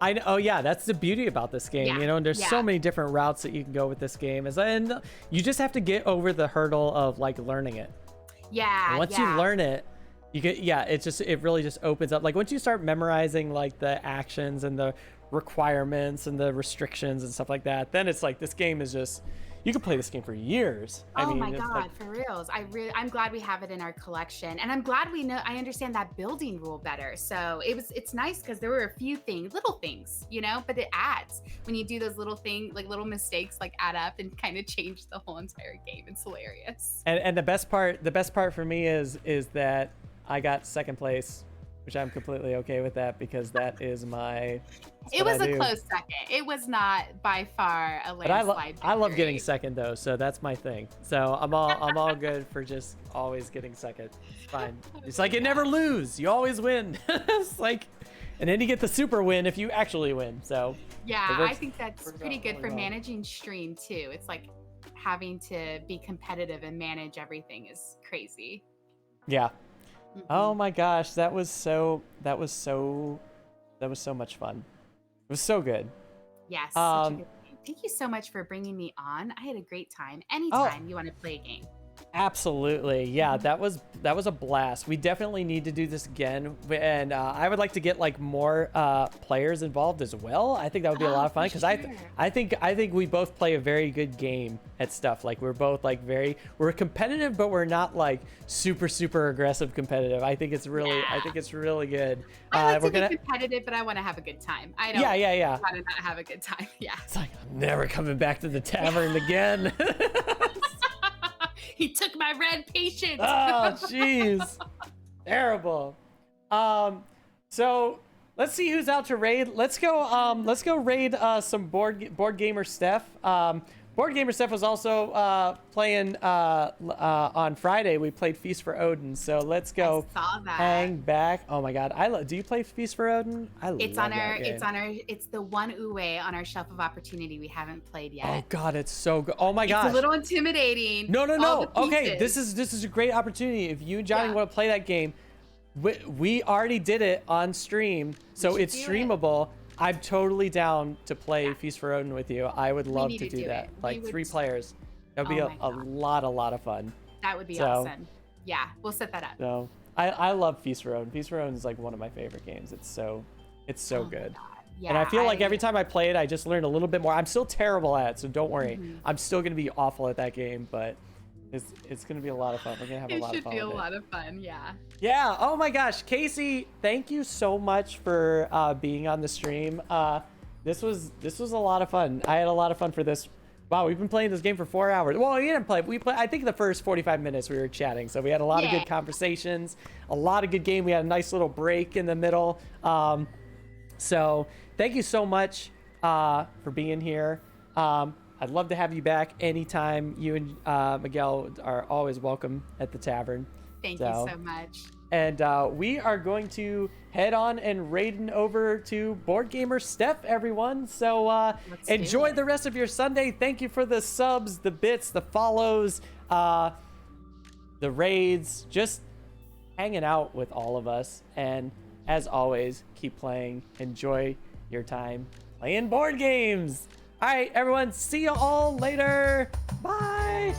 I know. Oh yeah, that's the beauty about this game. Yeah, And there's so yeah. many different routes that you can go with this game. And you just have to get over the hurdle of like learning it. Yeah. And once yeah. you learn it, it really just opens up. Like once you start memorizing like the actions and the requirements and the restrictions and stuff like that, then it's like this game is just, you could play this game for years. Oh my it's God, like, for reals. I'm glad we have it in our collection, and I'm glad I understand that building rule better. So it's nice because there were a few little things, but it adds when you do those little things, like little mistakes, like add up and kind of change the whole entire game. It's hilarious. and the best part for me is that I got second place, which I'm completely okay with that because that is my. It was a close second. It was not by far a But landslide. I love getting victory. second though, so that's my thing. So I'm all good for just always getting second. It's fine. It's like you never lose. You always win. It's like, and then you get the super win if you actually win. So Yeah, it works- I think that's works pretty out good really for well. managing stream too. It's like having to be competitive and manage everything is crazy. yeah. Mhm. Oh my gosh, that was so much fun. It was so good. Yes. such a Um, good game. Thank you so much for bringing me on. I had a great time. Anytime you want to play a game. Absolutely. Yeah, that was a blast. We definitely need to do this again. And I would like to get like more players involved as well. I think that would be a lot of fun because sure. I think we both play a very good game at stuff. Like we're both like we're competitive, but we're not like super aggressive competitive. I think it's really good. I like we're to be competitive, but I want to have a good time. I don't Yeah. want to not have a good time. Yeah. It's like I'm never coming back to the tavern again. He took my red patient. Oh, jeez. Terrible. So let's see who's out to raid. Let's go raid some board gamer Steph. Board Gamer Steph was also playing on Friday. We played Feast for Odin, so let's go I saw that. hang back. Oh my god, do you play Feast for Odin? It's the one Uwe on our shelf of opportunity we haven't played yet. Oh god, it's so good. Oh my gosh. It's a little intimidating. No. Okay, this is a great opportunity. If you and Johnny want to play that game, we already did it on stream, so it's streamable. I'm totally down to play Feast for Odin with you. I would love to do that. Like 3 players. That would be a lot of fun. That would be awesome. Yeah, we'll set that up. So I love Feast for Odin. Feast for Odin is like one of my favorite games. It's so good. Yeah, and I feel like every time I play it, I just learn a little bit more. I'm still terrible at it, so don't worry. I'm still gonna be awful at that game, but it's gonna be a lot of fun. We're gonna have a lot of fun. It should be a lot of fun, yeah. Yeah. Oh my gosh, Kasey, thank you so much for being on the stream. This was a lot of fun. I had a lot of fun for this. Wow, we've been playing this game for 4 hours. Well, we didn't play. We played. I think the first 45 minutes we were chatting, so we had a lot of good conversations, a lot of good game. We had a nice little break in the middle. So thank you so much for being here. I'd love to have you back anytime. You and Miguel are always welcome at the tavern. Thank you so much. And we are going to head on and raid over to Board Gamer Steph, everyone. So enjoy the rest of your Sunday. Thank you for the subs, the bits, the follows, the raids, just hanging out with all of us. And as always, keep playing. Enjoy your time playing board games. All right, everyone. See you all later. Bye.